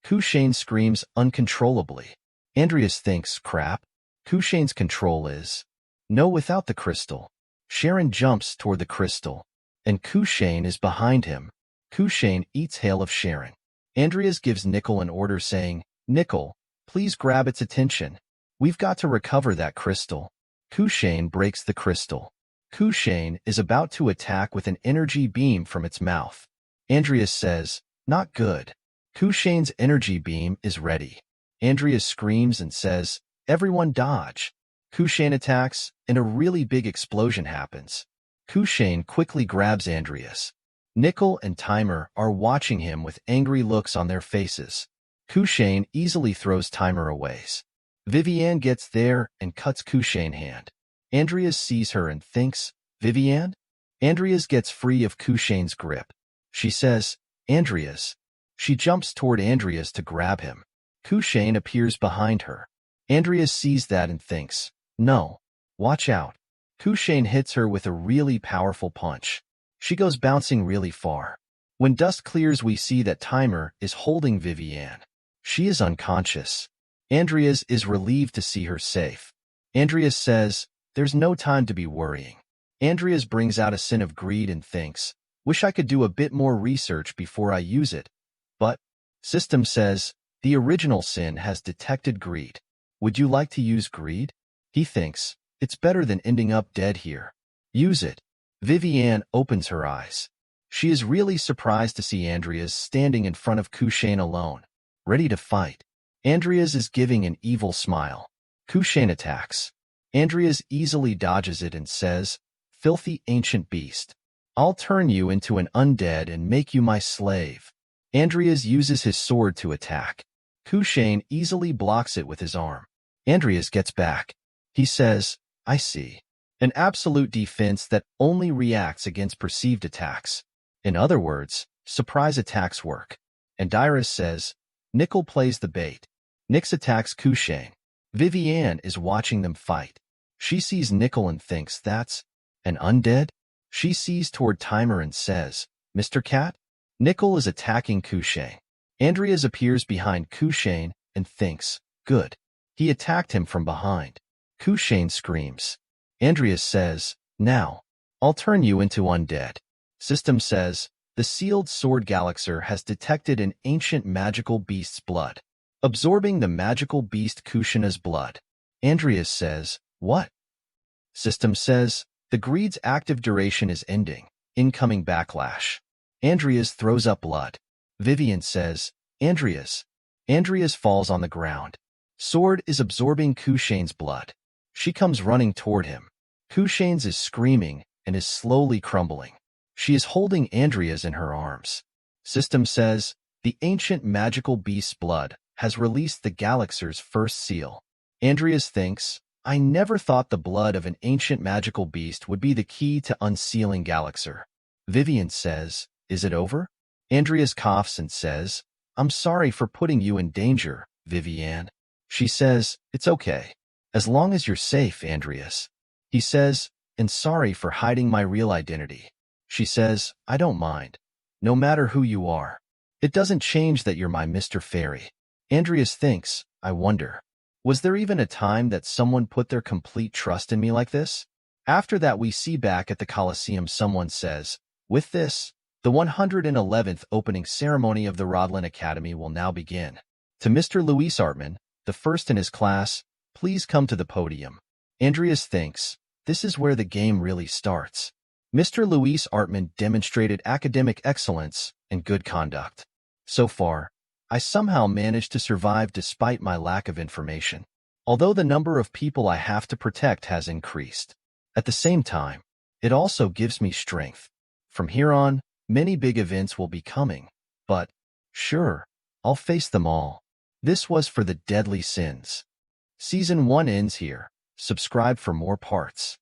Kushane screams uncontrollably. Andreas thinks, crap. Kushane's control is. No, without the crystal. Sharon jumps toward the crystal, and Kushane is behind him. Kushane eats hail of Sharon. Andreas gives Nickel an order saying, "Nickel, please grab its attention. We've got to recover that crystal." Kushane breaks the crystal. Kushane is about to attack with an energy beam from its mouth. Andreas says, "Not good." Kushane's energy beam is ready. Andreas screams and says, "Everyone dodge." Kushane attacks, and a really big explosion happens. Kushane quickly grabs Andreas. Nickel and Timer are watching him with angry looks on their faces. Kushane easily throws Timer away. Vivienne gets there and cuts Kushane's hand. Andreas sees her and thinks, "Vivienne?" Andreas gets free of Kushane's grip. She says, "Andreas." She jumps toward Andreas to grab him. Kushane appears behind her. Andreas sees that and thinks, "No. Watch out." Kushane hits her with a really powerful punch. She goes bouncing really far. When dust clears, we see that Timer is holding Vivienne. She is unconscious. Andreas is relieved to see her safe. Andreas says, "There's no time to be worrying." Andreas brings out a sin of greed and thinks, "Wish I could do a bit more research before I use it." But, System says, "The original sin has detected greed. Would you like to use greed?" He thinks, "It's better than ending up dead here. Use it." Vivienne opens her eyes. She is really surprised to see Andreas standing in front of Kushane alone, ready to fight. Andreas is giving an evil smile. Kushane attacks. Andreas easily dodges it and says, "Filthy ancient beast. I'll turn you into an undead and make you my slave." Andreas uses his sword to attack. Kushane easily blocks it with his arm. Andreas gets back. He says, "I see. An absolute defense that only reacts against perceived attacks. In other words, surprise attacks work." And Iris says, "Nickel plays the bait." Nyx attacks Kushane. Vivienne is watching them fight. She sees Nickel and thinks that's an undead. She sees toward Timer and says, "Mr. Cat?" Nickel is attacking Kushane. Andreas appears behind Kushane and thinks, good. He attacked him from behind. Kushane screams. Andreas says, "Now, I'll turn you into undead." System says, "The sealed sword Galaxer has detected an ancient magical beast's blood, absorbing the magical beast Kushina's blood." Andreas says, "What?" System says, "The greed's active duration is ending. Incoming backlash." Andreas throws up blood. Vivian says, "Andreas." Andreas falls on the ground. Sword is absorbing Kushane's blood. She comes running toward him. Kushane's is screaming and is slowly crumbling. She is holding Andreas in her arms. System says, "The ancient magical beast's blood has released the Galaxer's first seal." Andreas thinks, "I never thought the blood of an ancient magical beast would be the key to unsealing Galaxer." Vivian says, "Is it over?" Andreas coughs and says, "I'm sorry for putting you in danger, Vivian." She says, "It's okay. As long as you're safe, Andreas." He says, "And sorry for hiding my real identity." She says, "I don't mind. No matter who you are. It doesn't change that you're my Mr. Fairy." Andreas thinks, "I wonder, was there even a time that someone put their complete trust in me like this?" After that, we see back at the Colosseum someone says, "With this, the 111th opening ceremony of the Rodlin Academy will now begin. To Mr. Luis Artman, the first in his class, please come to the podium." Andreas thinks, this is where the game really starts. Mr. Luis Artman demonstrated academic excellence and good conduct. So far, I somehow managed to survive despite my lack of information. Although the number of people I have to protect has increased. At the same time, it also gives me strength. From here on, many big events will be coming, but, sure, I'll face them all. This was for the Deadly Sins. Season 1 ends here. Subscribe for more parts.